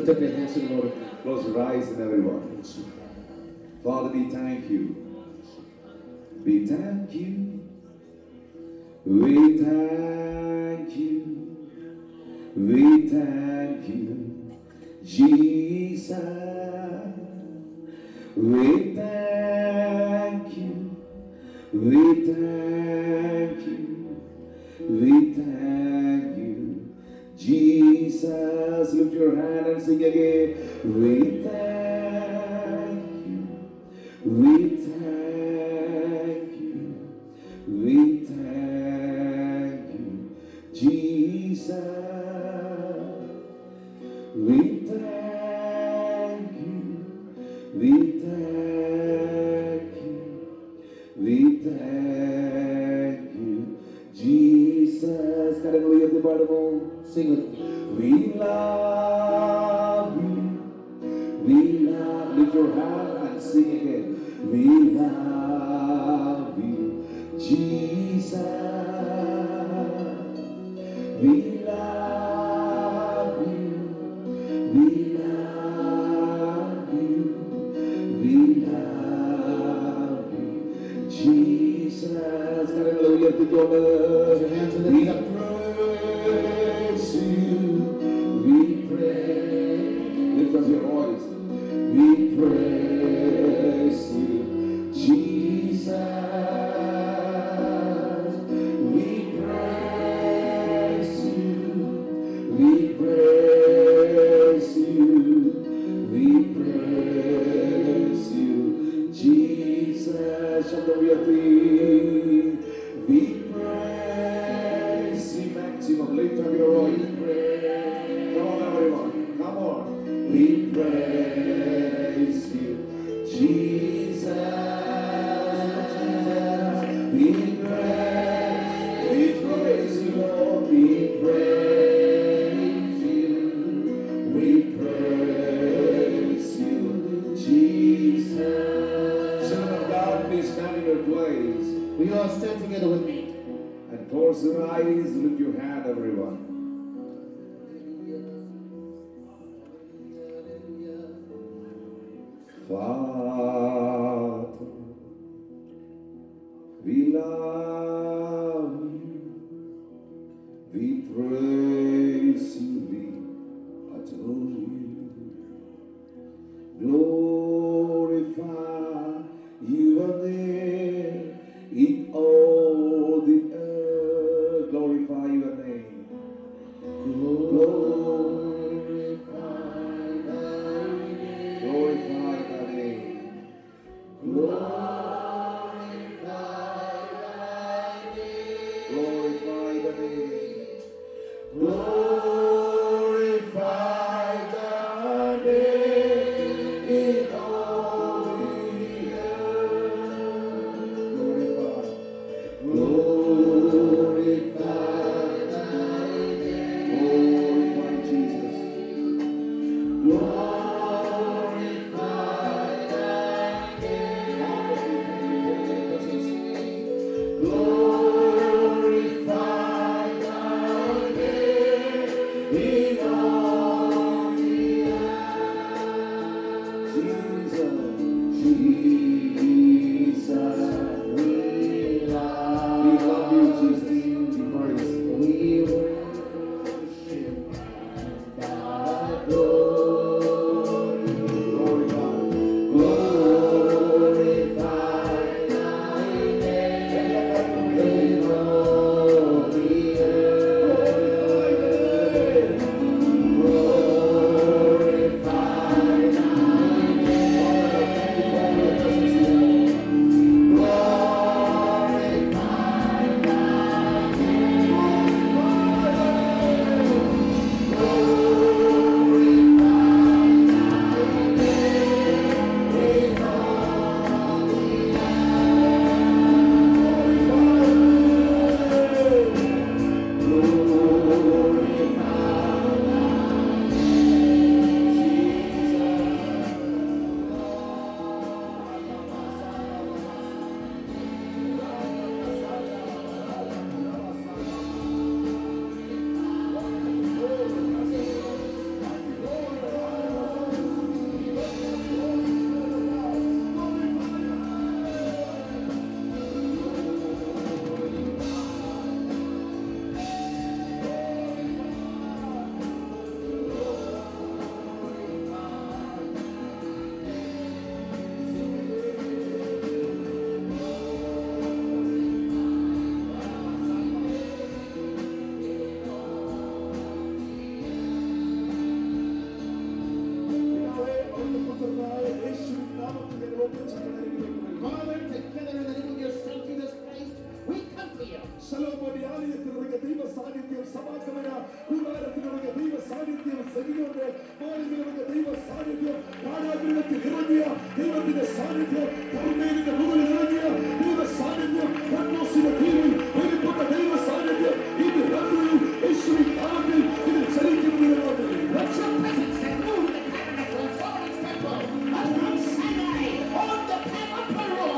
lift up your hands to the Lord. Close your eyes and everyone. Father, we thank you. We thank you. We thank you. We thank you, Jesus. We thank you. We thank you. We thank you, Jesus. Lift your hand and sing again. We thank you. We thank you. We thank you, Jesus. We thank you. We thank you. We thank you, Jesus. കരങ്ങൾ ഉയർത്തി പാടുമോ? Sing with me. We love you. We love. Lift your hand and sing again. We love you, Jesus. We love you. We love you. We love you, Jesus. കരങ്ങൾ ഉയർത്തിക്കൊണ്ട് we praise you. We praise. Lift up your voice. We praise you, Jesus. We praise you. We praise you. We praise you, Jesus. ശബ്ദം ഉയർത്തി. We praise you maximum. Lift up your voice. Come on, everyone. Come on. We praise you, Jesus. We praise you, Lord. We praise you. We praise you, Jesus. Children of God, please stand in your place. We all stand together with me. And close your eyes, lift your hand, everyone. Father, we love you, we praise you, we adore you, glorify your name in all the earth, glorify your name, glorify thy name, glorify thy name, glorify thy name, glorify the name, glorify thy name in all the earth, glorify thy name, glorify Jesus, glorify thy name, glorify thy name in all the earth. Jesus, Jesus, we love you, Jesus. We praise you. We worship and adore you. Glory God. Glorify thy name in all the earth. Glorify thy name. കർമ്മേലിന്റെ മുകളിൽ ഇറങ്ങിയ ദൈവ സാന്നിധ്യം പത്മോസിന്റെ കീഴിൽ വെളിപ്പെട്ട ദൈവ സാന്നിധ്യം ഇന്ന് രാത്രിയിൽ യേശുവിൻ നാമത്തിൽ ഇതിൽ ചലിക്കുന്നതിനാണ്. Let your presence that moved in the tabernacle and Solomon's temple on Mount Sinai on the top of Peru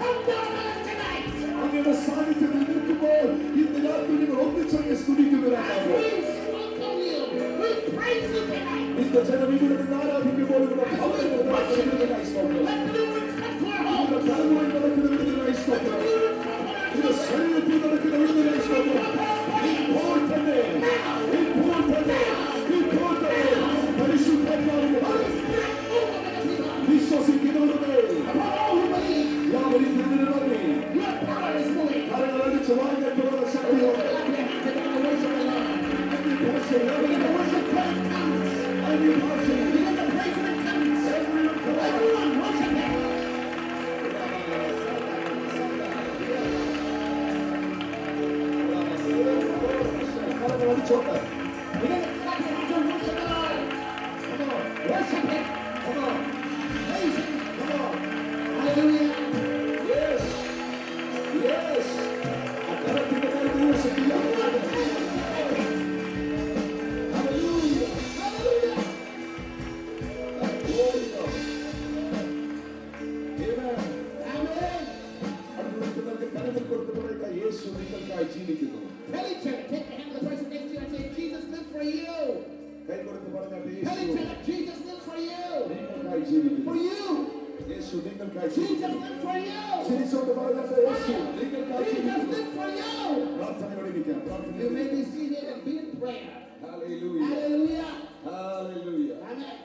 come down on us tonight. അങ്ങയുടെ സാന്നിധ്യത്തിൽ നിൽക്കുമ്പോൾ ഇന്ന് രാത്രി നിങ്ങൾ ഒന്നിച്ചങ്ങ് സ്തുതിക്കുന്നതിനാണ്. As we welcome you, we praise you tonight. ഇന്ന് ജനം ഇവിടെ നിന്ന് ആരാധിക്കുമ്പോൾ ഇവിടെ ഭവനത്തിനായി സ്തോത്രം. Let deliverance come to our homes. ഇവിടെ തലമുറയിൽ നടക്കുന്നതിനായി സ്തോത്രം. ഇവിടെ ശരീരത്തിൽ നടക്കുന്നതിനായി സ്തോത്രം. ഇപ്പോൾ തന്നെ പരിശുദ്ധാത്മാവിന്റെ വിശ്വസിക്കുന്നവരുടെ യാതൊരു ഇതിനുള്ളവരെ കരങ്ങളടിച്ച് വാങ്ങപ്പെടുന്ന ശക്തിയോടെ കരങ്ങളടിച്ചോട്ടെ. Tell each other, take the hand of the person next to you and say, Jesus lives for you. Tell each other, Jesus lives for you. For you. Jesus lives for you. Jesus lives for you. You may be seated and be in prayer. Hallelujah. Amen.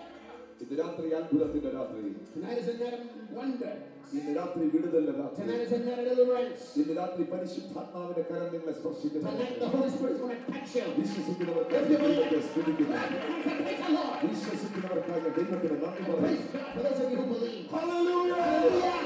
ഇന്ന് രാത്രി അത്ഭുതത്തിന്റെ രാത്രി. Tonight is a night of wonder. ഇന്ന് രാത്രി വിടുതലിന്റെ രാത്രി. Tonight is a night of deliverance. ഇന്ന് രാത്രി പരിശുദ്ധാത്മാവിന്റെ കരം നിങ്ങളെ സ്പർശിക്കുന്നു. Tonight the Holy Spirit is going to touch you. വിശ്വസിക്കുന്നവർക്കായി ദൈവത്തെ സ്തുതിക്കുന്നു. Praise the Lord. വിശ്വസിക്കുന്നവർക്കായി ദൈവത്തിന് നന്ദി പറയുന്നു. Praise God for those of you who believe. Hallelujah. Hallelujah.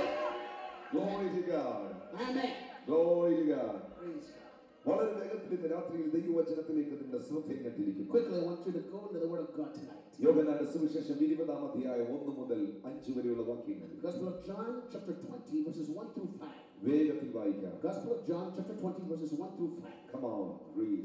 Glory to God. Amen. Glory to God. Praise God. വളരെ വേഗത്തിൽ ഇന്ന് രാത്രിയിൽ ദൈവവചനത്തിലേക്ക് നിങ്ങളുടെ ശ്രദ്ധ ഞെട്ടിരിക്കുന്നു. Quickly, I want you to go into the Word of God tonight. യോഹന്നാന്റെ സുവിശേഷം 20-ാം അധ്യായം 1 മുതൽ 5 വരെയുള്ള വാക്യങ്ങൾ. Gospel of John, chapter 20, verses 1 through 5. വേഗത്തിൽ വായിക്കാം. Gospel of John, chapter 20, verses 1 through 5. Come on, read.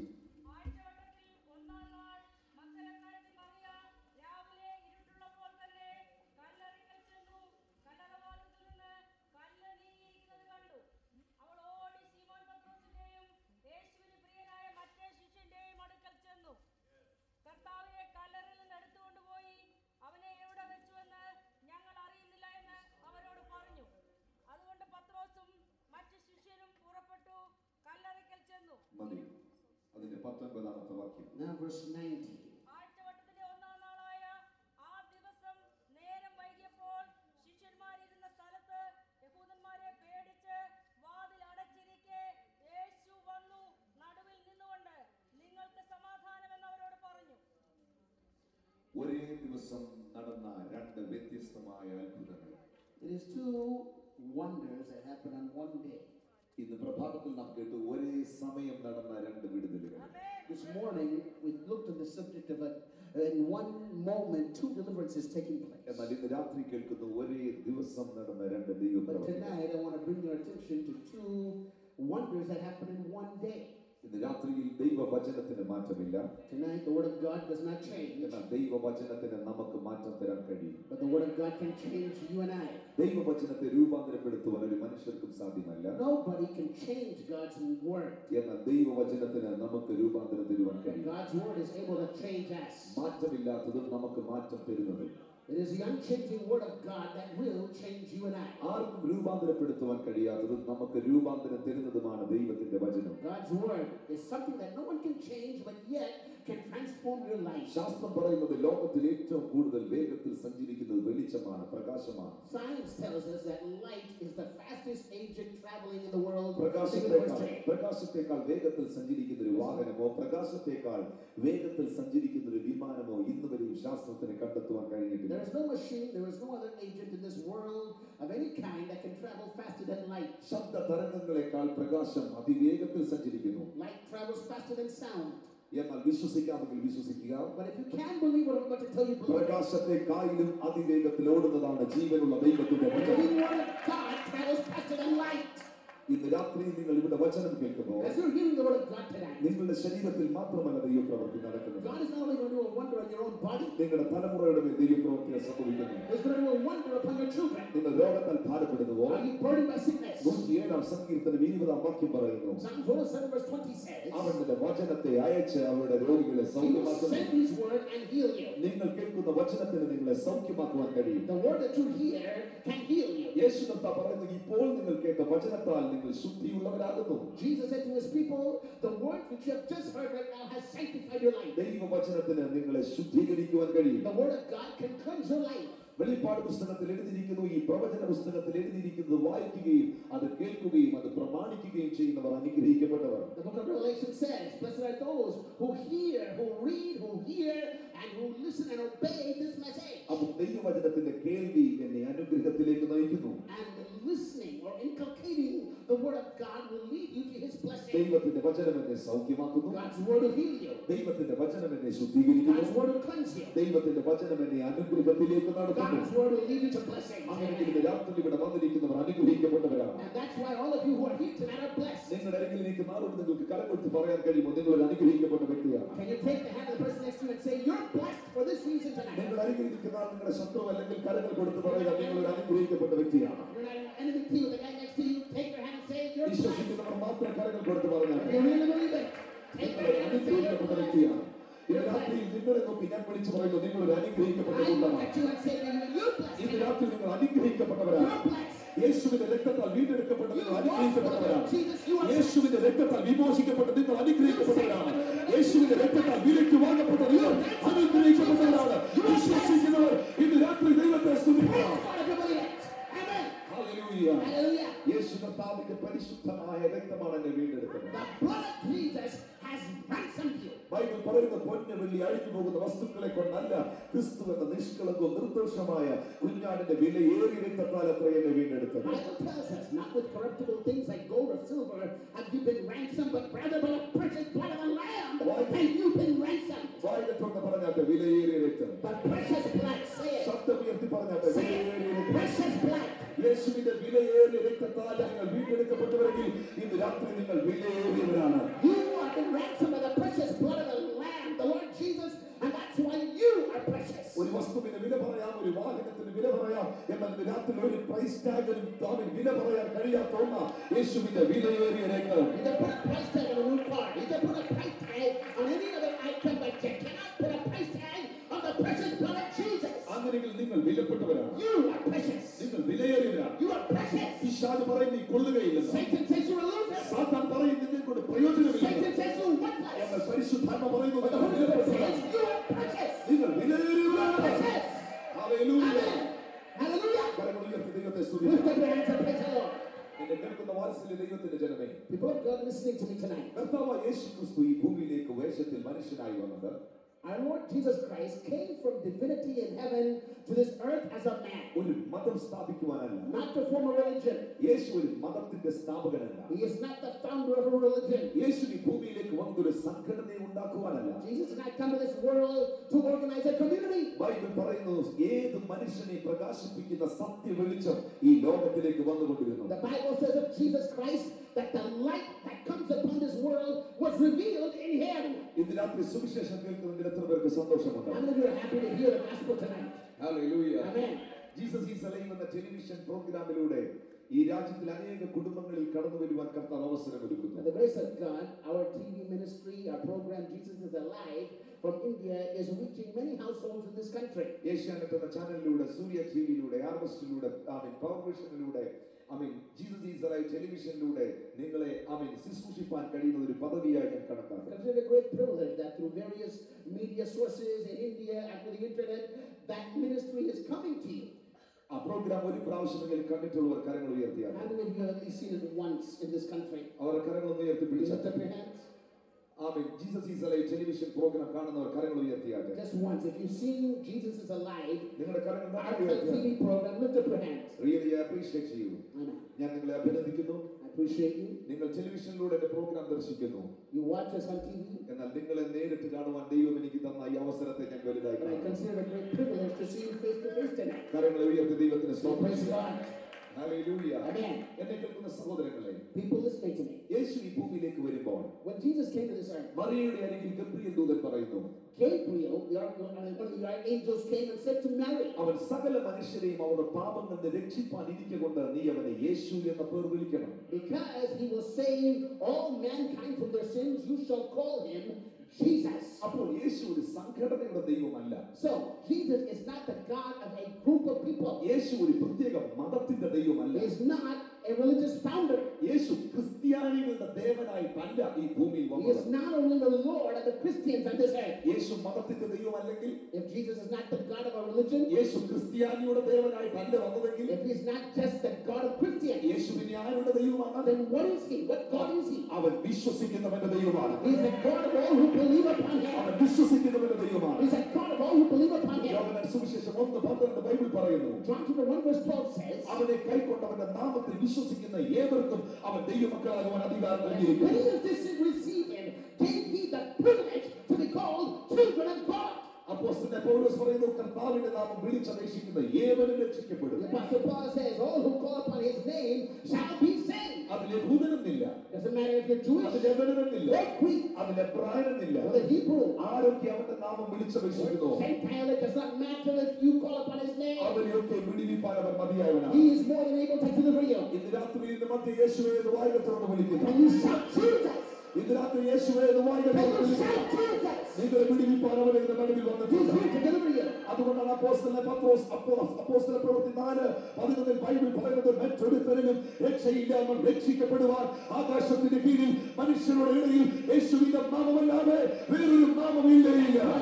മതി. അതിന്റെ 19-ാമത്തെ വാക്യം. Now verse 19. ഒരേ ദിവസം നടന്ന രണ്ട് വ്യത്യസ്തമായ അത്ഭുതങ്ങൾ. It is two wonders that happen on one day. ഇന്ന് പ്രഭാതത്തിൽ നാം കേട്ടു ഒരേ സമയം നടന്ന രണ്ട് വിടുതലുകൾ. This morning we looked at the subject of in one moment two deliverances taking place. എന്നാൽ ഇന്ന് രാത്രി കേൾക്കുന്നു ഒരേ ദിവസം നടന്ന രണ്ട് But ദൈവപ്രവൃത്തികൾ. tonight I want to bring your attention to two wonders that happen in one day. ഇന്ന് രാത്രിയിൽ ദൈവവചനത്തിന് മാറ്റമില്ല. Tonight the word of God does not change. എന്നാൽ ദൈവവചനത്തിന് നമുക്ക് മാറ്റം തരാൻ കഴിയും. But the word of God can change you and I. ദൈവവചനത്തെ രൂപാന്തരപ്പെടുത്തുവാൻ ഒരു മനുഷ്യർക്കും സാധ്യമല്ല. Nobody can change God's word. എന്നാൽ ദൈവവചനത്തിന് നമുക്ക് രൂപാന്തരം തരുവാൻ But കഴിയും. God's word is able to change us. മാറ്റമില്ലാത്തതും നമുക്ക് മാറ്റം തരുന്നതും. It is the unchanging word of God that will change you and I. ആർക്കും രൂപാന്തരപ്പെടുത്തുവാൻ കഴിയാത്തതും നമുക്ക് രൂപാന്തരം തരുന്നതുമാണ് ദൈവത്തിന്റെ വചനം. God's word is something that no one can change, but yet can transform your life. ശാസ്ത്രം പറയുന്നത് ലോകത്തിൽ ഏറ്റവും കൂടുതൽ വേഗത്തിൽ സഞ്ചരിക്കുന്നത് വെളിച്ചമാണ്, പ്രകാശമാണ്. Science tells us that light is the fastest agent traveling in the world. പ്രകാശത്തേക്കാൾ വേഗത്തിൽ സഞ്ചരിക്കുന്ന ഒരു വാഹനമോ പ്രകാശത്തേക്കാൾ വേഗത്തിൽ സഞ്ചരിക്കുന്ന ഒരു വിമാനമോ ഇന്ന് വരെയും ശാസ്ത്രത്തിന് കണ്ടെത്തുവാൻ കഴിഞ്ഞിട്ടില്ല. There is no machine, there is no other agent in this world of any kind that can travel faster than light. ശബ്ദ തരംഗങ്ങളെക്കാൾ പ്രകാശം അതിവേഗത്തിൽ സഞ്ചരിക്കുന്നു. Light travels faster than sound. എന്നാൽ വിശ്വസിക്കാമെങ്കിൽ വിശ്വസിക്കുക. But if you can't believe what I'm about to tell you, believe it. പ്രകാശത്തെക്കാളും അതിവേഗത്തിൽ ഓടുന്നതാണ് ജീവനുള്ള ദൈവത്തിന്റെ വചനം. The word of God travels faster than light. ഇന്ന് രാത്രി നിങ്ങൾ ഇവിടെ വചനം കേൾക്കുമ്പോൾ As you're hearing the word of God tonight, നിങ്ങളുടെ ശരീരത്തിൽ മാത്രമല്ല ദൈവപ്രവൃത്തി നടക്കുന്നത്. God is not only going to do a wonder on your own body, നിങ്ങളുടെ തലമുറയുടെ മേൽ ദൈവപ്രവൃത്തി സംഭവിക്കുന്നു. He's going to do a wonder upon your children. നിങ്ങൾ രോഗത്താൽ ഭാരപ്പെടുന്നുവോ? Are you burdened by sickness? 107 സങ്കീർത്തനം 20 വാക്യം പറയുന്നു, Psalms 107 verse 20 says, അവൻ തന്റെ വചനത്തെ അയച്ച് അവരുടെ രോഗികളെ He will സൗഖ്യമാക്കുന്നു. send His word and heal you. നിങ്ങൾ കേൾക്കുന്ന വചനത്തിന് നിങ്ങളെ സൗഖ്യമാക്കുവാൻ കഴിയും. The word that you hear can heal you. യേശു കർത്താവ് പറയുന്നു, ഇപ്പോൾ നിങ്ങൾ കേട്ട വചനത്താൽ നിങ്ങൾ ശുദ്ധിയുള്ളവരാകുന്നു. Jesus said to His people, the word which you have just heard right now has sanctified your life. ദൈവവചനത്തിന് നിങ്ങളെ ശുദ്ധീകരിക്കുവാൻ കഴിയും. The word of God can cleanse your life. വെളിപ്പാട് പുസ്തകത്തിൽ എഴുതിയിരിക്കുന്നു, ഈ പ്രവചന പുസ്തകത്തിൽ എഴുതിയിരിക്കുന്നത് വായിക്കുകയും അത് കേൾക്കുകയും അത് പ്രമാണിക്കുകയും ചെയ്യുന്നവർ അനുഗ്രഹിക്കപ്പെട്ടവർ. The book of Revelation says, blessed are those who hear, who read, who hear and who listen and obey this message. അപ്പോൾ ദൈവവചനത്തിന്റെ കേൾവി എന്നെ അനുഗ്രഹത്തിലേക്ക് നയിക്കുന്നു. And listening or inculcating the word of God will lead you to His blessing. ദൈവത്തിന്റെ വചനം എന്നെ സൗഖ്യമാക്കുന്നു. God's word will heal you. ദൈവത്തിന്റെ വചനം എന്നെ ശുദ്ധീകരിക്കുന്നു. God's word will cleanse you. ദൈവത്തിന്റെ വചനം എന്നെ അനുഗ്രഹത്തിലേക്ക് നടത്തുന്നു. God's word will lead you to blessing. അങ്ങനെ രാത്രി ഇവിടെ വന്നിരിക്കുന്നവർ അനുഗ്രഹിക്കപ്പെട്ടവരാണ്. And that's why all of you who are here tonight are blessed. നിങ്ങളുടെ അരികിൽ ഇരിക്കുന്ന ആളോട് നിങ്ങൾക്ക് കരം കൊടുത്ത് പറയാൻ കഴിയുമോ നിങ്ങൾ ഒരു അനുഗ്രഹിക്കപ്പെട്ട വ്യക്തിയാണ്? Can you take the hand of the person next to you and say, you're blessed for this reason tonight? നിങ്ങളുടെ അരികിൽ ഇരിക്കുന്ന ആൾ നിങ്ങളുടെ ശത്രു അല്ലെങ്കിൽ കരങ്ങൾ കൊടുത്ത് പറയുക നിങ്ങൾ ഒരു അനുഗ്രഹിക്കപ്പെട്ട വ്യക്തിയാണ്. You're not an enemy to you. The guy next to you, take their hand and say, you're blessed. വിശ്വസിക്കുന്നവർ മാത്രം കരങ്ങൾ കൊടുത്ത് പറഞ്ഞാൽ If you really believe it, take നിങ്ങൾ their ഒരു hand and say, you're അനുഗ്രഹിക്കപ്പെട്ട blessed. വ്യക്തിയാണ്. ഇന്ന് രാത്രി നിങ്ങളെ നോക്കി ഞാൻ വിളിച്ചു പറയുന്നു നിങ്ങൾ ഒരു അനുഗ്രഹിക്കപ്പെട്ട I look കുടുംബമാണ്. at you and say, you're blessed. ഇന്ന് രാത്രി നിങ്ങൾ അനുഗ്രഹിക്കപ്പെട്ടവരാണ്. You're blessed. യേശുവിന്റെ രക്തത്താൽ വീണ്ടെടുക്കപ്പെട്ട നിങ്ങൾ അനുഗ്രഹിക്കപ്പെട്ടവരാണ്. Jesus, you are യേശുവിന്റെ രക്തത്താൽ വിമോചിക്കപ്പെട്ട നിങ്ങൾ അനുഗ്രഹിക്കപ്പെട്ടവരാണ്. യേശുവിന്റെ രക്തത്താൽ വിലയ്ക്ക് വാങ്ങപ്പെട്ട നിങ്ങൾ അനുഗ്രഹിക്കപ്പെട്ടവരാണ്. വിശ്വസിക്കുന്നവർ ഇന്ന് രാത്രി ദൈവത്തെ സ്തുതിക്കുക. Amen. ഹല്ലേലൂയ. Hallelujah. യേശു കർത്താവിന്റെ പരിശുദ്ധമായ രക്തമാണ് എന്നെ വീണ്ടെടുത്തത്. The blood of Jesus has ransomed you. Bible പറയുന്ന പൊന്ന് വെള്ളി അഴിഞ്ഞു പോകുന്ന വസ്തുക്കളെ കൊണ്ടല്ല, ക്രിസ്തു എന്ന നിഷ്കളങ്കവും നിർദോഷമായ കുഞ്ഞാടിന്റെ വിലയേറിയ രക്തത്താൽ അത്ര എന്നെ വീണ്ടെടുത്തത്. The Bible tells us, not with corruptible things like gold or silver have you been ransomed, but rather by the precious blood of the Lamb have you been ransomed. വായികത്തോടെ പറഞ്ഞാട്ടെ വിലയേറിയ രക്തം. The precious blood, say it. ശബ്ദമുയർത്തി പറഞ്ഞാട്ടെ Say വിലയേറിയ it. രക്തം. Precious blood. യേശുവിന്റെ വിലയേറിയ രക്തത്താൽ നിങ്ങൾ വീണ്ടെടുക്കപ്പെട്ടവരെങ്കിൽ ഇന്ന് രാത്രി നിങ്ങൾ വിലയേറിയവരാണ്. You have been ransomed by the precious blood of the Lamb, the Lord Jesus, and that's why you are precious. ഒരു വസ്തുവിന് വില പറയാം, ഒരു വാഹനത്തിന് വില പറയാം, എന്നാൽ ഇന്ന് രാത്രി ഒരു പ്രൈസ് ടാഗിനും താമിൽ വില പറയാൻ കഴിയാത്ത ഒന്ന് യേശുവിന്റെ വിലയേറിയ രക്തം. You can put a price tag on a new car. You can put a price tag on any other item, but you cannot put a price tag on the precious blood of Jesus. അങ്ങനെയെങ്കിൽ നിങ്ങൾ വിലപ്പെട്ടവരാണ്. You are precious. നിങ്ങൾ വിലയേറിയവരാണ്. You are precious. പിശാച് പറയും നീ കൊള്ളുകയില്ലെന്ന്. Satan says you're a loser. സാത്താൻ പറയും നിന്നെ കൊണ്ട് പ്രയോജനമില്ല. Satan says you're worthless. എന്നാൽ പരിശുദ്ധാത്മ പറയുന്നു But the നിങ്ങൾ Holy Spirit വിലപ്പെട്ടവരാണ്. says you are precious. നിങ്ങൾ You are വിലയേറിയവരാണ്. precious. Hallelujah. Amen. Hallelujah. കരങ്ങൾ ഉയർത്തി ദൈവത്തെ Lift സ്തുതിക്കുക. up your hands and praise the Lord. എന്നെ കേൾക്കുന്ന വാത്സല്യ ദൈവത്തിന്റെ ജനമേ, People of God listening to me tonight. കർത്താവായ യേശു ക്രിസ്തു ഈ ഭൂമിയിലേക്ക് വേഷത്തിൽ മനുഷ്യനായി വന്നത് Our Lord Jesus Christ came from divinity in heaven to this earth as a man. ഒരു മതം സ്ഥാപിക്കുവാനല്ല. Not to form a religion. യേശു ഒരു മതത്തിന്റെ സ്ഥാപകനല്ല. He is not the founder of a religion. യേശു ഈ ഭൂമിയിലേക്ക് വന്നൊരു സംഘടനയെ ഉണ്ടാക്കുവാനല്ല. Jesus did not come to this world to organize a community. Bible പറയുന്നു ഏത് മനുഷ്യനെ പ്രകാശിപ്പിക്കുന്ന സത്യ വെളിച്ചം ഈ ലോകത്തിലേക്ക് വന്നുകൊണ്ടിരുന്നു. The Bible says of Jesus Christ that the light that comes upon this world was revealed in him. ഇന്ന് രാത്രി സുവിശേഷം കേൾക്കുന്നതിൽ എത്ര പേർക്ക് സന്തോഷമുണ്ട്? How many of you are happy to hear the gospel tonight? Hallelujah. Amen. Jesus is alive എന്ന television പ്രോഗ്രാമിലൂടെ ഈ രാജ്യത്തിൽ അനേക കുടുംബങ്ങളിൽ കടന്നു വരുവാൻ കർത്താവ് അവസരമൊരുക്കുന്നു. By the grace of God, our TV ministry, our program Jesus is Alive from India is reaching many households in this country. Asianet എന്ന ചാനലിലൂടെ, സൂര്യ ടിവിയിലൂടെ, ആർവസ്റ്റിലൂടെ, പവർ വിഷനിലൂടെ, ജീസസ് ഈസ് അലൈവ് ടെലിവിഷനിലൂടെ നിങ്ങളെ ശുശ്രൂഷിപ്പാൻ കഴിയുന്ന ഒരു പദവിയായി ഞാൻ കണക്കാക്കുന്നു. Consider a great privilege that through various media sources in India and through the internet, that ministry is coming to you. ആ programme ഒരു പ്രാവശ്യമെങ്കിലും കണ്ടിട്ടുള്ളവർ കരങ്ങൾ ഉയർത്തിയാണ്. How many of you have at least seen it once in this country? അവർ കരങ്ങൾ ഉയർത്തി Lift up പിടിച്ചു. your hands. Jesus is alive television program കാണുന്നവർ കരങ്ങൾ ഉയർത്തിയാട്ടെ. Just once. If you've seen Jesus is Alive, നിങ്ങളുടെ കരങ്ങൾ our TV program, lift up your hands. Really appreciate ചെയ്യൂ. Amen. ഞാൻ നിങ്ങളെ അഭിനന്ദിക്കുന്നു. I appreciate you. നിങ്ങൾ ടെലിവിഷനിലൂടെ എന്റെ programme ദർശിക്കുന്നു. You watch us on TV. എന്നാൽ നിങ്ങളെ നേരിട്ട് കാണുവാൻ ദൈവം എനിക്ക് തന്ന ഈ അവസരത്തെ ഞാൻ വലുതായി But I consider it a great privilege to see you face to face tonight. കരങ്ങളെ ഉയർത്തി ദൈവത്തിന് So സ്തോത്രം praise ചെയ്യുക. God. ഹല്ലേലൂയ. Amen. എന്നെ കേൾക്കുന്ന സഹോദരങ്ങളെ, People listening to me. യേശു ഈ ഭൂമിയിലേക്ക് വരുമ്പോൾ When Jesus came to this earth, മറിയയുടെ അരികിൽ ഗബ്രിയേൽ ദൂതൻ പറയുന്നു, Gabriel, one of the archangels, came and said to Mary, അവൻ സകല മനുഷ്യരെയും അവരുടെ പാപങ്ങളിൽ നിന്ന് രക്ഷിപ്പാൻ ഇരിക്കൊണ്ട് നീ അവനെ യേശു എന്ന പേർ വിളിക്കണം. because he will save all mankind from their sins, you shall call him Jesus. അപ്പോൾ യേശു ഒരു സംഘടനയുടെ ദൈവമല്ല. So Jesus is not the God of a group of people. യേശു ഒരു പ്രത്യേക മതത്തിന്റെ ദൈവമല്ല. He is not a religious founder. യേശു ക്രിസ്ത്യാനികളുടെ ദേവനായിട്ടല്ല ഈ ഭൂമിയിൽ He വന്നത്. is not only the Lord of the Christians on this earth. യേശു മതത്തിന്റെ ദൈവമല്ലെങ്കിൽ, If Jesus is not the God of a religion, യേശു ക്രിസ്ത്യാനിയുടെ ദേവനായിട്ടല്ല വന്നതെങ്കിൽ, if he's not just the God of Christians, യേശു പിന്നെ ആരുടെ ദൈവമാണ്? then what is he? What God is he? അവൻ വിശ്വസിക്കുന്നവന്റെ ദൈവമാണ്. He is the God of all who believe upon him. അവൻ വിശ്വസിക്കുന്നവന്റെ ദൈവമാണ്. He is the God of all who believe upon him. യോഹന്നാൻ സുവിശേഷം 1:12 Bible പറയുന്നു, John chapter 1 verse 12 says, അവനെ കൈക്കൊണ്ടവന്റെ നാമത്തിൽ വിശ്വസിക്കുന്ന ഏവർക്കും അവൻ ദൈവമക്കളാകുവാൻ അധികാരം as നൽകിയിരിക്കുന്നു. many as this receive him, gave he the privilege to be called children of God. അപ്പോസ്തലൻ പൗലോസ് പറയുന്നു, കർത്താവിന്റെ നാമം വിളിച്ചപേക്ഷിക്കുന്ന ഏവനും രക്ഷിക്കപ്പെടും. The apostle Paul says, all who call upon his name shall be saved. അതിലെ ഭൂതനെന്നില്ല, Doesn't matter if you're Jewish അതിലെ യവനനെന്നില്ല, or Greek അതിലെ പ്രായനെന്നില്ല, or the Hebrew, ആരൊക്കെ അവന്റെ നാമം വിളിച്ചപേക്ഷിക്കുന്നു Gentile, it does not matter if you call upon his name. അവരെയൊക്കെ വിടുവിപ്പാൻ അവൻ മതിയായവനാണ്. He is more than able to deliver you. ഇന്ന് രാത്രി ഇന്ന് മധ്യ യേശുവേ എന്ന് വായിക തുറന്ന് വിളിക്കുന്നു. Can you shout Jesus? ഇന്ന് രാത്രി യേശുവേ എന്ന് വായിക Can തുറന്ന് you വിളിക്കുന്നു. shout Jesus? നിങ്ങളെ വിടുവിപ്പാൻ അവൻ ഇന്ന് നടുവിൽ He's വന്നിട്ടുണ്ട്. here to deliver you. അതുകൊണ്ടാണ് അപ്പോസ്തലൻ പത്രോസ് അപ്പോസ്തല പ്രവൃത്തി 4:11 ബൈബിൾ പറയുന്നത്, മറ്റൊരുത്തരിലും രക്ഷയില്ലാமல் രക്ഷിക്കപ്പെടുവാൻ ആകാശത്തിന്റെ കീഴിൽ മനുഷ്യരുടെ ഇടയിൽ യേശുവിന്റെ നാമമല്ലാതെ വേറൊരു നാമമില്ല.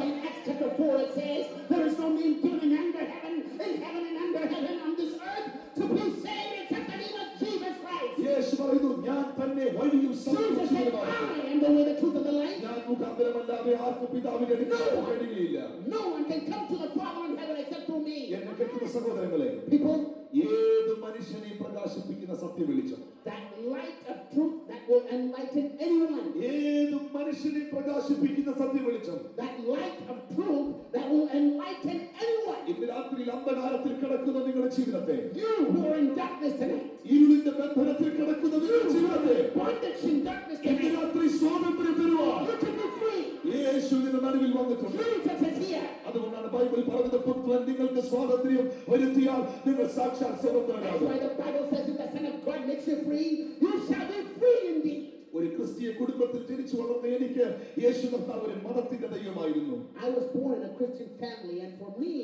In Acts chapter 4 it says, there is no name given under heaven, and under heaven on this earth to be saved except the name of Jesus Christ. യേശു പറയുന്നു, ഞാൻ തന്നെ വഴിയും Jesus സത്യവും said, ജീവനുമാകുന്നു. I am the way, the truth, and the life. ഞാൻ മുഖാന്തരമല്ലാതെ ആർക്കും പിതാവിന്റെ അടുക്കൽ കഴിയുകയില്ല. No one can come to the Father in heaven except through me. എന്നെ കേൾക്കുന്ന സഹോദരങ്ങളെ, People, ഏത് മനുഷ്യനെയും പ്രകാശിപ്പിക്കുന്ന സത്യവെളിച്ചം, that light of truth that will enlighten anyone. ഏത് മനുഷ്യനെയും പ്രകാശിപ്പിക്കുന്ന സത്യവെളിച്ചം, That light of truth that will enlighten anyone. ഇന്ന് രാത്രിയിൽ അന്ധകാരത്തിൽ കിടക്കുന്ന നിങ്ങളുടെ ജീവിതത്തെ, You who are in darkness tonight, ഇരുളിന്റെ ബന്ധനത്തിൽ കിടക്കുന്ന നിങ്ങളുടെ ജീവിതത്തെ bondage in darkness ഇന്ന് tonight, രാത്രി സ്വാതന്ത്ര്യം തരുവാൻ you can be free. യേശു നിന്റെ നടുവിൽ വന്നിട്ടുണ്ട്. Jesus is here. അതുകൊണ്ടാണ് ബൈബിൾ പറഞ്ഞത്, പുത്രൻ നിങ്ങൾക്ക് സ്വാതന്ത്ര്യം വരുത്തിയാൽ നിങ്ങൾ സാക്ഷാൽ That's സ്വതന്ത്രരാകും. why the Bible says if the Son of God makes you free, you shall be free indeed. ഒരു ക്രിസ്തീയ കുടുംബത്തിൽ ജനിച്ചു വളർന്ന എനിക്ക് യേശു കർത്താവ് ഒരു മതത്തിന്റെ ദൈവമായിരുന്നു. I was born in a Christian family, and for me,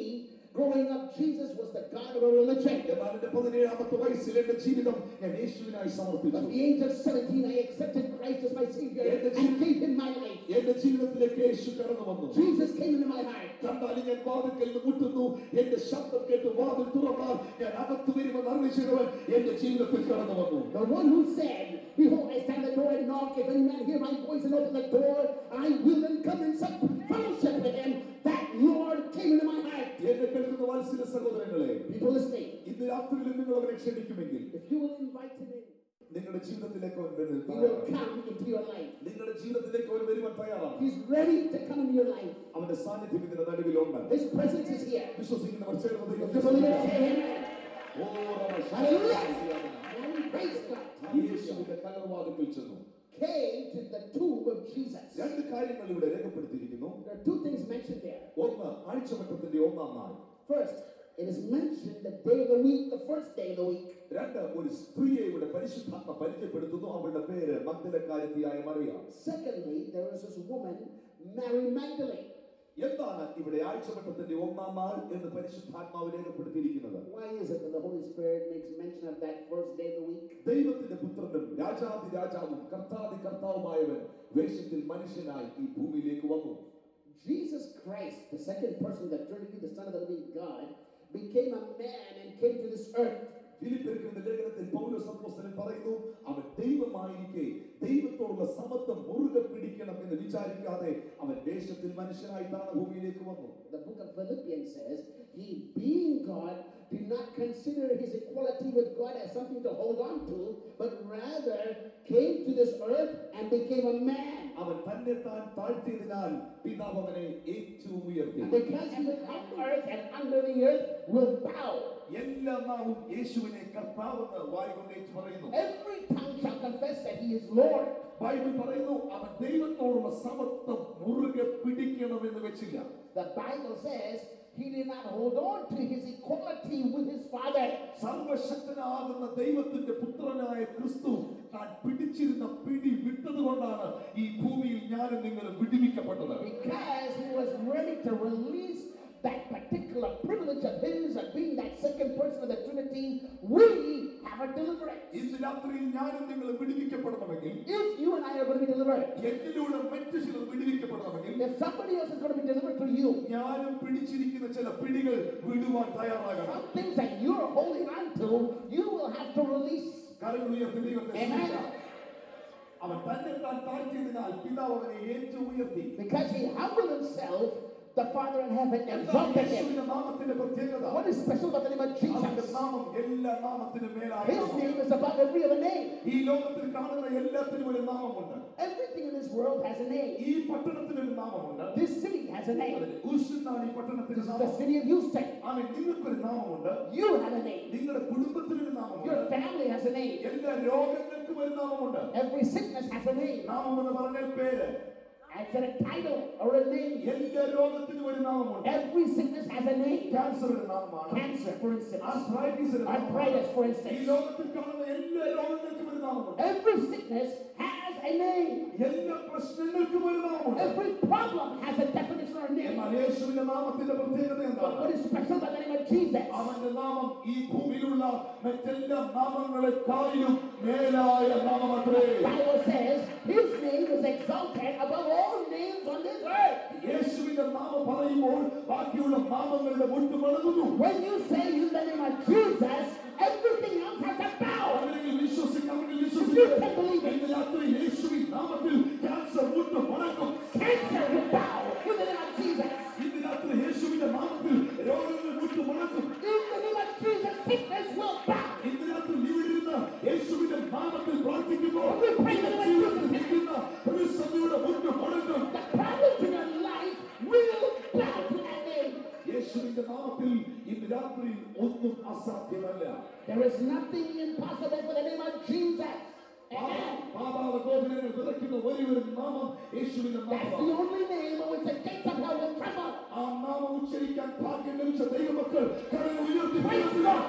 growing up, Jesus was the God of a religion. എന്നാൽ എന്റെ 17ാമത്തെ വയസ്സിൽ എന്റെ ജീവിതം ഞാൻ യേശുവിനായി സമർപ്പിച്ചു. At the age of 17, I accepted Christ as my Savior and gave him my life. എന്റെ ജീവിതത്തിലേക്ക് യേശു കടന്നു വന്നു. Jesus came into my heart. കണ്ടാലും ഞാൻ വാതിൽക്കൽ നിന്ന് മുട്ടുന്നു, എന്റെ ശബ്ദം കേട്ട് വാതിൽ തുറന്നാൽ ഞാൻ അകത്തു വരുമെന്ന് അറിയിച്ചവൻ എന്റെ ജീവിതത്തിൽ കടന്നു വന്നു. The one who said, behold, I stand at the door and knock. If any man hear my voice and open the door, I will then come and sup fellowship with him. That Lord came into my heart. എന്നെ കേൾക്കുന്ന വാത്സല്യ സഹോദരങ്ങളെ, People listening, ഇന്ന് രാത്രിയിൽ നിങ്ങൾ അവനെ ക്ഷണിക്കുമെങ്കിൽ if you will invite him in, നിങ്ങളുടെ ജീവിതത്തിലേക്ക് അവൻ വരുവാൻ he will തയ്യാറാണ്. come into your life. നിങ്ങളുടെ ജീവിതത്തിലേക്ക് അവൻ വരുവാൻ തയ്യാറാണ്. He's ready to come into your life. അവന്റെ സാന്നിധ്യം ഇതിന്റെ നടുവിലുണ്ട്. His presence is here. വിശ്വസിക്കുന്നവർ ചേർന്ന് If you ദൈവത്തെ believe it, സ്തുതിക്കുക. say amen. Oh റബ്ബ Hallelujah. Shanti. And praise God. യേശുവിന്റെ കലർവാതിൽക്കൽ ചെന്നു. Came to the tomb of Jesus. രണ്ട് കാര്യങ്ങൾ ഇവിടെ രേഖപ്പെടുത്തിയിരിക്കുന്നു. There are two things mentioned there. ഒന്ന്, ആഴ്ചവട്ടത്തിന്റെ ഒന്നാം നാൾ. First, it is mentioned the day of the week, the first day of the week. രണ്ട്, ഒരു സ്ത്രീയെ ഇവിടെ പരിശുദ്ധാത്മ പരിചയപ്പെടുത്തുന്നു. അവളുടെ പേര് മഗ്ദലക്കാരത്തിയായ Mariya. Secondly, there is this woman, Mary Magdalene. എന്താണ് ഇവിടെ ആഴ്ചവട്ടത്തിന്റെ ഒന്നാം നാൾ എന്ന് പരിശുദ്ധാത്മാവ് രേഖപ്പെടുത്തിയിരിക്കുന്നത്? Why is it that the Holy Spirit makes mention of that first day of the week? ദൈവത്തിന്റെ പുത്രനും രാജാതി രാജാവും കർത്താതി കർത്താവുമായവൻ വേഷത്തിൽ മനുഷ്യനായി ഈ ഭൂമിയിലേക്ക് വന്നു. Jesus Christ, the second person of the Trinity, the Son of the living God, became a man and came to this earth. ഫിലിപ്പിയർക്കെഴുതിയ ലേഖനത്തിൽ പൗലോസ് അപ്പോസ്തലൻ പറയുന്നു, അവൻ ദൈവമായിരിക്കെ ദൈവത്തോടുള്ള സമത്വം മുറുകെ പിടിക്കണം എന്ന് വിചാരിക്കാതെ അവൻ വേഷത്തിൽ മനുഷ്യനായിട്ടാണ് ഭൂമിയിലേക്ക് വന്നു. The book of Philippians says, he being God did not consider his equality with God as something to hold on to, but rather Father came to this earth and became a man. അവൻ തന്നെ താൻ താഴ്ത്തിയതിനാൽ പിതാവ് അവനെ ഏറ്റവും ഉയർത്തി. Because he was on earth and under the earth will bow. എല്ലാ നാവും യേശുവിനെ കർത്താവെന്ന് വായ്കൊണ്ട് ഏറ്റു പറയുന്നു. Every tongue shall confess that he is Lord. Bible പറയുന്നു അവൻ ദൈവത്തോടുള്ള സമത്വം മുറുകെ പിടിക്കണമെന്ന് വെച്ചില്ല. The Bible says he did not hold on to his equality with his Father. സർവശക്തനാകുന്ന ദൈവത്തിന്റെ പുത്രനായ ക്രിസ്തു താൻ പിടിച്ചിരുന്ന പിടി വിട്ടതുകൊണ്ടാണ് ഈ ഭൂമിയിൽ ഞാനും നിങ്ങളും വിടുവിക്കപ്പെട്ടത്. Because he was ready to release that particular privilege of his of being that second person of the Trinity, we have a deliverance. ഇന്ന് രാത്രിയിൽ ഞാനും നിങ്ങളും വിടുവിക്കപ്പെടണമെങ്കിൽ, if you and I are going to be delivered, എന്നിലൂടെ മറ്റു ചിലർ വിടുവിക്കപ്പെടണമെങ്കിൽ, if somebody else is going to be delivered through you, ഞാനും പിടിച്ചിരിക്കുന്ന ചില പിടികൾ വിടുവാൻ തയ്യാറാകണം. some things that you are holding on to, you will have to release. കരങ്ങൾ ഉയർത്തി ദൈവത്തെ സ്തുതിക്കാം. അവൻ തന്നെ താൻ താഴ്ത്തിയതിനാൽ പിതാവ് അവനെ ഏറ്റവും ഉയർത്തി. Because he humbled himself, the Father in heaven exalted him. What is special about the name of Jesus? His name is above every other name. Everything in this world has a name. This city has a name. This is the city of Houston. You have a name. Your family has a name. Every sickness has a name. It's a title or a name. Every sickness has a name. Cancer, for instance. Arthritis, for instance. Every sickness has a name. Every problem has a definition or a name. But what is special about the name of Jesus? The Bible says his name is exalted above all names on this earth. When you say in the name of Jesus, everything else has to bow. If you can believe it, cancer will bow in the name of Jesus. In the name of Jesus, sickness will bow. We pray in the name of Jesus. The problems in your life will bow to that name. There is nothing impossible for the name of Jesus. Amen. That's the only name in which the gates of hell will tremble. Praise God.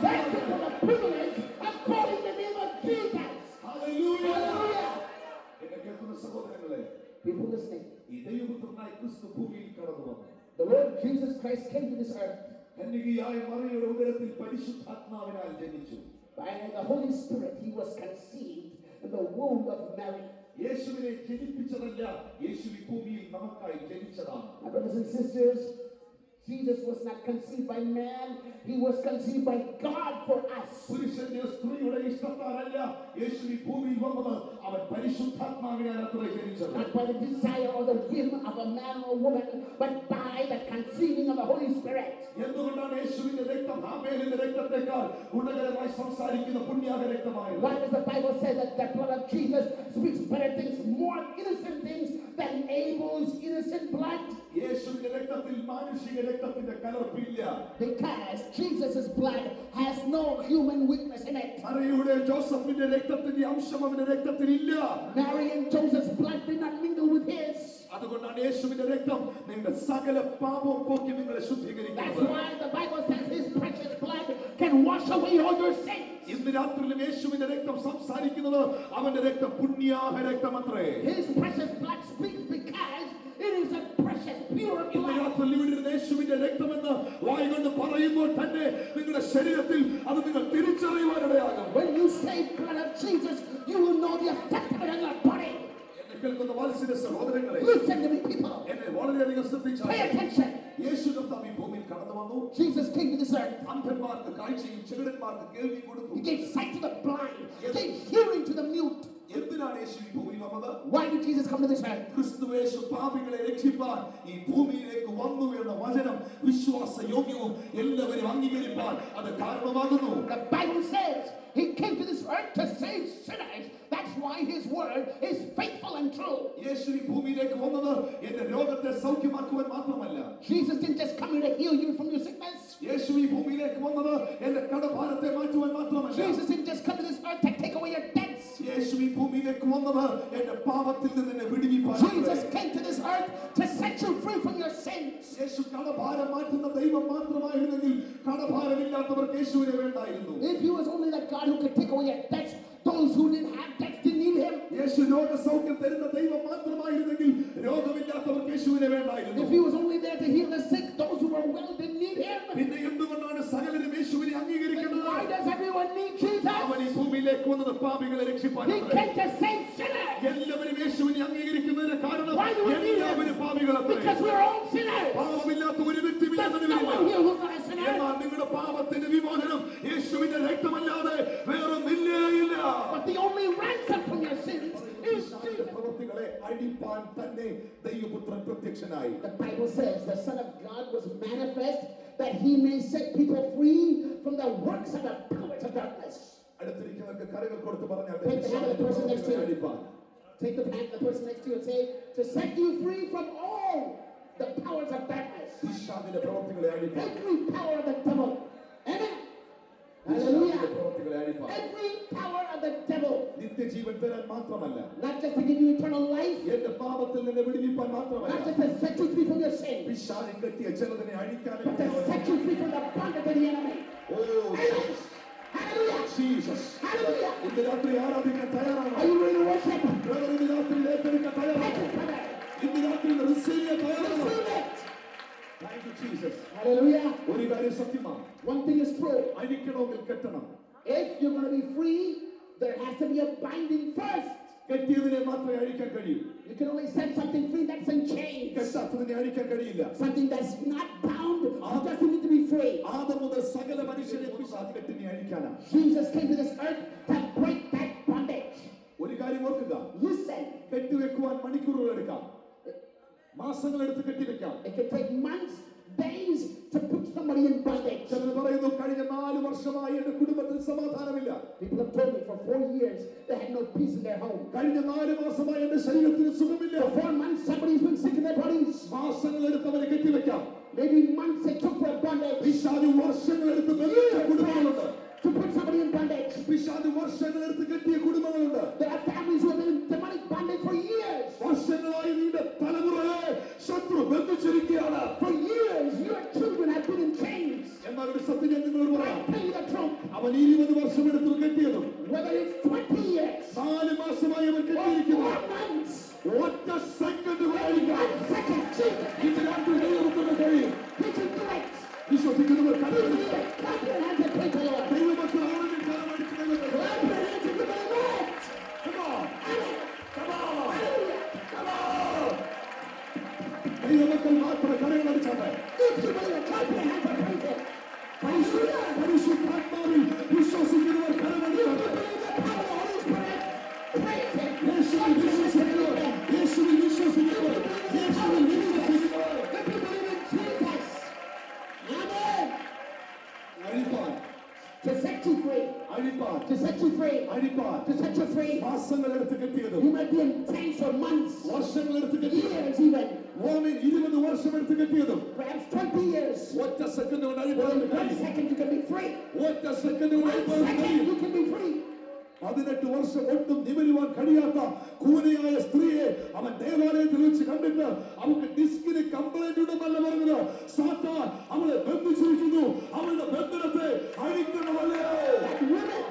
Thank you for the privilege of calling the name of Jesus. Hallelujah. People listening. The Lord Jesus Christ came to this earth. By the Holy Spirit, he was conceived in the womb of Mary. My brothers and sisters, Jesus was not conceived by man, he was conceived by God for us. Not by the desire or the whim of a man or woman, but by the conceiving of the Holy Spirit. Why does the Bible say that the blood of Jesus speaks better things, more innocent things than Abel's innocent blood? Because Jesus' blood has no human weakness in it. Mary and Joseph's blood did not mingle with his. That's why the Bible says his precious blood can wash away all your sins. His precious blood speaks because it is a precious, pure blood. When you say blood of Jesus, you will know the effect of it on your body. Listen to me, people. Pay attention. Jesus came to this earth. He gave sight to the blind. He gave hearing to the mute. Why did Jesus come to this earth? The Bible says he came to this earth to save sinners. word is faithful and true. യേശു ഈ ഭൂമിയിലേക്ക് വന്നത് എന്റെ രോഗത്തെ സൗഖ്യമാക്കുവാൻ മാത്രമല്ല. Jesus didn't just come here to heal you from your sickness. യേശു ഈ ഭൂമിയിലേക്ക് വന്നത് എന്റെ കടഭാരത്തെ മാറ്റുവാൻ മാത്രമല്ല. Jesus didn't just come to this earth to take away your debts. യേശു ഈ ഭൂമിയിലേക്ക് വന്നത് എന്റെ പാപത്തിൽ നിന്ന് എന്നെ വിടുവിപ്പാൻ. Jesus came to this earth to set you free from your sins. യേശു കടഭാരം മാറ്റുന്ന ദൈവം മാത്രമായിരുന്നെങ്കിൽ കടഭാരമില്ലാത്തവർക്ക് യേശുവിനെ വേണ്ടായിരുന്നു. If he was only that God who could take away your debts, those who didn't have debts didn't need him. യേശു രോഗസൗഖ്യം തരുന്ന ദൈവം മാത്രമായിരുന്നെങ്കിൽ രോഗമില്ലാത്തവർക്ക് യേശുവിനെ വേണ്ടായിരുന്നു. If he was only there to heal the sick, those who were well didn't need him. പിന്നെ എന്തുകൊണ്ടാണ് സകലരും യേശുവിനെ അംഗീകരിക്കുന്നത്? Why does everyone need Jesus? അവൻ ഈ ഭൂമിയിലേക്ക് വന്നത് പാപികളെ രക്ഷിപ്പാൻ. He came to save sinners. എല്ലാവരും യേശുവിനെ അംഗീകരിക്കുന്നതിന് കാരണം Why do we need him? എല്ലാവരും പാപികളത്രേ. Because we are all sinners. പാപമില്ലാത്ത ഒരു വ്യക്തിയും There's no one here who's not a sinner. എന്നാൽ നിങ്ങളുടെ പാപത്തിന്റെ വിമോചനം യേശുവിന്റെ രക്തമല്ലാതെ വേറൊന്നില്ലേയില്ല. But the only ransom from your sins is Jesus. പ്രവൃത്തികളെ അടിപ്പാൻ തന്നെ ദൈവപുത്രൻ പ്രത്യക്ഷനായി. The Bible says the Son of God was manifest that he may set people free from the works of the powers of darkness. അടുത്തിരിക്കുന്നവർക്ക് കരങ്ങൾ കൊടുത്ത് പറഞ്ഞാൽ Take the hand of the person next to you. അടിപ്പാൻ. Take the hand of the person next to you and say, to set you free from all the powers of darkness. പിശാചിന്റെ പ്രവൃത്തികളെ അടിപ്പാൻ. Every power of the devil. Amen. Hallelujah. പ്രവൃത്തികളെ അടിപ്പാൻ. Every power of the devil. നിത്യജീവൻ തരാൻ മാത്രമല്ല, Not just to give you eternal life. എന്റെ പാപത്തിൽ നിന്ന് വിടുവിപ്പാൻ Not മാത്രമല്ല, just to set you free from your sin. പിശാചിൻ കെട്ടിയ ചിലതിനെ അഴിക്കാൻ But to set you free from the bondage of the enemy. Oh Hallelujah. Jesus. Hallelujah. ഇന്ന് രാത്രി ആരാധിക്കാൻ തയ്യാറാണോ? Are you ready to worship? Brother, ഇന്ന് രാത്രി ഏറ്റെടുക്കാൻ തയ്യാറാണോ? ഇന്ന് രാത്രി റിസീവ് ചെയ്യാൻ തയ്യാറാണോ? Receive it. Thank you Jesus. Hallelujah. ഒരു കാര്യം സത്യമാണ്, One thing is true. അഴിക്കണമെങ്കിൽ കെട്ടണം. If you're going to be free, there has to be a binding first. കെട്ടിയതിനെ മാത്രമേ അഴിക്കാൻ കഴിയൂ. You can only set something free that's in chains. കെട്ടാത്തതിനെ അഴിക്കാൻ കഴിയില്ല. Something that's not bound doesn't need to be free. Adam മുതൽ സകല മനുഷ്യരെ കുറിച്ച് ആ കെട്ടിനെ അഴിക്കാനാണ്. Jesus came to this earth to break that bondage. ഒരു കാര്യം ഓർക്കുക, Listen, കെട്ടിവെക്കുവാൻ മണിക്കൂറുകൾ എടുക്കാം, മാസങ്ങൾ എടുത്ത് കെട്ടിവെക്കാം. it can take months, days to put somebody in bondage. ചിലർ പറയുന്നു, കഴിഞ്ഞ 4 വർഷമായി എന്റെ കുടുംബത്തിൽ സമാധാനമില്ല. People have told me for 4 years they had no peace in their home. കഴിഞ്ഞ 4 മാസമായി എന്റെ ശരീരത്തിന് സുഖമില്ല. For 4 months somebody's been sick in their bodies. മാസങ്ങൾ എടുത്ത് അവരെ കെട്ടിവെക്കാം. Maybe months it took for a bondage. പിശാച് വർഷങ്ങൾ എടുത്ത് ബന്ധിച്ച കുടുംബങ്ങളുണ്ട്. To put somebody in bondage. പിശാച് വർഷങ്ങൾ എടുത്ത് കെട്ടിയ കുടുംബങ്ങളുണ്ട്. There are families who have been in demonic bondage for years. വർഷങ്ങളായി നിന്റെ തലമുറയെ ശത്രു ബന്ധിച്ചിരിക്കുകയാണ്. For years your children have been in chains. എന്നാൽ ഒരു സത്യം ഞാൻ നിങ്ങളോട് പറയാം, Tell you the truth. അവൻ 20 വർഷം എടുത്ത് കെട്ടിയതും Whether it's 20 years 4 മാസമായി അവൻ or കെട്ടിയിരിക്കുന്നു. 4 months, ഒറ്റ സെക്കൻഡ് വൈകിക്കാം. 1 second, Jesus, ഇന്ന് രാത്രി ദൈവത്തിന് കഴിയും. He can do it. വിശ്വസിക്കുന്നവർ He can do it. Clap your hands and praise the Lord. ദൈവമക്കൾ ആണെങ്കിൽ കാലമടിക്കുന്നത്. Clap your hands and give him a lift. Come on. Amen. Come on. Hallelujah. Come on. ദൈവമക്കൾ മാത്രം കരങ്ങളടിച്ചാട്ടെ. If you believe it, clap your hands and praise him. പരിശുദ്ധാത്മാവിൽ വിശ്വസിക്കുന്നവർ If you കരങ്ങളടിച്ചാട്ടെ. believe the power of the Holy Spirit, praise him. യേശുവിൽ വിശ്വസിക്കുന്നവർ, യേശുവിൽ വിശ്വസിക്കുന്നവർ, യേശുവിൽ വിശ്വസിക്കുന്നവർ. If you believe in Jesus, amen. അഴിപ്പാൻ, To set you free. അഴിപ്പാൻ, To set you free. അഴിപ്പാൻ. To set you free. മാസങ്ങൾ എടുത്ത് കെട്ടിയതും You might be in chains for months, വർഷങ്ങൾ എടുത്ത് കെട്ടിയതും years even, റോമിൽ 20 വർഷം എടുത്ത് കെട്ടിയതും perhaps 20 years. ഒറ്റ സെക്കൻഡ് കൊണ്ട് Well, അഴിപ്പാൻ in 1 കഴിയും. second you can be free. ഒറ്റ സെക്കൻഡ് കൊണ്ട് 1 അഴിപ്പാൻ second കഴിയും. you can be free. 18 വർഷം ഒട്ടും നിവരുവാൻ കഴിയാത്ത കൂനയായ സ്ത്രീയെ അവൻ ദേവാലയത്തിൽ വെച്ച് കണ്ടിട്ട് അവൾക്ക് ഡിസ്കിന് കംപ്ലൈന്റ് ഉണ്ടെന്നല്ല പറഞ്ഞത്, സാത്താൻ അവളെ ബന്ധിച്ചിരിക്കുന്നു, അവളുടെ ബന്ധനത്തെ അഴിക്കണമല്ലേ. That woman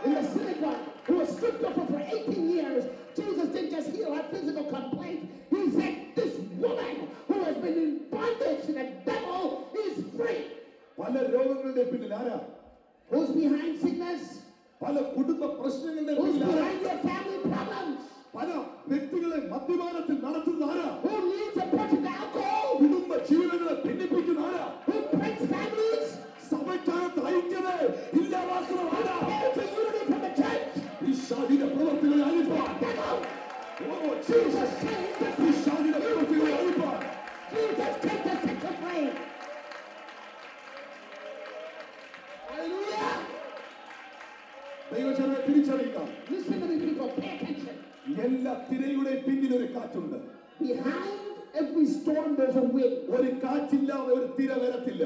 in the synagogue who was stripped of her for 18 years, Jesus didn't just heal her physical complaint. He said, this woman who has been in bondage to the devil is free. പല രോഗങ്ങളുടെ പിന്നിൽ ആരാ? Who's behind sickness? പല കുടുംബ പ്രശ്നങ്ങളുടെ Who's പിന്നിൽ ആരാ? behind your family problems? പല വ്യക്തികളെ മദ്യപാനത്തിൽ നടത്തുന്ന ആരാ? Who leads a person to alcohol? കുടുംബ ജീവിതങ്ങളെ ഭിന്നിപ്പിക്കുന്ന ആരാ? Who breaks families? സഭയ്ക്കകത്ത് ഐക്യതയെ ഇല്ലാതാക്കുന്ന ആരാ? Pulls the unity from the church. പിശാചിന്റെ പ്രവർത്തികളെ അഴിപ്പാൻ. Devil. ഓ ജീസസ്, പിശാചിന്റെ പ്രവർത്തികളെ അഴിപ്പാൻ. Jesus came to set you free. Hallelujah. ദൈവജനത്തെ തിരിച്ചറിയുക. Listen to me, people. Pay attention. തീയുടെ പിന്നിൽ ഒരു കാറ്റുണ്ട്. Behind every storm there's a wind. ഒരു കാറ്റില്ലാതെ ഒരു തിര വരത്തില്ല.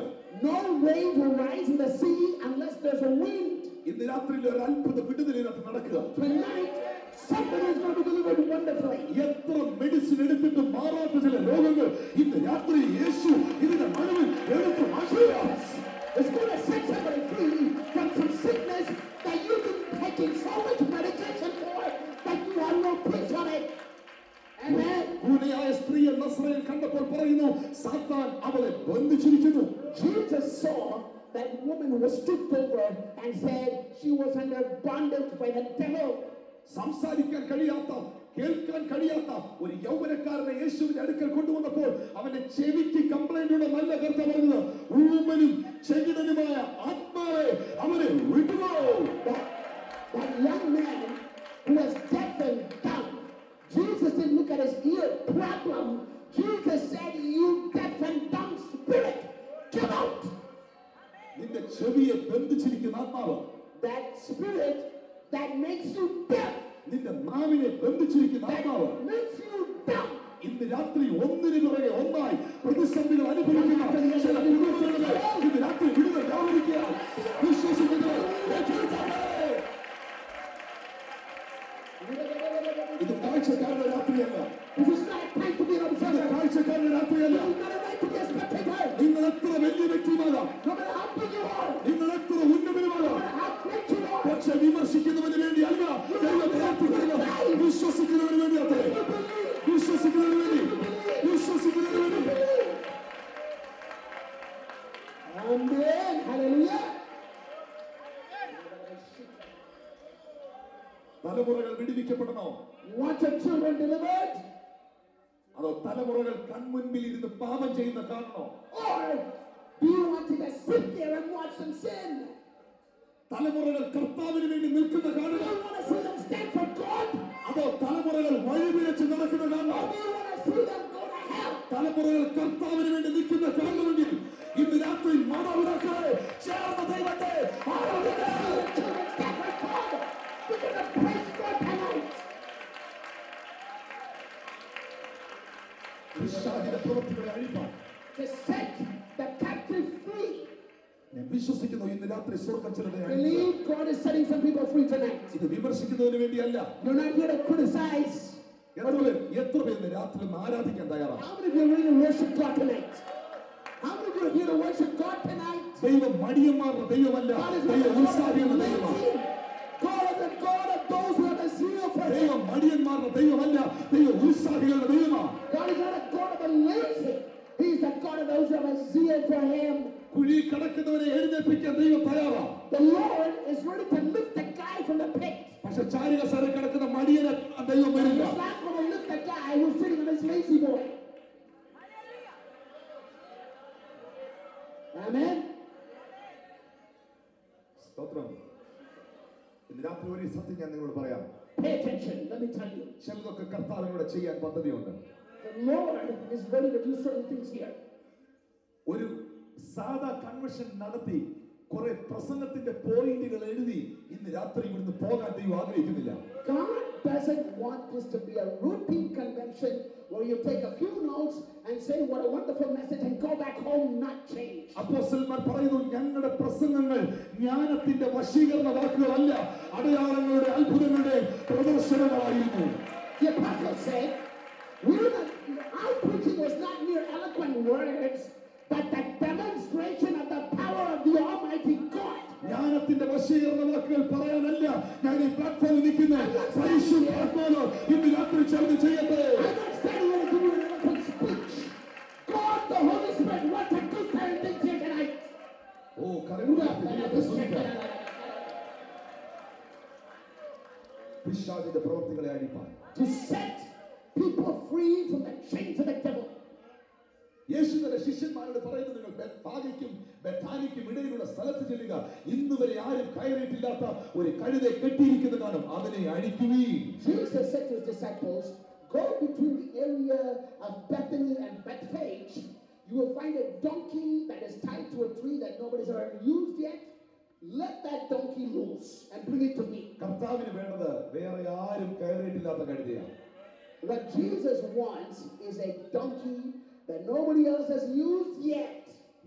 No wave will rise in the sea unless there's a wind. ഇന്ന് രാത്രിയിൽ ഒരു അത്ഭുത വിടുതലിനകത്ത് നടക്കുക. Tonight somebody is going to be delivered wonderfully. എത്ര മെഡിസിൻ എടുത്തിട്ട് മാറാത്ത ചില രോഗങ്ങൾ ഇന്ന് രാത്രി യേശു ഇതിന്റെ മഴവിൽ എടുത്ത് മാറ്റുക. It's going to set somebody free from some sickness that you've been taking so much medication for that you have no peace on it. Amen. കൂനിയായ സ്ത്രീയെ നസ്രയൻ കണ്ടപ്പോൾ പറയുന്നു സാത്താൻ അവളെ ബന്ധിച്ചിരിക്കുന്നു. Jesus saw that woman was stooped over and said she was under bondage by the devil. സംസാരിക്കാൻ കഴിയാത്ത കേൾക്കാൻ കഴിയാത്ത ഒരു യൗവനക്കാരനെ യേശുവിന്റെ അടുക്കൽ കൊണ്ടുവന്നപ്പോൾ അവന്റെ ചെവിക്ക് കംപ്ലൈന്റ് ഉള്ള നല്ല കർത്ത പറഞ്ഞത് ഊമനും ചെകിടനുമായ ആത്മാവെ അവനെ വിടുവോ. That young man who was deaf and dumb, Jesus didn't look at his ear problem. Jesus said, you deaf and dumb spirit, come out. നിന്റെ ചെവിയെ ബന്ധിച്ചിരിക്കുന്ന ആത്മാവ്, that spirit that makes you deaf, നിന്റെ നാവിനെ ബന്ധിച്ചിരിക്കുന്ന that ആത്മാവ് makes you dumb. ഇന്ന് രാത്രി ഒന്നിനു പുറകെ ഒന്നായി പ്രതിസന്ധികൾ അനുഭവിക്കുന്ന ചില കുടുംബങ്ങളെ ഇന്ന് രാത്രി വിടുതൽ വ്യാപരിക്കുക. വിശ്വസിക്കുന്നത് ഇത് കാഴ്ചക്കാരുടെ രാത്രിയല്ല. This is not a time to be an observer. കാഴ്ചക്കാരുടെ രാത്രിയല്ല. It's not a right to be a spectator. നിങ്ങൾ എത്ര വലിയ വ്യക്തിയുമാകാം, No matter how big you are, നിങ്ങൾ എത്ര ഉന്നതനുമാകാം, no matter how great you are, പക്ഷെ വിമർശിക്കുന്നവന് വേണ്ടി അല്ല ദൈവം പ്രവർത്തിക്കുന്നത്. വിശ്വസിക്കുന്നവന് വേണ്ടി അത്രേ. വിശ്വസിക്കുന്നതിന് വേണ്ടി, വിശ്വസിക്കുന്നതിന് വേണ്ടി. Amen. Hallelujah. തലമുറകൾ വിടുവിക്കപ്പെടണോ? You want your children delivered? അതോ തലമുറകൾ കൺമുൻപിൽ ഇരുന്ന് പാപം ചെയ്യുന്ന കാണണോ? Or do you want to just sit there and watch them sin? തലമുറകൾ കർത്താവിന് വേണ്ടി നിൽക്കുന്ന Do കാണുക. you want to see them stand for God? അതോ തലമുറകൾ വഴിപിഴച്ച് നടക്കുന്ന കാണണോ? Or do you want to see them go to hell? തലമുറകൾ കർത്താവിന് വേണ്ടി നിൽക്കുന്ന കാണണമെങ്കിൽ ഇന്ന് രാത്രി മാതാപിതാക്കളെ ചേർന്ന ദൈവത്തെ ആരാധിക്കുക. Children stand for God. We're going to praise God tonight. പിശാചിന്റെ പ്രവൃത്തികളെ അഴിപ്പാൻ To set the captive free. ഞാൻ വിശ്വസിക്കുന്നു ഇന്ന് രാത്രി സ്വർഗ്ഗം ചിലരെ അഴിക്കും. Believe God is setting some people free tonight. ഇത് വിമർശിക്കുന്നതിന് വേണ്ടിയല്ല. You're not here to criticize. എത്ര പേര് ഇന്ന് രാത്രി ഒന്ന് ആരാധിക്കാൻ തയ്യാറാണ്? How many of you are ready to worship God tonight? How many of you are here to worship God tonight? ദൈവം മടിയന്മാരുടെ ദൈവമല്ല, God is not ദൈവം the God of ഉത്സാഹികളുടെ ദൈവമാണ്. lazy. God is the God of those who have a zeal for Him. ദൈവം മടിയന്മാരുടെ ദൈവമല്ല, ദൈവം ഉത്സാഹികളുടെ ദൈവമാണ്. God is not a God of the lazy. He is the God of those who have a zeal for Him. കുഴി കടക്കുന്നവനെ എഴുന്നേൽപ്പിക്കാൻ ദൈവം തയ്യാറാണ്. The Lord is ready to lift the guy from the pit. പക്ഷെ ചാരികസര കിടക്കുന്ന മടിയനെ ദൈവം വരില്ല. He's not going to lift the guy who's sitting on his lazy boy. Amen. സ്തോത്രം. ഇന്ന് രാത്രി ഒരു സത്യം ഞാൻ നിങ്ങളോട് പറയാം. Pay attention. Let me tell you. ചിലതൊക്കെ കർത്താവിനോട് ചെയ്യാൻ പദ്ധതിയുണ്ട്. The Lord is ready to do certain things here. ഒരു സാധാ കൺവെൻഷൻ നടത്തി കുറെ പ്രസംഗത്തിന്റെ പോയിന്റുകൾ എഴുതി ഇന്ന് രാത്രി ഇവിടുന്ന് പോകാൻ ദൈവം ആഗ്രഹിക്കുന്നില്ല. God doesn't want this to be a routine convention where you take a few notes and say what a wonderful message and go back home not changed. അപ്പോസ്തലന്മാർ പറയുന്നു ഞങ്ങളുടെ പ്രസംഗങ്ങൾ ജ്ഞാനത്തിന്റെ വശീകരണ വാക്കുകളല്ല, അടയാളങ്ങളുടെ അത്ഭുതങ്ങളുടെ പ്രദർശനങ്ങളായിരുന്നു. The apostles said, our preaching was not mere eloquent words, but the demonstration of the power of the Almighty God. ജ്ഞാനത്തിന്റെ വശീകരണ വാക്കുകൾ പറയാനല്ല ഞാൻ ഈ പ്ലാറ്റ്ഫോമിൽ നിൽക്കുന്ന പരിശുദ്ധാത്മാവ് ഇന്ന് രാത്രി ചേർന്ന് ചെയ്യട്ടെ. I'm not standing here to give you an eloquent speech. God, the Holy Spirit, wants to do certain things here tonight. ഓ കരങ്ങളുള്ള പിശാചിന്റെ പ്രവൃത്തികളെ അഴിപ്പാൻ, To set people free from the chains of the devil. യേശു തന്റെ ശിഷ്യന്മാരോട് പറയുന്നു നിങ്ങൾ ബെത്ഫാഗയ്ക്കും ബെഥാനിക്കും ഇടയിലുള്ള സ്ഥലത്ത് ചെല്ലുക, ഇന്ന് വരെ ആരും കയറിയിട്ടില്ലാത്ത ഒരു കഴുതെ കെട്ടിയിരിക്കുന്ന കാണും, അതിനെ അഴിക്കുവീൻ. Jesus said to his disciples, go between the area of Bethany and Bethphage. You will find a donkey that is tied to a tree that nobody's ever used yet. Let that donkey loose and bring it to me. കർത്താവിന് വേണ്ടത് വേറെ ആരും കയറിയിട്ടില്ലാത്ത കഴുതയാണ്. What Jesus wants is a donkey that nobody else has used yet.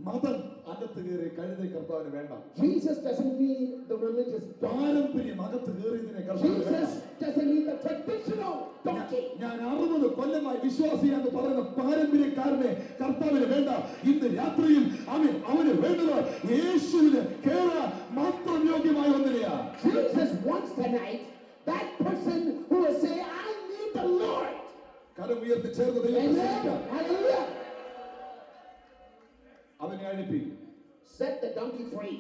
മതം അകത്ത് കയറി കഴുதை കർത്താവിന് വേണ്ട. Jesus doesn't need the religious donkey. പാരമ്പര്യം അകത്ത് കയറിയതിനെ കർത്താവിന് വേണ്ട. Jesus doesn't need the traditional donkey. ഞാൻ 60 കൊല്ലമായി വിശ്വാസിയാന്ന് പറയുന്ന പാരമ്പര്യക്കാരനെ കർത്താവിന് വേണ്ട. ഇന്ന് രാത്രിയിൽ അവന് വേണ്ടത് യേശുവിന് കേറാൻ മാത്രം യോഗ്യമായ ഒന്നിനെയാ. Jesus wants tonight that person who will say, I need the Lord. കരം ഉയർത്തി ചേർന്ന് ദൈവത്തെ Hallelujah. അവനെ അഴിപ്പി. Set the donkey free.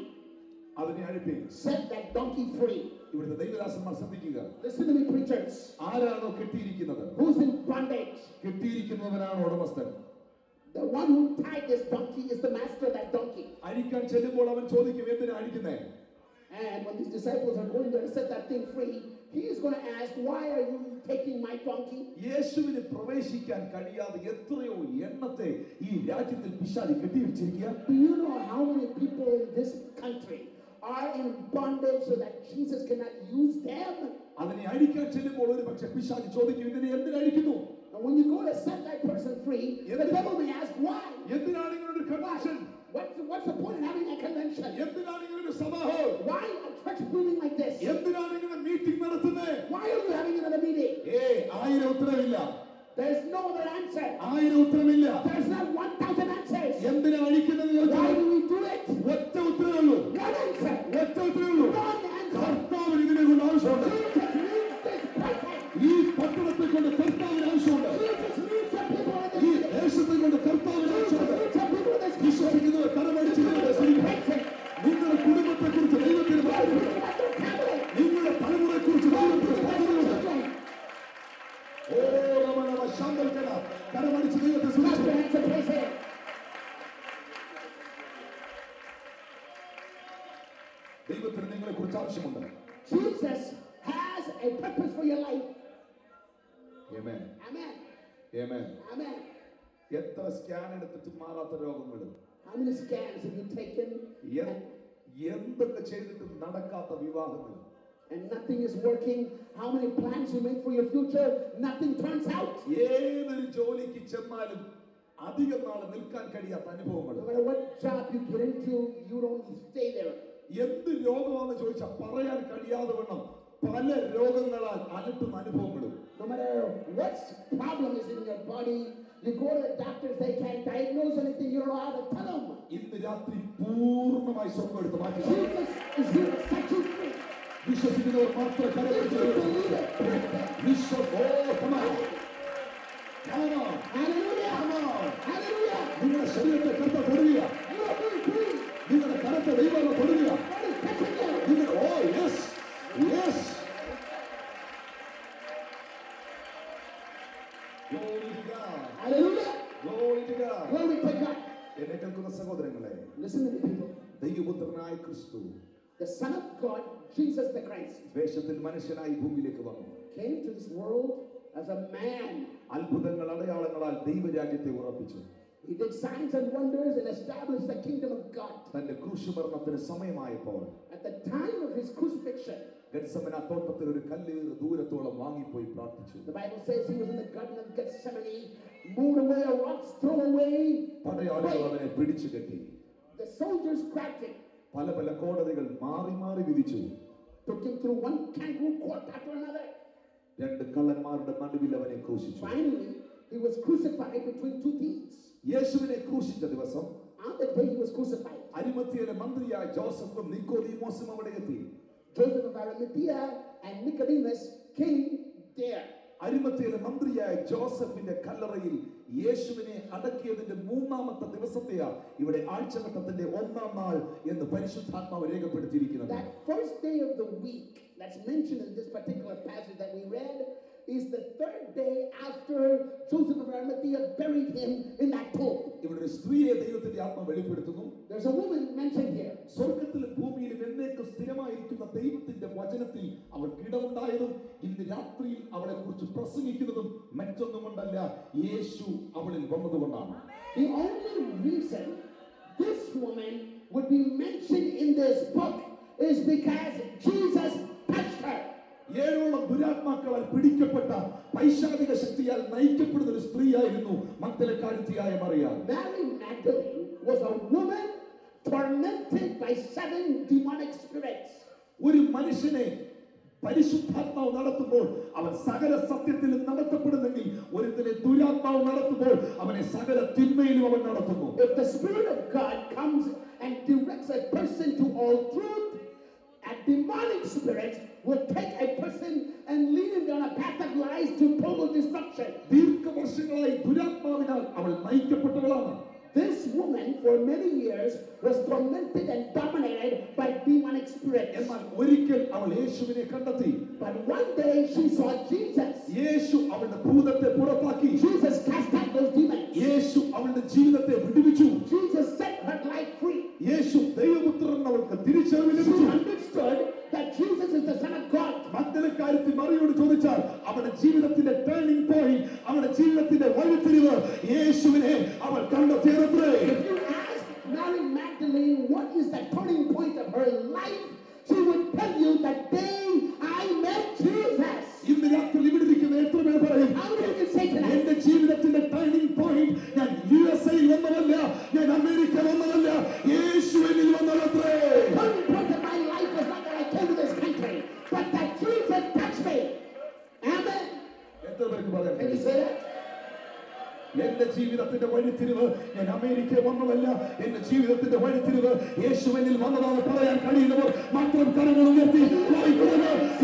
അവനെ അഴിപ്പി. Set that donkey free. ഇവിടുത്തെ ദൈവദാസന്മാർ ശ്രദ്ധിക്കുക. Listen to me, preachers. ആരാണോ കെട്ടിയിരിക്കുന്നത്? Who's in bondage? കെട്ടിയിരിക്കുന്നവനാണ് ഉടമസ്ഥൻ. The one who tied this donkey is the master of that donkey. അഴിക്കാൻ ചെല്ലുമ്പോൾ അവൻ ചോദിക്കും എന്തിനാ അഴിക്കുന്നേ? And when these disciples are going there to set that thing free, he is going to ask, why are you taking my donkey? യേശുവിന് പ്രവേശിക്കാൻ കഴിയാതെ എത്രയോ എണ്ണത്തെ ഈ രാജ്യത്തിൽ പിശാച് കെട്ടിവെച്ചിരിക്കുക. Do you know how many people in this country are in bondage so that Jesus cannot use them? അതിനെ അഴിക്കാൻ ചെല്ലുമ്പോൾ ഒരു പക്ഷേ പിശാച് ചോദിക്കും ഇതിനെ എന്തിനാ അഴിക്കുന്നു? And when you go to set that person free, the devil may ask, why? എന്തിനാണ് ഇങ്ങനൊരു convention? What's the point in having a convention? എന്തിനാണ് ഇങ്ങനൊരു സഭാഹോൾ? Why a church meeting like this? എന്തിനാണ് ഇങ്ങനെ മീറ്റിംഗ് നടത്തുന്നത്? Why are you having another meeting? ആയിരം ഉത്തരവില്ല. There's no other answer. ആയിരം ഉത്തരവില്ല. There's not 1,000 answers. എന്തിനാ അഴിക്കുന്നത്? Why do we do it? ഒറ്റ ഉത്തരവുള്ളൂ. One answer. ഒറ്റ ഉത്തരവുള്ളൂ. One answer. കർത്താവിന് ഇതിനെ കൊണ്ട് ആവശ്യമുണ്ട്. Jesus needs this person. ഈ പട്ടണത്തെ കൊണ്ട് കർത്താവിന് ആവശ്യമുണ്ട്. Jesus needs some people in this ഈ city. ദേശത്തെ കൊണ്ട് കർത്താവിന് ആവശ്യമുണ്ട്. Jesus needs some people in this city. വിശ്വസിക്കുന്നവർ കരമടിച്ച് നിങ്ങളുടെ കുടുംബത്തെ കുറിച്ച് ദൈവത്തിന് പറയുന്നു. നിങ്ങളുടെ തലമുറയെ കുറിച്ച് ദൈവത്തിന് പറയുന്നു. ഓ രമണ ശാന്തൽക്കട കരമടിച്ച് ദൈവത്തെ സ്തുതിച്ചു. ദൈവത്തിന് നിങ്ങളെ കുറിച്ച് ആവശ്യമുണ്ട്. Jesus has a purpose for your life. Amen. Amen. Amen. Amen. എത്ര സ്കാൻ എടുത്തിട്ട് മാറാത്ത രോഗങ്ങൾ. How many scans have you taken? എന്തൊക്കെ ചെയ്തിട്ടും നടക്കാത്ത വിവാഹങ്ങൾ. And nothing is working. How many plans you make for your future? Nothing turns out. ഏതൊരു ജോലിക്ക് ചെന്നാലും അധികം നാൾ നിൽക്കാൻ കഴിയാത്ത അനുഭവങ്ങൾ. No matter what job you get into, you don't stay there. എന്ത് രോഗമാണെന്ന് ചോദിച്ചാൽ പറയാൻ കഴിയാതെ വണ്ണം പല രോഗങ്ങളാൽ അലട്ടുന്ന അനുഭവങ്ങളും. No matter what problem is in your body, you go to the doctors, they can't diagnose anything, you don't know how to tell them. ഇന്ന് രാത്രി പൂർണ്ണമായി സ്വന്തം എടുത്ത് മാറ്റി. Jesus is here to set you free. വിശ്വസിക്കുന്നവർ മാത്രം നിങ്ങളുടെ ശരീരത്തെ കർത്ത തൊടുക. നിങ്ങളുടെ കരത്തെ ദൈവം തൊടുക. ഓ യെസ് യെസ്. എന്നെ കേൾക്കുന്ന സഹോദരങ്ങളെ, ദൈവപുത്രനായ ക്രിസ്തു, the Son of God, Jesus the Christ, വേഷത്തിൽ മനുഷ്യനായി ഭൂമിയിലേക്ക് വന്നു. came to this world as a man. അത്ഭുതങ്ങൾ അടയാളങ്ങളാൽ ദൈവരാജ്യത്തെ ഉറപ്പിച്ചു. He did signs and wonders and established the kingdom of God. തന്റെ ക്രൂശുമരണത്തിന് സമയമായപ്പോൾ, at the time of his crucifixion, ഗെത്സമന തോട്ടത്തിൽ ഒരു കല്ലേറ് ദൂരത്തോളം വാങ്ങിപ്പോയി പ്രാർത്ഥിച്ചു. The Bible says he was in the garden of Gethsemane, moved away, a rock's thrown away. പടയാളികൾ അവനെ പിടിച്ചു കെട്ടി. The soldiers grabbed him. പല പല കോടതികൾ മാറി മാറി വിധിച്ചു. Took him through one kangaroo court after another. രണ്ട് കള്ളന്മാരുടെ നടുവിൽ അവനെ ക്രൂശിച്ചു. Finally, he was crucified between two thieves. യേശുവിനെ ക്രൂശിച്ച ദിവസം, on the day he was crucified, അരിമത്തിയിലെ മന്ത്രിയായ ജോസഫും നിക്കോദീമോസും അവിടെ എത്തി. Joseph of Arimathea and Nicodemus came there. അരിമത്തിയിലെ മന്ത്രിയായ ജോസഫിന്റെ കല്ലറയിൽ യേശുവിനെ അടക്കിയതിന്റെ മൂന്നാമത്തെ ദിവസത്തെയാ ഇവിടെ ആഴ്ചവട്ടത്തിന്റെ ഒന്നാം നാൾ എന്ന് പരിശുദ്ധാത്മാവ് രേഖപ്പെടുത്തിയിരിക്കുന്നത്. That first day of the week that's mentioned in this particular passage that we read is the third day after Joseph of Arimathea buried him in that tomb. ഇവിടെ ഒരു സ്ത്രീയെ ദൈവത്തിന്റെ ആത്മാവ് വെളിപ്പെടുത്തുന്നു. There's a woman mentioned here. സ്വർഗ്ഗത്തിലും ഭൂമിയിലും എന്നേക്കും സ്ഥിരമായിരിക്കുന്ന ദൈവത്തിന്റെ വചനത്തിൽ അവൾ ഇടമുണ്ടായതും ഇന്ന് രാത്രിയിൽ അവളെ കുറിച്ച് പ്രസംഗിക്കുന്നതും മറ്റൊന്നും കൊണ്ടല്ല, യേശു അവളിൽ വന്നതുകൊണ്ടാണ്. The only reason this woman would be mentioned in this book is because Jesus touched her. ഏഴോളം ദുരാത്മാക്കളാൽ പിടിക്കപ്പെട്ട പൈശാചിക ശക്തിയാൽ നയിക്കപ്പെടുന്ന ഒരു സ്ത്രീയായിരുന്നു മഗ്ദലക്കാരത്തിയായ മറിയാം. Mary Magdalene was a woman tormented by 7 demonic spirits. ഒരു മനുഷ്യനെ പരിശുദ്ധാത്മാവ് നടത്തുമ്പോൾ അവൻ സകല സത്യത്തിലും നടത്തപ്പെടുന്നെങ്കിൽ ഒരുത്തനെ ദുരാത്മാവ് നടത്തുമ്പോൾ അവനെ സകല തിന്മയിലും അവൻ നടത്തുന്നു. If the Spirit of God comes and directs a person to all truth, a demonic spirit will take a person and lead him down a path of lies to total destruction. ദീർഘവർഷങ്ങളായി ദുരാത്മാവിനാൽ അവൾ നയിക്കപ്പെട്ടവളാണ്. This woman for many years was tormented and dominated by demonic spirits. എന്നാൽ ഒരിക്കൽ അവൾ യേശുവിനെ കണ്ടെത്തി. But one day she saw Jesus. യേശു അവളുടെ ഭൂതത്തെ പുറത്താക്കി. Jesus cast out those demons. യേശു അവളുടെ ജീവിതത്തെ വിടുവിച്ചു. Jesus set her life free. യേശു ദൈവപുത്രൻ അവൾക്ക് തിരിച്ചറിവ് ലഭിച്ചു. She understood that Jesus is the Son of God. മഗ്ദലക്കാരത്തി മറിയോട് ചോദിച്ചാൽ അവളുടെ ജീവിതത്തിന്റെ ടേണിംഗ് പോയിന്റ്, അവളുടെ ജീവിതത്തിന്റെ വഴിത്തിരിവ് യേശുവിനെ അവൾ കണ്ടെത്തിയത്രേ. If you ask Mary Magdalene what is the turning point of her life, she would tell you the day I met Jesus. ഇന്ന് രാത്രി ഇവിടെ ഇരിക്കുന്ന എത്ര പേർ പറയും, How many can say tonight? എന്റെ ജീവിതത്തിന്റെ ടേണിംഗ് പോയിന്റ് ഞാൻ USA വന്നതല്ല, ഞാൻ അമേരിക്ക വന്നതല്ല, യേശുവിൽ വന്നതത്രേ. Turning point of my life was not that I came to this country, but that Jesus touched me. Amen. എത്ര പേർക്ക് പറയാം? Can you say that? എന്റെ ജീവിതത്തിന്റെ വഴിത്തിരിവ് ഞാൻ അമേരിക്ക വന്നതല്ല, എന്റെ ജീവിതത്തിന്റെ വഴിത്തിരിവ് യേശുവിൽ വന്നതാണ് പറയാൻ കഴിയുന്നവർ മാത്രം കരങ്ങൾ ഉയർത്തി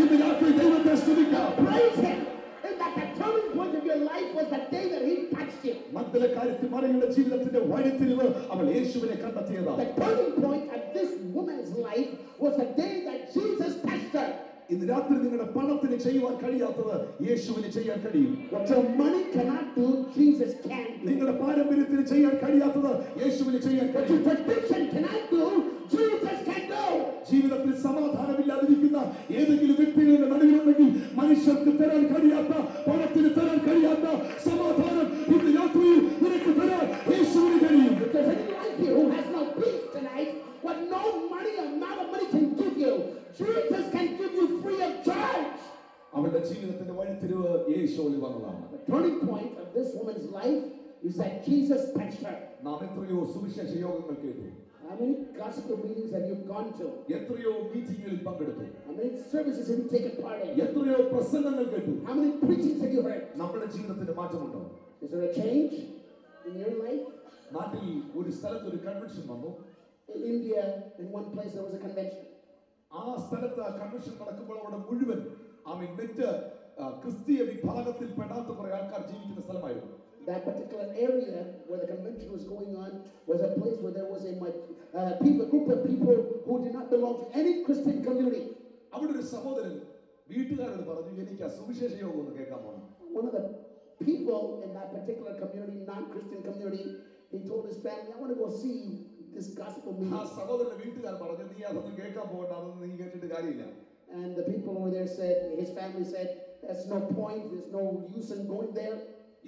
ഇന്ന് രാത്രി ദൈവത്തെ സ്തുതിക്കാം. Praise him. And that the turning point of your life was the day that he touched you. മഗ്ദലക്കാരത്തി മറിയയുടെ ജീവിതത്തിന്റെ വഴിത്തിരിവ് അവൾ യേശുവിനെ കണ്ടെത്തിയതാണ്. The turning point of this woman's life was the day that Jesus touched her. ഇന്ന് രാത്രി നിങ്ങളുടെ പണത്തിന് ചെയ്യുവാൻ കഴിയാത്തത് യേശുവിന് ചെയ്യാൻ കഴിയും. What your money cannot do, Jesus can do. നിങ്ങളുടെ പാരമ്പര്യത്തിന് ചെയ്യാൻ കഴിയാത്തത് യേശുവിന് ചെയ്യാൻ What your കഴിയും. tradition cannot do, Jesus can do. ജീവിതത്തിൽ സമാധാനമില്ലാതിരിക്കുന്ന ഏതെങ്കിലും വ്യക്തികളുടെ നടുവിലുണ്ടെങ്കിൽ മനുഷ്യർക്ക് തരാൻ കഴിയാത്ത, പണത്തിന് തരാൻ കഴിയാത്ത സമാധാനം ഇന്ന് രാത്രിയിൽ നിനക്ക് തരാൻ യേശുവിന് കഴിയും. If there's anyone here who has no peace tonight, what no money, amount of money can give you, Jesus can give you free of charge. അവളുടെ ജീവിതത്തിന്റെ വഴിത്തിരിവ് യേശുവിൽ വന്നതാണ്. The turning point of this woman's life is that Jesus touched her. നാം എത്രയോ സുവിശേഷ യോഗങ്ങൾ കേട്ടു, How many gospel meetings have you gone to? എത്രയോ മീറ്റിംഗുകളിൽ പങ്കെടുത്തു, How many services have you taken part in? എത്രയോ പ്രസംഗങ്ങൾ കേട്ടു. How many preachings have you heard? നമ്മുടെ ജീവിതത്തിന് മാറ്റമുണ്ടോ? Is there a change in your life? നാട്ടിൽ ഒരു സ്ഥലത്ത് ഒരു കൺവെൻഷൻ വന്നു. In India, in one place there was a convention. ആ സ്ഥലത്ത് കൺവെൻഷൻ നടക്കുമ്പോൾ അവിടെ മുഴുവൻ മറ്റ് ക്രിസ്തീയ വിഭാഗത്തിൽ പെടാത്ത കുറെ ആൾക്കാർ ജീവിക്കുന്ന സ്ഥലമായിരുന്നു. That particular area where the convention was going on was a place where there was a group of people who did not belong to any Christian community. അവിടെ ഒരു സഹോദരൻ വീട്ടുകാരോട് പറഞ്ഞു, എനിക്ക് ആ സുവിശേഷ യോഗം ഒന്ന് കേൾക്കാൻ പോകണം. One of the people in that particular community, non-Christian community, he told his family, I want to go see this gospel ആ meeting. സഹോദരന്റെ വീട്ടുകാർ പറഞ്ഞു, നീ അതൊന്നും കേൾക്കാൻ പോകണ്ട, അതൊന്നും നീ കേട്ടിട്ട് കാര്യമില്ല. And the people over there said, his family said, there's no point, there's no use in going there.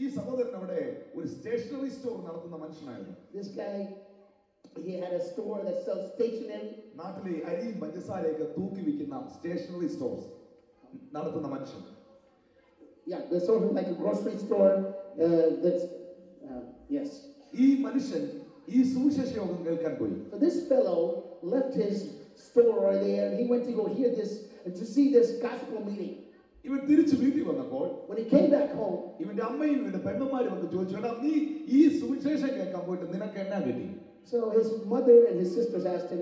ഈ സഹോദരൻ അവിടെ ഒരു സ്റ്റേഷനറി സ്റ്റോർ നടത്തുന്ന മനുഷ്യനായിരുന്നു. This guy, he had a store that sells stationery. നാട്ടിലെ അരിയും പഞ്ചസാരയൊക്കെ തൂക്കി വിൽക്കുന്ന സ്റ്റേഷനറി സ്റ്റോർസ് നടത്തുന്ന മനുഷ്യൻ. Yeah, there's sort of like a grocery store that's, yes. ഈ മനുഷ്യൻ ഈ സുവിശേഷ യോഗം കേൾക്കാൻ പോയി. So this fellow left his store over there and he went to go hear this, to see this gospel meeting. ഇവൻ തിരിച്ചു വീട്ടിൽ വന്നപ്പോൾ When he came back home, ഇവന്റെ അമ്മയും ഇവന്റെ പെണ്ണുമാരും വന്ന് ചോദിച്ചു, എടാ നീ ഈ സുവിശേഷം കേൾക്കാൻ പോയിട്ട് നിനക്ക് എന്നാ കിട്ടി? so his mother and his sisters asked him,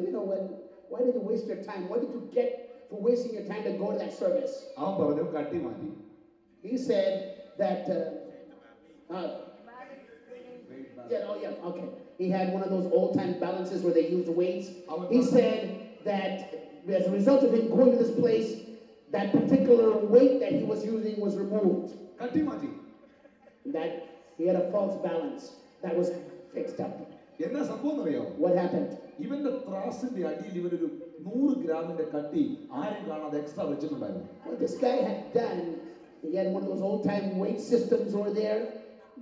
why did you waste your time? What did you get for wasting your time to go to that service? അവൻ പറഞ്ഞു, കട്ടി മാറ്റി. He said that, okay. He had one of those old-time balances where they used weights. He said that as a result of him going to this place, that particular weight that he was using was removed. കട്ടി മാറ്റി. That he had a false balance that was fixed up. എന്നാ സംഭവം അറിയാമോ? What happened? ഇവന്റെ ത്രാസിന്റെ അടിയിൽ ഇവനൊരു 100 ഗ്രാമിന്റെ കട്ടി ആരും കാണാതെ എക്സ്ട്രാ വെച്ചിട്ടുണ്ടായിരുന്നു. What this guy had done, he had one of those old-time weight systems over there.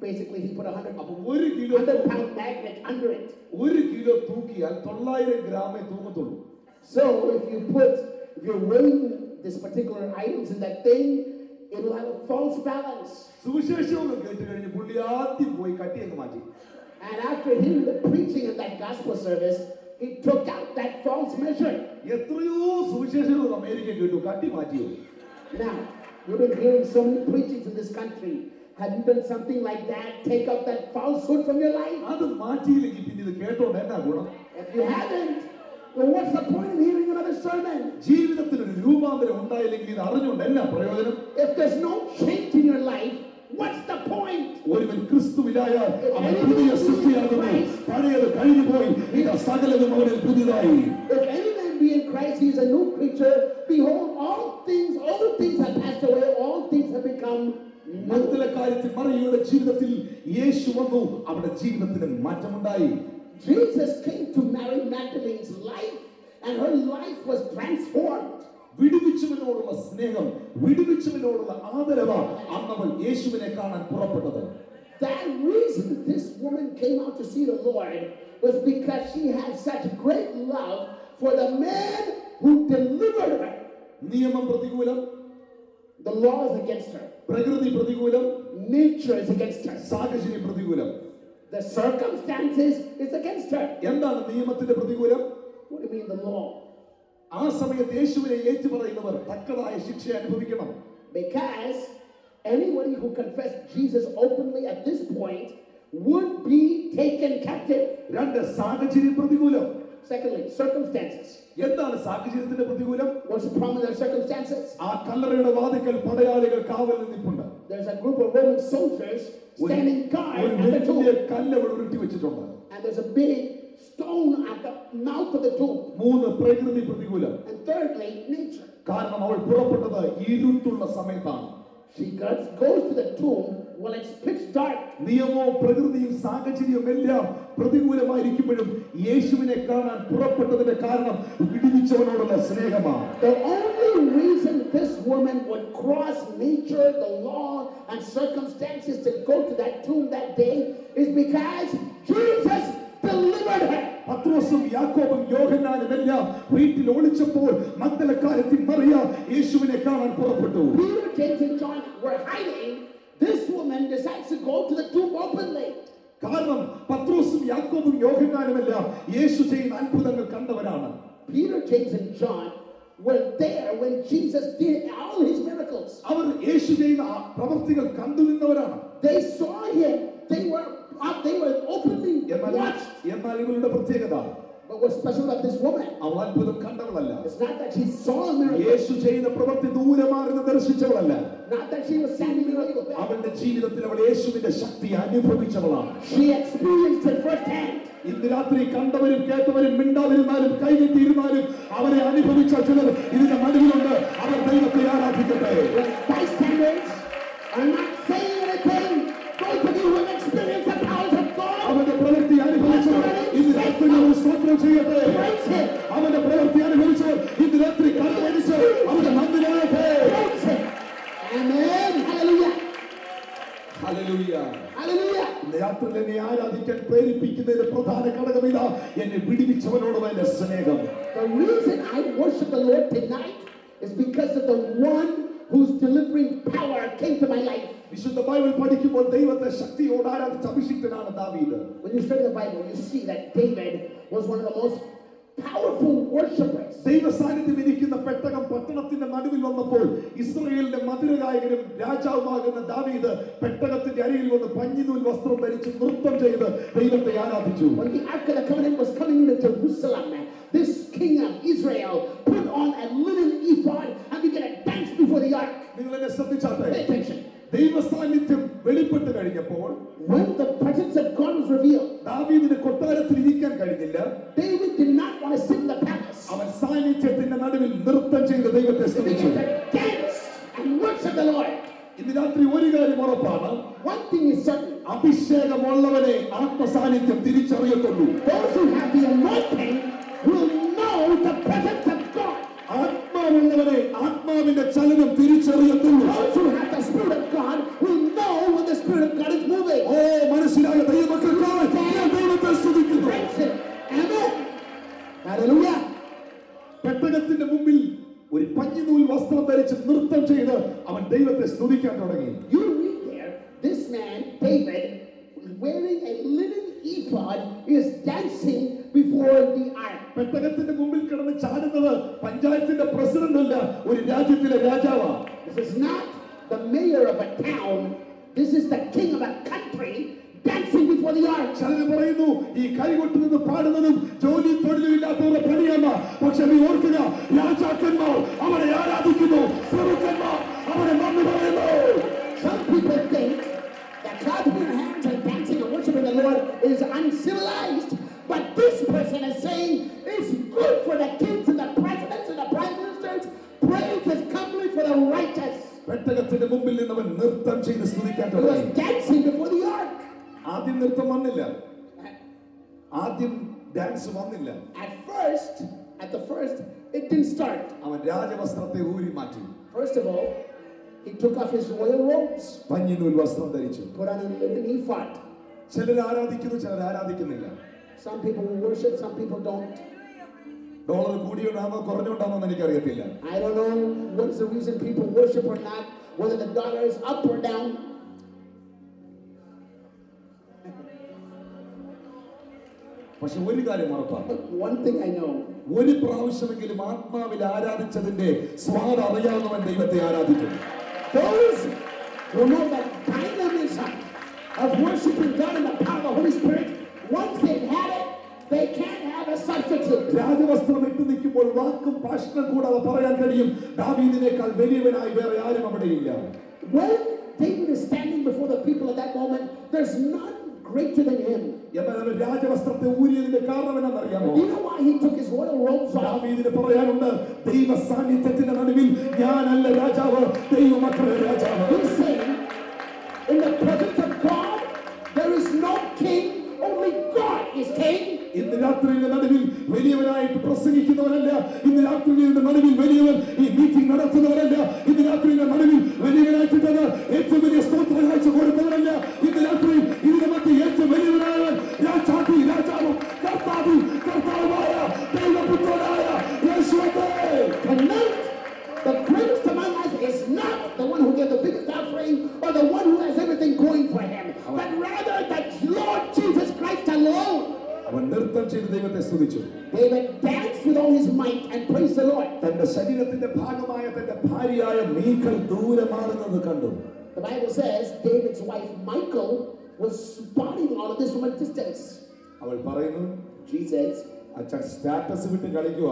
Basically, he put 100-pound magnet under it. 1 kilo തൂക്കിയാൽ 900 ഗ്രാമേ തൂങ്ങത്തുള്ളൂ. So if you're weighing this particular items in that thing, it will have a false balance. And after him, the preaching in that gospel service, he took out that false measure. Now, you've been hearing so many preachings in this country. Have you done something like that? Take out that falsehood from your life? If you haven't, well, what's the point in hearing another sermon? If there's no change in your life, what's the point? If any man be in Christ, he is a new creature. Behold, old things have passed away, all things have become new. Jesus came to Mary Magdalene's life, and her life was transformed. വിടുവിച്ചവനോടുള്ള സ്നേഹം, വിടുവിച്ചവനോടുള്ള ആദരവ് അന്നവൾ യേശുവിനെ കാണാൻ പുറപ്പെട്ടത്. That reason this woman came out to see the Lord was because she had such great love for the man who delivered her. നിയമം പ്രതികൂലം, the law is against her. പ്രകൃതി പ്രതികൂലം, nature is against her. സാഹചര്യം പ്രതികൂലം, the circumstances is against her. എന്താണ് നിയമത്തിന്റെ പ്രതികൂലം? What do you mean the law? ആ സമയത്ത് യേശുവിനെ ഏറ്റുപറയുന്നവർ തക്കതായ ശിക്ഷ അനുഭവിക്കണം. Because anybody who confessed Jesus openly at this point would be taken captive. രണ്ട്, സാഹചര്യം പ്രതികൂലം. Secondly, circumstances. എന്താണ് സാഹചര്യത്തിന്റെ പ്രതികൂലം? What's the problem with their circumstances? ആ കല്ലറയുടെ വാതിൽക്കൽ പടയാളികൾ കാവലിൽ നിൽപ്പുണ്ട്. There's a group of Roman soldiers standing guard at the tomb. കല്ലവൾ ഉരുട്ടി വെച്ചിട്ടുണ്ട്. And there's a big stone at the mouth of the tomb. മൂന്ന്, പ്രകൃതി പ്രതികൂലം. And thirdly, nature. കാരണം അവൾ പുറപ്പെട്ടത് ഇരുട്ടുള്ള സമയത്താണ്. She goes to the tomb when it's pitch dark. നിയമവും പ്രകൃതിയും സാഹചര്യവും എല്ലാം പ്രതികൂലമായിരിക്കുമ്പോഴും യേശുവിനെ കാണാൻ പുറപ്പെട്ടതിന്റെ കാരണം വിടുവിച്ചവനോടുള്ള സ്നേഹമാണ്. The only reason this woman would cross nature, the law, and circumstances to go to that tomb that day is because Jesus delivered her. പത്രോസും യാക്കോബും യോഹന്നാനും എല്ലാം വീട്ടിൽ ഒളിച്ചപ്പോൾ മഗ്ദലക്കാരത്തി മറിയ യേശുവിനെ കാണാൻ പുറപ്പെട്ടു. Peter, James, and John were hiding. This woman decides to go to the tomb openly. കാരണം പത്രോസും യാക്കോബും യോഹന്നാനും എല്ലാം യേശു ചെയ്യുന്ന അത്ഭുതങ്ങൾ കണ്ടവരാണ്. Peter, James, and John were there when Jesus did all his miracles. അവർ യേശു ചെയ്യുന്ന പ്രവൃത്തികൾ കണ്ടു നിന്നവരാണ്. They saw him. They were openly watched. എന്നാൽ ഇവരുടെ പ്രത്യേകത, but what's special about this woman? അവൾ അത്ഭുതം കണ്ടവളല്ല. It's not that she saw a miracle. യേശു ചെയ്യുന്ന പ്രവൃത്തി ദൂരെ മാറി ദർശിച്ചവളല്ല. Not that she was standing miracle. അവളുടെ ജീവിതത്തിൽ അവൾ യേശുവിന്റെ ശക്തി അനുഭവിച്ചവളാണ്. She experienced it firsthand. ഇന്ന് രാത്രി കണ്ടവരും കേട്ടവരും മിണ്ടാതിരുന്നാലും കൈകെട്ടിയിരുന്നാലും അവരെ അനുഭവിച്ച ചിലർ ഇതിന്റെ നടുവിലുണ്ട്. അവർ ദൈവത്തെ ആരാധിക്കട്ടെ. Bystanders are not saying anything. Those of you who have experienced the power of God, അവന്റെ പ്രവൃത്തി അനുഭവിച്ചവർ ഇന്ന് രാത്രി സ്തോത്രം ചെയ്യട്ടെ. അവന്റെ പ്രവൃത്തി അനുഭവിച്ചവർ ഇന്ന് രാത്രി കണ്ണടിച്ച് അവന്റെ നന്ദിനാഥേ. Amen. Hallelujah. Hallelujah. Hallelujah. രാത്രിയിൽ എന്നെ ആരാധിക്കാൻ പ്രേരിപ്പിക്കുന്നതിന്റെ പ്രധാന ഘടകം ഇതാ, എന്നെ വിടുവിച്ചവനോടുള്ള എന്റെ സ്നേഹം. The reason I worship the Lord tonight is because of the one whose delivering power came to my life. വിശുദ്ധ ബൈബിൾ പഠിക്കുമ്പോൾ ദൈവത്തെ ശക്തിയോടെ ആരാധിച്ച അഭിഷിക്തനാണ് ദാവീദ്. When you study the Bible, you see that David was one of the most powerful worshipers. ദൈവ സാന്നിധ്യം ഇരിക്കുന്ന പെട്ടകം പട്ടണത്തിന്റെ നടുവിൽ വന്നപ്പോൾ ഇസ്രായേലിന്റെ മധുരഗായകനും രാജാവുമാകുന്ന ദാവീദ് പെട്ടകത്തിന്റെ അരികിൽ വന്ന് പഞ്ഞിനൂൽ വസ്ത്രം ധരിച്ച് നൃത്തം ചെയ്ത് ദൈവത്തെ ആരാധിച്ചു. When the Ark of the Covenant was coming into Jerusalem, this king of Israel put on a linen ephod and began to dance before the ark. നിങ്ങൾ എന്നെ ശ്രദ്ധിച്ചാട്ടെ. Pay attention. ദൈവ സാന്നിധ്യം വെളിപ്പെട്ട് കഴിഞ്ഞപ്പോൾ, when the presence of God was revealed, ദാവീദിന് കൊട്ടാരത്തിൽ ഇരിക്കാൻ കഴിഞ്ഞില്ല. David did not want to sit in the palace. അവൻ സാന്നിധ്യത്തിന്റെ നടുവിൽ നൃത്തം ചെയ്ത് ദൈവത്തെ സ്തുതിച്ചു. Dance and worship the Lord. ഇന്ന് രാത്രി ഒരു കാര്യം ഉറപ്പാണ്. One thing is certain. അഭിഷേകമുള്ളവനെ ആത്മസാന്നിധ്യം തിരിച്ചറിയത്തുള്ളൂ. Those who have the anointing will know the presence of God. ആത്മാവുള്ളവരെ ആത്മാവിന്റെ ചലനം തിരിച്ചറിയത്തുള്ളൂ. Those who have the Spirit of God will know when the Spirit of God is moving. ഓ മനസ്സിലായ ദൈവമക്കൾക്കായി ഞാൻ ദൈവത്തെ സ്തുതിക്കുന്നു. Amen. Hallelujah. പെട്ടകത്തിന്റെ മുമ്പിൽ ഒരു പഞ്ഞിനൂൽ വസ്ത്രം ദൈവത്തെ സ്തുതിക്കാൻ തുടങ്ങി. You read there, this man, David, wearing a linen ephod, is dancing before the ark. പെട്ടകത്തിന്റെ മുമ്പിൽ കിടന്ന് ചാടുന്നത് പഞ്ചായത്തിന്റെ പ്രസിഡന്റ് അല്ല, ഒരു രാജ്യത്തിലെ രാജാവാണ്. This is not the mayor of a town. This is the king of a country dancing before the ark. ചിലർ പറയുന്നു ഈ കൈകൊട്ടു നിന്ന് പാടുന്നതും ജോലി തൊഴിലും ഇല്ലാത്തവരുടെ പണിയല്ല. പക്ഷെ നീ ഓർക്കുക, രാജാക്കന്മാർ അവരെ ആരാധിക്കുന്നു, പ്രഭുക്കന്മാർ അവരെ നന്ദി പറയുന്നു. Some people think that clapping your hands and dancing and worshiping the Lord is uncivilized. But this person is saying it's good for the kings and the presidents and the prime ministers. Praise is comely for the righteous. പെട്ടകത്തിന്റെ മുമ്പിൽ നിന്ന് അവൻ നൃത്തം ചെയ്ത് സ്തുതിക്കാൻ He was തുടങ്ങി. dancing before the ark. ആദ്യം നൃത്തം വന്നില്ല, ആദ്യം ഡാൻസ് വന്നില്ല. At the first, it didn't start. അവൻ രാജവസ്ത്രത്തെ ഊരി മാറ്റി. First of all, he took off his royal robes, പഞ്ഞിനൂൽ വസ്ത്രം ധരിച്ചു. put on a linen ephod. ചിലർ ആരാധിക്കുന്നു, ചിലർ ആരാധിക്കുന്നില്ല. Some people will worship, some people don't. Dollar കൂടിയോണ്ടാണോ കുറഞ്ഞോണ്ടാണോ എന്ന് എനിക്കറിയത്തില്ല. I don't know what's the reason people worship or not, whether the dollar is up or down. പക്ഷെ ഒരു കാര്യം ഉറപ്പാണ്, One thing I know, ഒരു പ്രാവശ്യമെങ്കിലും ആത്മാവിൽ ആരാധിച്ചതിന്റെ സ്വാദ് അറിയാവുന്നവൻ ദൈവത്തെ ആരാധിക്കും. those who know that dynamism of worshiping God in the power of the Holy Spirit, once they've had it, they can't have a substitute. രാജവസ്ത്രം ഇട്ട് നിൽക്കുമ്പോൾ വാക്കും ഭാഷണം കൂടാതെ പറയാൻ കഴിയും, ദാവീദിനേക്കാൾ വലിയവനായി വേറെ ആരും അവിടെയില്ല. When David is standing before the people at that moment, there's none greater than him. എന്നാൽ അവൻ രാജവസ്ത്രത്തെ ഊരിയതിന്റെ കാരണം എന്താണെന്നറിയാമോ? You know why he took his royal robes off? ദാവീദിന് പറയാനുണ്ട്, ദൈവ സാന്നിധ്യത്തിന്റെ നടുവിൽ ഞാനല്ല രാജാവ്, ദൈവമത്രേ രാജാവ്. He's saying, in the presence of God, there is no king, only God is king. ഇന്ന് രാത്രിയുടെ നടുവിൽ വലിയവനായിട്ട് പ്രസംഗിക്കുന്നവരല്ല, ഇന്ന് രാത്രിയുടെ നടുവിൽ വലിയവൻ ഈ മീറ്റിംഗ് നടത്തുന്നവരല്ല, ഇന്ന് രാത്രിയുടെ നടുവിൽ വലിയവനായിട്ടുള്ളത് ഏറ്റവും വലിയ സ്തോത്ര കാഴ്ച കൊടുത്തവരല്ല, ഇന്ന് രാത്രി ഇതിന്റെ മധ്യ ഏറ്റവും വലിയവനായവൻ രാജാതി രാജാവും കർത്താവുമായ ദൈവപുത്രനായ യേശുവേ. Tonight, the greatest among us is not the one who gave the biggest offering or the one who has everything going for him, but rather the Lord Jesus Christ alone. അവൻ നൃത്തം ചെയ്ത് ദൈവത്തെ സ്തുതിച്ചു. David danced with all his might and praised the Lord. തന്റെ ശരീരത്തിന്റെ ഭാഗമായ തന്റെ ഭാര്യയായ മീഖൽ ദൂരെ മാറുന്നത് കണ്ടു. The Bible says David's wife Michal was spotting all of this from a distance. അവൾ പറയുന്നു, She says, അച്ഛൻ സ്റ്റാറ്റസ് വിട്ട് കളിക്കുക,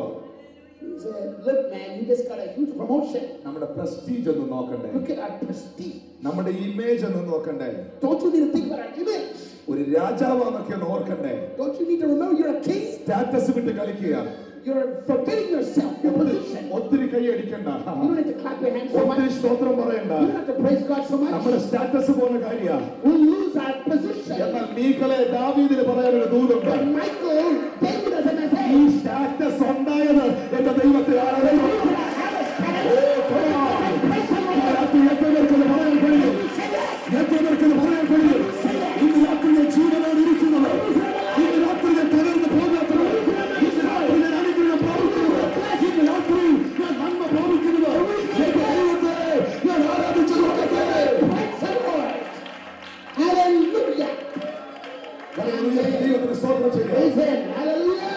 he said, look man, you just got a huge promotion. നമ്മുടെ പ്രസ്റ്റീജ് ഒന്ന് നോക്കണ്ടേ, Look at our prestige. നമ്മുടെ image ഒന്ന് നോക്കണ്ടേ, Don't you need to think about our image? ഒരു രാജാവാന്നൊക്കെ ഒന്ന് ഓർക്കണ്ടേ. Don't you need to remember you're a king? Status വിട്ട് കളിക്കുക, You're forgetting yourself, your position. ഒത്തിരി കൈയടിക്കണ്ട, You don't have to clap your hands so much. ഒത്തിരി സ്തോത്രം പറയണ്ട, You don't have to praise God so much. നമ്മുടെ status പോകുന്ന കാര്യ. We'll lose our position. എന്നാൽ മീഖലെ ദാവീദിന് പറയാനൊരു ദൂതുണ്ട്. But Michael, David as a ഈ message. സ്റ്റാറ്റസ് ഉണ്ടായത് എന്റെ ദൈവത്തെ ആരാധിച്ചു. പറയാൻ കഴിയും, എത്രപേർക്കത് പറയാൻ കഴിയും. ഇന്ന് രാത്രിയെ ജീവനോട് ഇരിക്കുന്നത്, ഇന്ന് രാത്രിയെ തുടർന്ന് പോകാത്തത്, ഇന്ന് രാത്രി ഞാൻ അനുഗ്രഹം പ്രാപിക്കുന്നത്, ഇന്ന് രാത്രി ഞാൻ നന്മ പ്രാപിക്കുന്നത്, എന്റെ ദൈവത്തെ ഞാൻ ആരാധിച്ചു നോക്കട്ടെ. Hallelujah. ദൈവത്തിന് സ്തോത്രം ചെയ്യുക. Praise him. Hallelujah.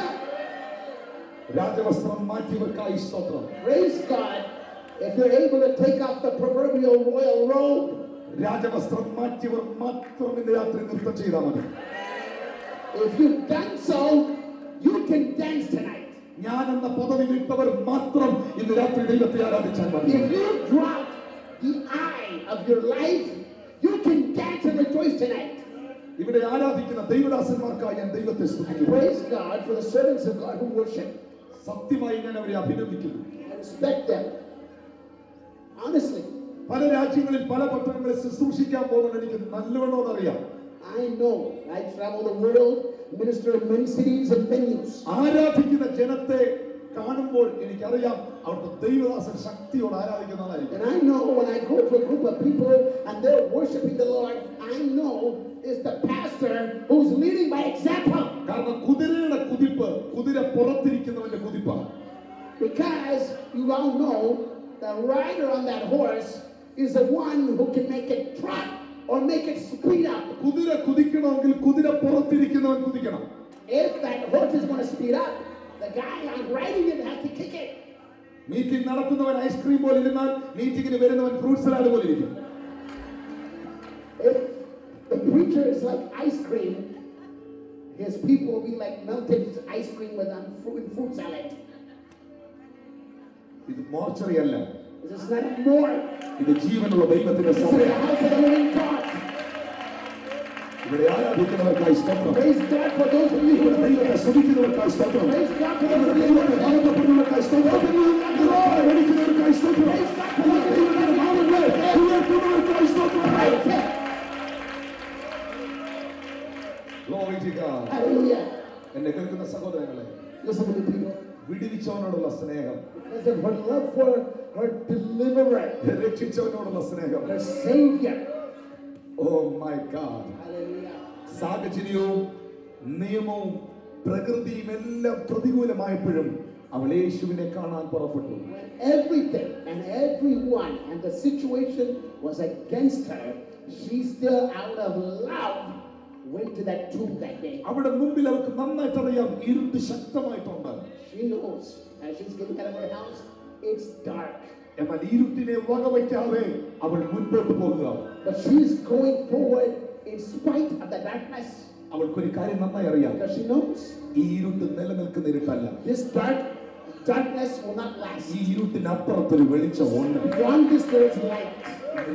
രാജവസ്ത്രം മാറ്റിയവർക്കായി സ്തോത്രം. Praise God. If you're able to take off the proverbial royal robe, രാജവസ്ത്രം മാറ്റിയവർ മാത്രം ഇന്ന് രാത്രി നൃത്തം ചെയ്താൽ മതി. if you've done so, you can dance tonight. ഞാൻ എന്ന പദവി വിട്ടവർ മാത്രം ഇന്ന് രാത്രി ദൈവത്തെ ആരാധിച്ചാൽ മതി. If you drop the eye of your life, you can dance and rejoice tonight. ഇവിടെ ആരാധിക്കുന്ന ദൈവദാസന്മാർക്കായി ഞാൻ ദൈവത്തെ സ്തുതിക്കുന്നു. Praise God for the servants of God who worship. സത്യമായി ഞാൻ അവരെ അഭിനന്ദിക്കുന്നു. I respect them. Honestly. പല രാജ്യങ്ങളിൽ പല പട്ടണങ്ങളിൽ ശുശ്രൂഷിക്കാൻ പോകുന്നത് എനിക്ക് നല്ലവണ്ണം അറിയാം. I know. I travel the world, minister in many cities and venues. ആരാധിക്കുന്ന ജനത്തെ കാണുമ്പോൾ എനിക്കറിയാം അവിടുത്തെ ദൈവദാസൻ ശക്തിയോട് ആരാധിക്കുന്നതായിരിക്കും. And I know when I go to a group of people and they're worshiping the Lord, I know it's the pastor who's leading by example. കാരണം കുതിരയുടെ കുതിപ്പ് കുതിര പുറത്തിരിക്കുന്നവന്റെ കുതിപ്പാണ്. Because you all know the rider on that horse is the one who can make it trot or make it speed up. കുതിര കുതിക്കണമെങ്കിൽ കുതിര പുറത്തിരിക്കുന്നവൻ കുതിക്കണം. If that horse is going to speed up, the guy riding it has to kick it. Meeting നടത്തുന്നവൻ ice cream പോലെ ഇരുന്നാൽ മീറ്റിംഗിന് വരുന്നവൻ fruit salad പോലെ ഇരിക്കും. If the preacher is like ice cream, his people will be like melted ice cream with fruit salad. ഇത് mortuary അല്ല. This is not a morgue. ഇത് ജീവനുള്ള ദൈവത്തിന്റെ This is സഭയാണ്. the house of the living God. ഇവിടെ ആരാധിക്കുന്നവർക്കായി സ്തോത്രം. Praise God for those of you who ഇവിടെ ദൈവത്തെ സ്തുതിക്കുന്നവർക്കായി സ്തോത്രം. praise God for those of you ദൈവത്തെ മഹത്വപ്പെടുത്തുന്നവർക്കായി സ്തോത്രം. ദൈവത്തെ വിളിക്കുന്നവർക്കായി സ്തോത്രം. ദൈവത്തിന്റെ നാമത്തെ ഉയർത്തുന്നവർക്കായി സ്തോത്രം. Glory to God. Hallelujah. എന്നെ കേൾക്കുന്ന സഹോദരങ്ങളെ, Listen to me, people. വിടുവിച്ചവനോടുള്ള സ്നേഹം, Because of her love for her deliverer, രക്ഷിച്ചവനോടുള്ള സ്നേഹം. her savior. Oh my God. Hallelujah. സാഹചര്യവും നിയമവും പ്രകൃതിയും എല്ലാം പ്രതികൂലമായപ്പോഴും അവൾ യേശുവിനെ കാണാൻ പുറപ്പെട്ടു. When everything and everyone and the situation was against her, she still out of love went to that tomb that day. അവിടെ മുമ്പിൽ അവർക്ക് നന്നായിട്ട് അറിയാം ഇരുട്ട് ശക്തമായിട്ടുണ്ട്. She knows as she's getting out of her house, it's dark. എന്നാൽ ഇരുട്ടിനെ വകവയ്ക്കാതെ അവൾ മുൻപോട്ട് പോകുക. But she is going forward in spite of the darkness. അവൾക്കൊരു കാര്യം നന്നായി അറിയാം. Because she knows ഈ ഇരുട്ട് നിലനിൽക്കുന്ന ഇരുട്ടല്ല. this darkness will not last. ഈ ഇരുട്ടിനപ്പുറത്തൊരു വെളിച്ചം ഉണ്ട്. Beyond this there is light.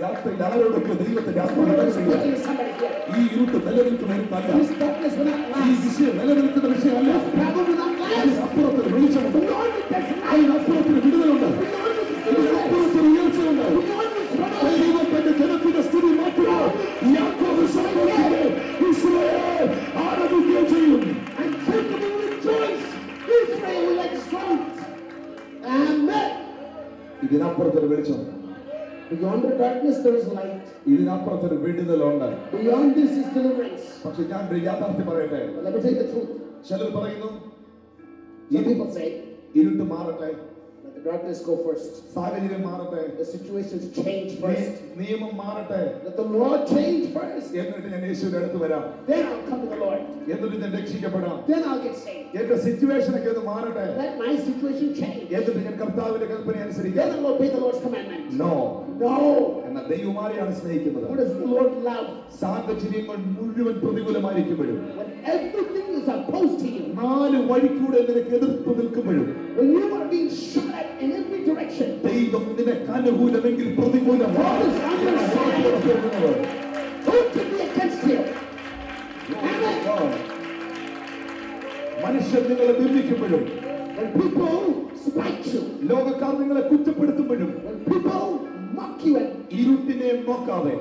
രാത്രിയിൽ ആരോടൊക്കെ ദൈവത്തിന്റെ The ആത്മാവ് Lord is പറയുക, speaking to somebody here. ഈ ഇരുട്ട് നിലനിൽക്കുന്ന ഇരുട്ടല്ല. This darkness will not ഈ last. വിഷയം നിലനിൽക്കുന്ന വിഷയമല്ല. This problem will not last. അതിനപ്പുറത്തൊരു വെളിച്ചമുണ്ട്. Beyond it there's light. അതിനപ്പുറത്തൊരു വിടുതലുണ്ട്. Beyond it is അതിനപ്പുറത്തൊരു ഉയർച്ചയുണ്ട്. beyond this trouble. ദൈവം തന്റെ ജനത്തിന്റെ സ്ഥിതി മാറ്റുക. യാക്കോബ് സംഭവിച്ചത് ഇസ്രായേൽ ആരാധിക്കുകയും ചെയ്യും. And Jacob will rejoice. Israel will exult. Amen. ഇതിനപ്പുറത്തൊരു വെളിച്ചമുണ്ട്. Beyond the darkness there is light. ഇതിനപ്പുറത്തൊരു വിടുതലുണ്ട്. Beyond this is deliverance. പക്ഷെ ഞാൻ ഒരു യാഥാർത്ഥ്യം പറയട്ടെ. But let me tell you the truth. ചിലർ പറയുന്നു Some people say, ഇരുട്ട് മാറട്ടെ, let the darkness go first. സാഹചര്യം മാറട്ടെ, The situations change first. നിയമം മാറട്ടെ, Let the Lord change first. എന്നിട്ട് ഞാൻ യേശുവിന്റെ അടുത്ത് വരാം, Then I'll come to the Lord. എന്നിട്ട് ഞാൻ രക്ഷിക്കപ്പെടാം. Then I'll get saved. എന്റെ സിറ്റുവേഷൻ ഒക്കെ ഒന്ന് മാറട്ടെ, Let my situation change. എന്നിട്ട് ഞാൻ കർത്താവിന്റെ കൽപ്പന അനുസരിക്കാം. Then I'll obey the Lord's commandment. No. No. എന്നാൽ ദൈവമാരെയാണ് സ്നേഹിക്കുന്നത്. What does the Lord love? സാഹചര്യങ്ങൾ മുഴുവൻ പ്രതികൂലമായിരിക്കുമ്പോഴും, When everything is opposed to you. 4 വഴിക്കൂടെ നിനക്ക് എതിർത്ത് നിൽക്കുമ്പോഴും, When you are being shot at in every direction. ദൈവം നിനക്ക് അനുകൂലമെങ്കിൽ പ്രതികൂലമാണ്. Who can be against you? Amen. മനുഷ്യർ നിങ്ങളെ നിന്ദിക്കുമ്പോഴും, When people spite you, ലോകക്കാർ നിങ്ങളെ കുറ്റപ്പെടുത്തുമ്പോഴും, when people mock you, and ഇരുട്ടിനെ നോക്കാതെ,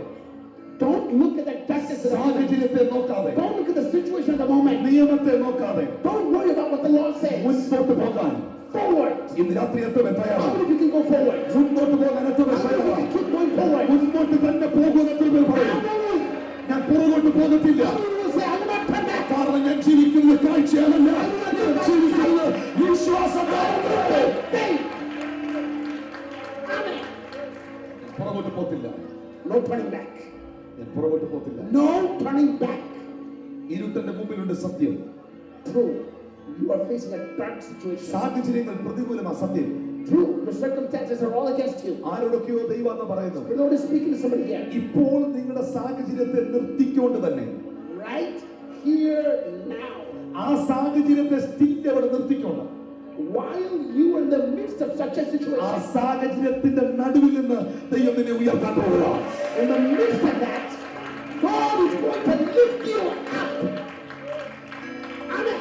don't look at the darkness of the moment. സാഹചര്യത്തെ നോക്കാതെ, Don't look at the situation of the moment. നിയമത്തെ നോക്കാതെ Don't worry about what the Lord says. മുൻപോട്ട് പോകാൻ Forward. ഇന്ന് രാത്രി എത്തുവാൻ How തയ്യാറാണ്. many of you can go forward? മുൻപോട്ട് പോകാൻ എത്തുവാൻ How many of you തയ്യാറാണ്. can keep going forward? മുൻപോട്ട് തന്നെ പോകുമെന്ന് എത്ര പേർ പറയും? Hallelujah. ഞാൻ പുറകോട്ട് പോകത്തില്ല. How many will say, I will not turn back? കാരണം ഞാൻ ജീവിക്കുന്നത് കാഴ്ചയല്ല, ഞാൻ ജീവിക്കുന്നത് വിശ്വാസമാണ്. Faith. Amen. പുറകോട്ട് പോകത്തില്ല. No turning back. ഞാൻ പുറകോട്ട് പോകത്തില്ല. No turning back. ഇരുട്ടന്റെ മുമ്പിലുണ്ട് സത്യം. True. You are facing a dark situation. സാഹചര്യങ്ങൾ പ്രതികൂലമാ സത്യം. True. The circumstances are all against you. ആരോടൊക്കെയോ ദൈവം എന്ന് പറയുന്നു. The Lord is speaking to somebody here. ഇപ്പോൾ നിങ്ങളുടെ സാഹചര്യത്തെ നിർത്തിക്കൊണ്ട് തന്നെ, Right here now. ആ സാഹചര്യത്തെ സ്റ്റിൽ അവിടെ നിർത്തിക്കൊണ്ട്, While you are in the midst of such a ആ situation, സാഹചര്യത്തിന്റെ നടുവിൽ നിന്ന് ദൈവം നിന്നെ ഉയർത്താൻ പോകുക. in the midst of that, God is going to lift you up. Amen.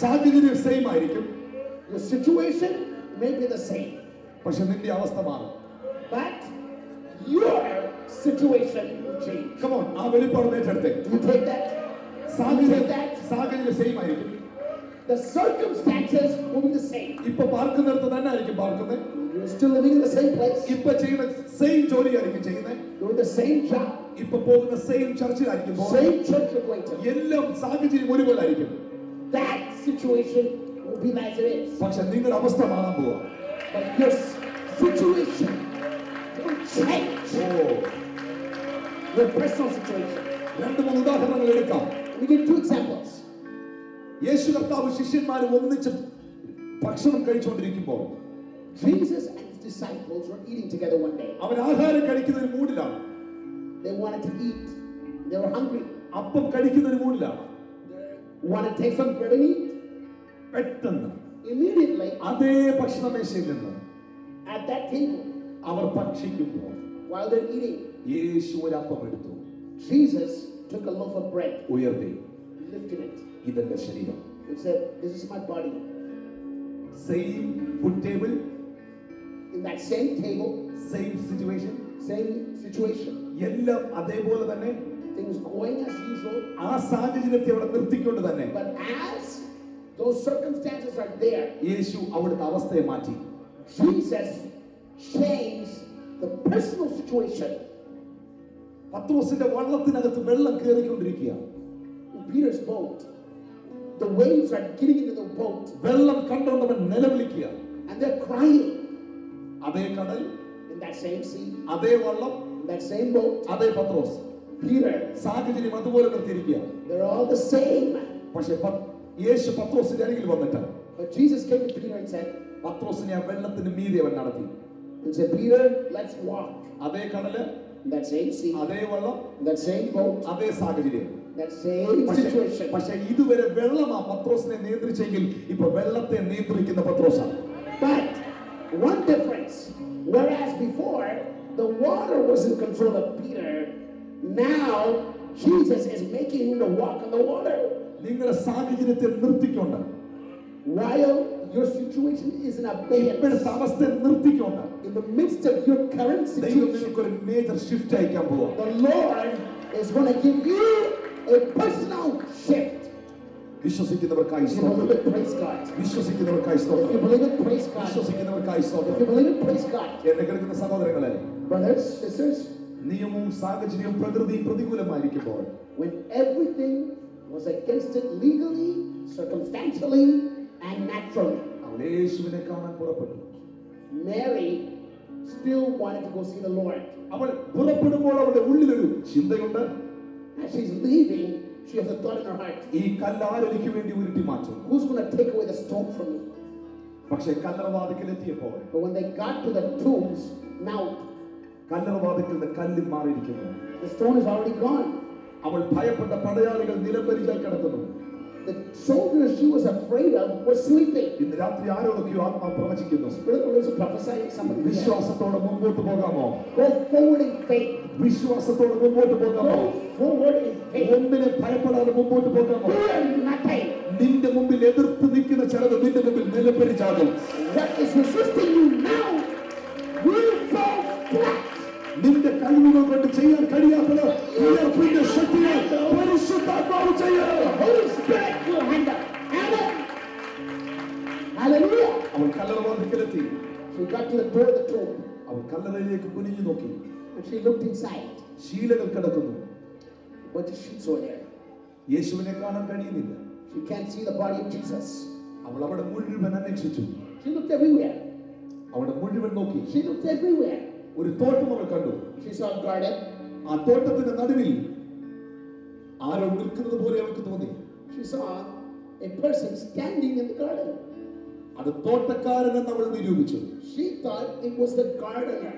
സാഹചര്യം സെയിം ആയിരിക്കും, Your situation may be the same, പക്ഷെ നിന്റെ അവസ്ഥ മാറും. but your situation will change. Come on, ആ വെളിപ്പാട് ഏറ്റെടുത്തേ. Do you take that? സാഹചര്യം same ആയിരിക്കും, The circumstances will be the same. ഇപ്പൊ പാർക്കുന്നിടത്ത് തന്നെ ആയിരിക്കും പാർക്കുന്നത്. You're still living in the same place. ഇപ്പൊ ചെയ്യുന്ന സെയിം ജോലിയായിരിക്കും ചെയ്യുന്നത്. Doing the same job. ഇപ്പൊ പോകുന്ന സെയിം ചർച്ചിലായിരിക്കും പോകുന്നത്. Same church you're going to. എല്ലാം സാഹചര്യം ഒരുപോലെ ആയിരിക്കും. That situation will be as it is. പക്ഷെ നിങ്ങളുടെ അവസ്ഥ മാറാൻ പോവാ. But your situation will change your personal situation. രണ്ട് മൂന്ന് ഉദാഹരണങ്ങൾ എടുക്കാം. Let me give 2 examples. യേശു കർത്താവ് ശിഷ്യന്മാരും ഒന്നിച്ച് ഭക്ഷണം കഴിച്ചുകൊണ്ടിരിക്കുമ്പോൾ Jesus and his disciples were eating together one day. അവർ ആഹാരം കഴിക്കുന്ന ഒരു മൂഡിലാണ്. They wanted to eat. They were hungry. അപ്പം കഴിക്കുന്ന ഒരു മൂഡിലാണ്. They wanted to take some bread and eat. പെട്ടെന്ന് Immediately അതേ ഭക്ഷണമേശയിൽ നിന്ന് at that table, our ഭക്ഷിക്കുമ്പോൾ while they're eating, യേശു ഒരു അപ്പം എടുത്തു, Jesus took a loaf of bread, ഉയർത്തി, lifted it, ഇതെന്റെ ശരീരം. and said, "This is my body." Same food table, In that same table, same situation, same situation, എല്ലാം അതേപോലെ തന്നെ things going as usual. ആ സാഹചര്യത്തെ അവിടെ നിർത്തിക്കൊണ്ട് തന്നെ But as those circumstances are there, യേശു അവിടുത്തെ അവസ്ഥയെ മാറ്റി. Jesus changed the personal situation. പത്രോസിന്റെ വള്ളത്തിനകത്ത് വെള്ളം കയറിക്കൊണ്ടിരിക്കുക. In Peter's boat, the waves are getting into the boat, വെള്ളം കണ്ടുകൊണ്ടവൻ നിലവിളിക്കുക. and they're crying. അതേ കടൽ, In that same sea, അതേ വള്ളം, in that same boat, അതേ പത്രോസ്, Peter, സാഹചര്യം അതുപോലെ നിർത്തിയിരിക്കുക. they're all the same. പക്ഷെ യേശു പത്രോസിന്റെ അരികിൽ വന്നിട്ട് But Jesus came to Peter and said, പത്രോസിനെ ആ വെള്ളത്തിന് മീതെ അവൻ നടത്തി. and said, "Peter, let's walk." അതേ കടല്, In that same sea, അതേ വള്ളം, in that same boat, അതേ സാഹചര്യം. that same situation. പക്ഷെ ഇതുവരെ വെള്ളമാ പത്രോസിനെ നിയന്ത്രിച്ചെങ്കിൽ ഇപ്പൊ വെള്ളത്തെ നിയന്ത്രിക്കുന്ന പത്രോസാണ്. But one difference, whereas before the water was in control of Peter, now Jesus is making him to walk on the water. നിങ്ങളുടെ സാഹചര്യത്തെ നിർത്തിക്കൊണ്ട്, While your situation is in abeyance, ഇപ്പോഴത്തെ അവസ്ഥയെ നിർത്തിക്കൊണ്ട് in the midst of your current ദൈവം situation, നിങ്ങൾക്ക് ഒരു major shift അയക്കാൻ പോവാ. the Lord is going to give you a personal shift. വിശ്വസിക്കുന്നവർക്കായി If you സ്തോത്രം. believe it, praise God. വിശ്വസിക്കുന്നവർക്കായി If you സ്തോത്രം. believe it, praise God. വിശ്വസിക്കുന്നവർക്കായി If സ്തോത്രം. you believe it, praise God. എന്നെ കേൾക്കുന്ന സഹോദരങ്ങളെ, Brothers, sisters, നിയമവും സാഹചര്യവും പ്രകൃതിയും പ്രതികൂലമായിരിക്കുമ്പോൾ when everything was against it legally, circumstantially, and naturally, അവൾ യേശുവിനെ കാണാൻ പുറപ്പെട്ടു. Mary still wanted to go see the Lord. അവൾ പുറപ്പെടുമ്പോൾ അവളുടെ ഉള്ളിലൊരു ചിന്തയുണ്ട്. As she's leaving, she has a thought in her heart. ഈ കല്ലാർ എനിക്ക് വേണ്ടി ഉരുട്ടി മാറ്റും. Who's going to take away the stone from me? പക്ഷേ കല്ലറവാതിക്കൽ എത്തിയപ്പോൾ But when they got to the tomb's mouth, കല്ലറവാതിക്കൽ കല്ല് മാറിയിരിക്കുന്നു. the stone is already gone. അവൾ ഭയപ്പെട്ട പടയാളികൾ നിലംപരിചാൽ കിടക്കുന്നു. The soldiers she was afraid of were sleeping. ഇന്ന് രാത്രി ആരോടൊക്കെയോ ആത്മാ പ്രവചിക്കുന്നു. Spirit of the Lord is prophesying somebody. വിശ്വാസത്തോടെ മുമ്പോട്ട് പോകാമോ? Go forward in faith. വിശ്വാസത്തോടെ മുമ്പോട്ട് പോകാമോ? Go forward in faith. ഒന്നിനെ ഭയപ്പെടാതെ മുമ്പോട്ട് പോകാമോ? Fear nothing. നിന്റെ മുമ്പിൽ എതിർത്ത് നിൽക്കുന്ന ചിലത് നിന്റെ മുമ്പിൽ നിലംപരിചാകും. What is resisting you now will fall flat. നിന്റെ കഴിവുകൾ കൊണ്ട് ചെയ്യാൻ കഴിയാത്തത് ഉയർപ്പിന്റെ ശക്തിയാൽ പരിശുദ്ധാത്മാവ് ചെയ്യും. The Holy Spirit will handle. Amen. Hallelujah. അവൾ കല്ലറവാതിക്കലെത്തി. She got to the door of the tomb അവൾ കല്ലറയിലേക്ക് കുനിഞ്ഞു നോക്കി. and she looked inside. ശീലകൾ കിടക്കുന്നു. But the sheets were there. യേശുവിനെ കാണാൻ കഴിയുന്നില്ല. She can't see the body of Jesus. അവൾ അവിടെ മുഴുവൻ അന്വേഷിച്ചു. She looked everywhere. അവിടെ മുഴുവൻ നോക്കി. She looked everywhere. ഒരു തോട്ടം അവൾ കണ്ടു. She saw a garden. ആ തോട്ടത്തിന്റെ നടുവിൽ ആരോ നിൽക്കുന്നത് പോലെ അവൾക്ക് തോന്നി. She saw a person standing in the garden. അത് തോട്ടക്കാരനെന്ന് അവൾ നിരൂപിച്ചു. She thought it was the gardener.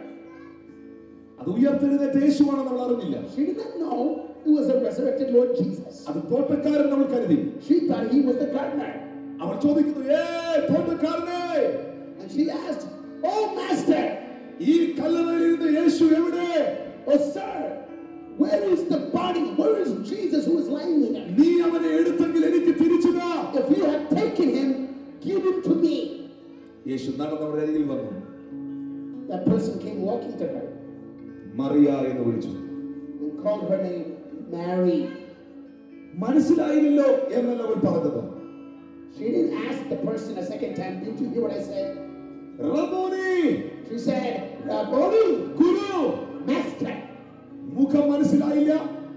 അത് ഉയർത്തെഴുന്നേറ്റ യേശുവാണെന്ന് അവൾ അറിഞ്ഞില്ല. She did not know it was the resurrected Lord Jesus. അത് തോട്ടക്കാരൻ അവൾ കരുതി. She thought he was the gardener. അവൾ ചോദിക്കുന്നു, തോട്ടക്കാരനെ. And she asked, "Oh Master, ഈ കല്ലറയിൽ ഇരുന്ന യേശു എവിടെ? oh sir, where is the body? Where is Jesus who is lying here? നീ അവനെ എടുത്തെങ്കിൽ എനിക്ക് തിരിച്ചു താ." If you have taken him, give him to me." യേശു നടന്നവരുടെ അരികിൽ വന്നു. That person came walking to her Mariya എന്ന് വിളിച്ചു. and called her name Mary. മനസ്സിലായില്ലല്ലോ എന്നല്ല അവൾ പറഞ്ഞത്. She didn't ask the person a second time, "Did you hear what I said?" റബ്ബോനി. She said, "Rabboni, Guru. Master." മുഖം മനസ്സിലായില്ല.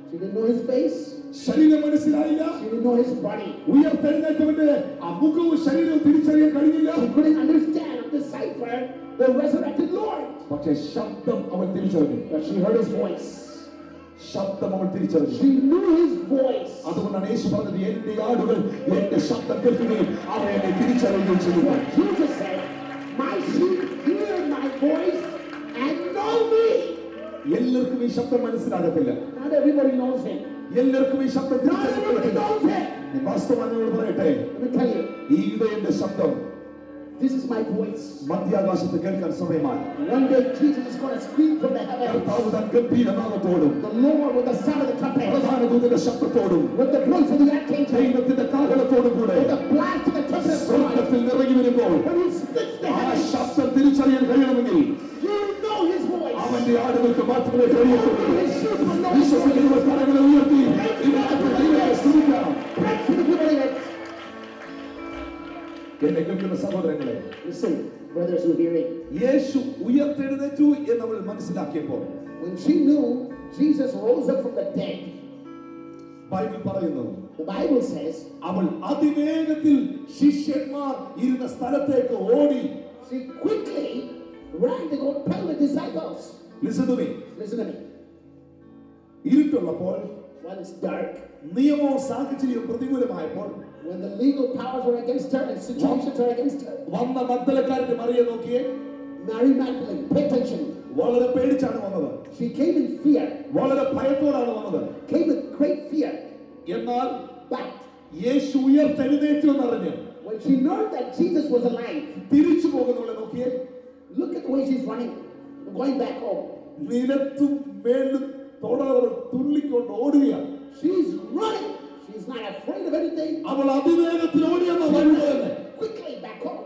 She didn't know his face. ശരീരം മനസ്സിലായില്ല. She didn't know his body. ഉയർത്തെഴുന്നേറ്റവന്റെ ആ മുഖവും ശരീരവും തിരിച്ചറിയാൻ കഴിഞ്ഞില്ല. She couldn't understand decipher the resurrected Lord. പക്ഷേ ശബ്ദം അവൾ തിരിച്ചറിഞ്ഞു. But she heard his voice. ശബ്ദം അവൾ തിരിച്ചറിഞ്ഞു. She knew his voice. അതുകൊണ്ടാണ് യേശു പറഞ്ഞത്, എന്റെ ആടുകൾ എന്റെ ശബ്ദം കേൾക്കുകയും അവ എന്നെ തിരിച്ചറിയുകയും ചെയ്യുന്നു. Jesus said, my sheep hear my voice and know me. എല്ലാവർക്കും ഈ ശബ്ദം മനസ്സിലാകത്തില്ല. Not everybody knows him. എല്ലാവർക്കും ഈ ശബ്ദം തിരിച്ചറിയത്തില്ല. വാസ്തവമായി പറയട്ടെ, Let me tell you, ഈ ഇടയന്റെ ശബ്ദം, this is my voice. മധ്യാകാശത്ത് കേൾക്കാൻ സമയമായി. One day Jesus is going to scream from the heavens. കർത്താവ് താൻ ഗംഭീരനാദത്തോടും The Lord with the sound of the trumpet. പ്രധാന ദൂതന്റെ ശബ്ദത്തോടും With the voice of the archangel. ദൈവത്തിന്റെ കാഹളത്തോടും കൂടെ With the blast of the trumpet. സ്വർഗ്ഗത്തിൽ നിറങ്ങി വരുമ്പോൾ When he splits the ആ heavens. ശബ്ദം തിരിച്ചറിയാൻ കഴിയണമെങ്കിൽ You know his voice. അവന്റെ ആടുകൾക്ക് മാത്രമേ കഴിയത്തുള്ളൂ. His sheep will know his voice. വിശ്വസിക്കുന്ന കരങ്ങളെ ഉയർത്തി ഈ രാത്രി ദൈവത്തെ സ്തുതിക്കാം. Pray for the people in it. എന്നെ കേൾക്കുന്ന സഹോദരങ്ങളെ, Listen, brothers who hear it. യേശു ഉയർത്തെഴുന്നേറ്റു എന്നവൾ മനസ്സിലാക്കിയപ്പോൾ, When she knew Jesus rose up from the dead, Bible പറയുന്നു, the Bible says, അവൾ അതിവേഗത്തിൽ ശിഷ്യന്മാർ ഇരുന്ന സ്ഥലത്തേക്ക് ഓടി. she quickly ran to go tell the disciples. Listen to me. Listen to me. ഇരുട്ടുള്ളപ്പോൾ, While it's dark, നിയമവും സാഹചര്യവും പ്രതികൂലമായപ്പോൾ, when the legal powers were against her and situations are against her, വന്ന മഗ്ദലക്കാരന്റെ മറിയെ നോക്കിയേ, Mary Magdalene, pay attention. വളരെ പേടിച്ചാണ് വന്നത്. She came in fear, വളരെ ഭയത്തോടാണ് വന്നത്. came with great fear. എന്നാൽ But യേശു ഉയർത്തെഴുന്നേറ്റു എന്നറിഞ്ഞ് when she learned that Jesus was alive, തിരിച്ചു പോകുന്നവളെ നോക്കിയേ, look at the way she's running, going back home. നിലത്തും മേലും തൊടാതെ അവൾ തുള്ളിക്കൊണ്ട് ഓടുകയാണ്. She's running. She's not afraid of anything. അവൾ അതിവേഗത്തിൽ ഓടിയെന്ന വഴിപോലെ തന്നെ Quickly back home.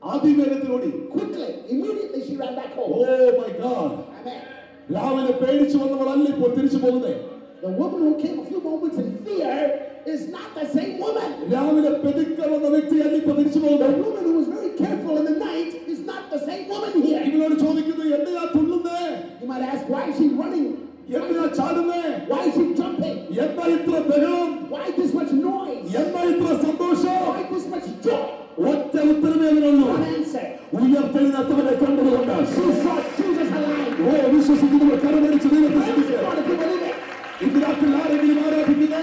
അതിവേഗത്തിൽ ഓടി. Quickly, immediately she ran back home. Oh my God. Amen. രാവിലെ പേടിച്ചു വന്നവളല്ല ഇപ്പോൾ തിരിച്ചു പോകുന്നേ. The woman who came a few moments in fear is not the same woman. രാവിലെ പെതുക്ക വന്ന വ്യക്തിയല്ല ഇപ്പോൾ തിരിച്ചു The പോകുന്നത്. woman who was very careful in the night is not the same woman here. ഇവളോട് ചോദിക്കുന്നു, എന്തിനാ തുള്ളുന്നേ? You might ask, why is she running? എന്തിനാ ചാടുന്നേ? Why is she jumping? എന്താ ഇത്ര ബഹളം? Why this much noise? എന്താ ഇത്ര സന്തോഷം? Why this much joy? ഒറ്റ ഉത്തരമേ അതിനുള്ളൂ. One answer. ഉയർത്തെഴുന്നേറ്റവനെ കണ്ടതുകൊണ്ട്. She saw Jesus alive. ഓ, വിശ്വസിക്കുന്നവർ കരമടിച്ച് ദൈവത്തെ Praise സ്തുതിക്കുക. God if you believe it. ഇന്ന് രാത്രി ആരെങ്കിലും ആരാധിക്കുന്നോ?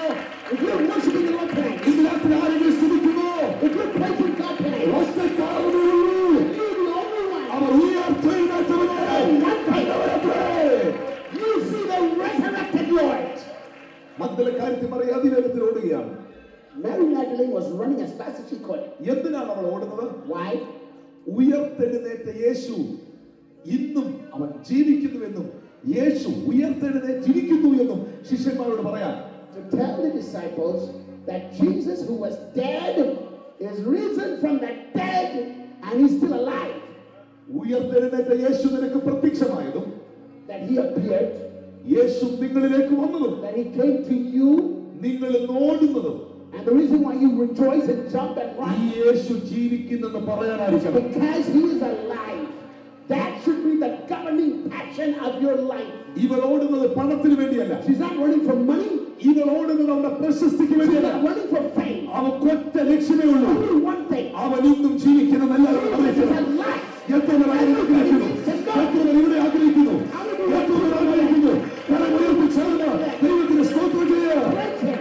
If you're worshiping the Lord tonight, ഇന്ന് രാത്രി ആരെങ്കിലും സ്തുതിക്കുന്നോ? if you're praising God tonight, ഒറ്റ കാരണമേ ഉള്ളൂ. you're the only one. Our ഉയർത്തെഴുന്നേറ്റവനെ കണ്ടവരത്രേ. You see the resurrected Lord. മഗ്ദലക്കാരത്തി Mariya അതിവേഗത്തിൽ ഓടുകയാണ്. Mary Magdalene was running as fast as she could. എന്തിനാണ് അവൾ ഓടുന്നത്? Why? ഉയർത്തെഴുന്നേറ്റ യേശു ഇന്നും അവൻ ജീവിക്കുന്നുവെന്നും യേശു ഉയർത്തെഴുന്നേറ്റിരിക്കുന്നു എന്നും ശിഷ്യന്മാരോട് പറയാം. To tell the disciples that Jesus, who was dead, is risen from the dead and he's still alive. ഉയർത്തെഴുന്നേറ്റ യേശു നിനക്ക് പ്രത്യക്ഷമായതും, That he appeared, യേശു നിങ്ങളിലേക്ക് വന്നതും, that he came to you, നിങ്ങളിൽ ഓടുന്നതും, and the reason why you rejoice and jump and ഈ run Yeshu ജീവിക്കുന്നെന്ന് is പറയാനായിരിക്കണം. because he is alive. That should be the governing passion of your life. ഇവൾ ഓടുന്നത് പണത്തിന് വേണ്ടിയല്ല. She's not running for money. ഇവൾ ഓടുന്നത് അവന്റെ പ്രശസ്തിക്ക് She's വേണ്ടിയല്ല. not running for fame. അവക്കൊറ്റ ലക്ഷ്യമേ ഉള്ളൂ. Only one thing. അവൻ ഇന്നും ജീവിക്കണം. എല്ലാവരും Jesus is അറിയിക്കണം. alive. എത്ര പേർ ആഗ്രഹിക്കുന്നു? എത്ര പേർ ഇവിടെ ആഗ്രഹിക്കുന്നു? എത്ര പേർ ആഗ്രഹിക്കുന്നു? കരമുയർത്തി ചേർന്ന് ദൈവത്തിന് സ്തോത്രം ചെയ്യുക. Praise him.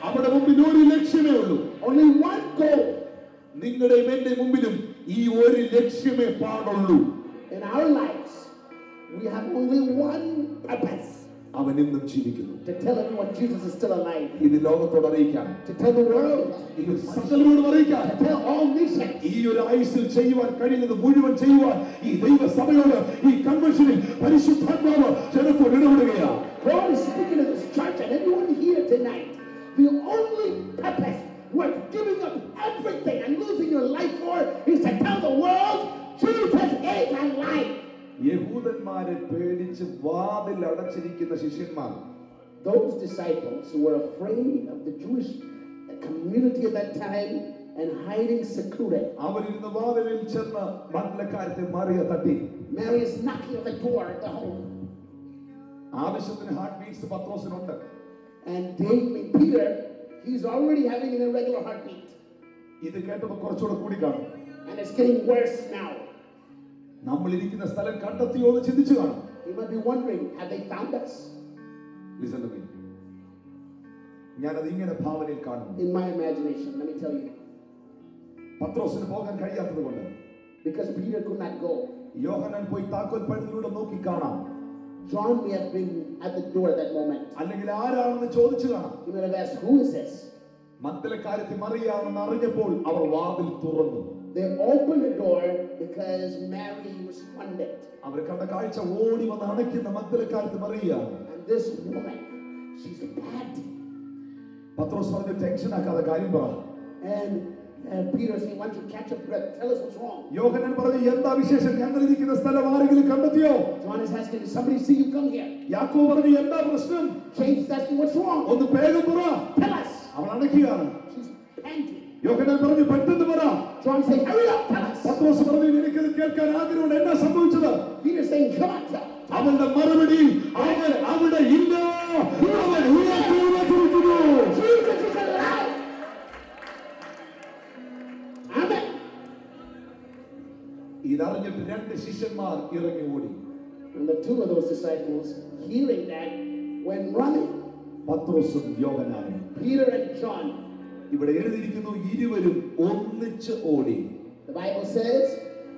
അവിടെ മുമ്പിൽ ഒരു ലക്ഷ്യമേ ഉള്ളൂ. Only one goal. നിങ്ങളുടെയും എന്റെ മുമ്പിലും ഈ ഒരു ലക്ഷ്യമേ പാടുള്ളൂ. In our lives, we have only one purpose. അവൻ ഇന്നും ജീവിക്കുന്നു. To tell everyone Jesus is still alive. ഇത് ലോകത്തോട് അറിയിക്കാം. To tell the world. ഇത് സകലരോടും അറിയിക്കാം. To tell all nations. ഈ ഒരു ആയുസ്സിൽ ചെയ്യുവാൻ കഴിയുന്നത് മുഴുവൻ ചെയ്യുവാൻ ഈ ദൈവസഭയോട്, ഈ കൺവെൻഷനിൽ പരിശുദ്ധാത്മാവ് ജനത്തോട് ഇടപെടുകയാണ്. God is speaking to this church and everyone here tonight. The only purpose worth giving up everything and losing your life for is to tell the world Jesus is alive. യഹൂദന്മാരെ പേടിച്ച് വാതിൽ അടച്ചിരിക്കുന്ന ശിഷ്യന്മാർ, Those disciples who were afraid of the Jewish community at that time and hiding secluded. അവരിരുന്ന് വാതിലിൽ ചെന്ന് മഗ്ദലക്കാരത്തെ മറിയ തട്ടി. Mary is knocking on the door of the home. ആവശ്യത്തിന് heart beats പത്രോസിനുണ്ട്. And Peter, he's already having an irregular heartbeat. ഇത് കേട്ടപ്പോൾ കുറച്ചുകൂടെ കൂടി കാണും. And it's getting worse now. നമ്മൾ ഇരിക്കുന്ന സ്ഥലം കണ്ടെത്തിയോ എന്ന് ചിന്തിച്ചു കാണും. You might be wondering, have they found us? Listen to me. ഞാൻ അത് ഇങ്ങനെ ഭാവനയിൽ കാണുന്നു. In my imagination, let me tell you. പത്രോസിന് പോകാൻ കഴിയാത്തതുകൊണ്ട്, because Peter could not go. യോഹന്നാൻ പോയി താക്കോൽ പഴുതിലൂടെ നോക്കി കാണാം. John may have been at the door at that moment. അല്ലെങ്കിൽ ആരാണെന്ന് ചോദിച്ചു കാണാം. He might have asked, who is this? മഗ്ദലക്കാരത്തി മറിയാണെന്ന് അറിഞ്ഞപ്പോൾ അവർ വാതിൽ തുറന്നു. They opened the door because Mary responded. അവർ കണ്ട കാഴ്ച ഓടി വന്ന് അണയ്ക്കുന്ന മഗ്ദലക്കാരത്തി മറിയാണ്. And this woman, she's bad. പത്രോസ് പറഞ്ഞു, ടെൻഷൻ ആക്കാതെ കാര്യം പറ. And Peter saying, why don't you catch up breath? Tell us what's wrong. യോഹന്നാൻ പറഞ്ഞു, എന്താ വിശേഷം? ഞങ്ങൾ ഇരിക്കുന്ന സ്ഥലം ആരെങ്കിലും കണ്ടെത്തിയോ? John is asking, did somebody see you come here? യാക്കോബ് പറഞ്ഞു, എന്താ പ്രശ്നം? James is asking, what's wrong? ഒന്ന് വേഗം പറ. Tell us. അവൾ അണയ്ക്കുകയാണ്. She's panting. യോഹന്നാൻ പറഞ്ഞു, പെട്ടെന്ന് പറ. John saying, hurry up, tell us. പത്രോസ് പറഞ്ഞു, എനിക്കത് കേൾക്കാൻ ആഗ്രഹമുണ്ട്. എന്താ സംഭവിച്ചത്? Peter saying, come on, tell. അവളുടെ മറുപടി, അവൻ അവിടെ ഇല്ല. അവൻ ഉയർത്തിയിരിക്കുന്നു. Jesus is alive. Amen. ഇതറിഞ്ഞിട്ട് രണ്ട് ശിഷ്യന്മാർ ഇറങ്ങി ഓടി. And the two of those disciples, hearing that, went running. പത്രോസും യോഹന്നാനും. Peter and John. ഇവിടെ എഴുതിയിരിക്കുന്നു, ഇരുവരും ഒന്നിച്ച് ഓടി. The Bible says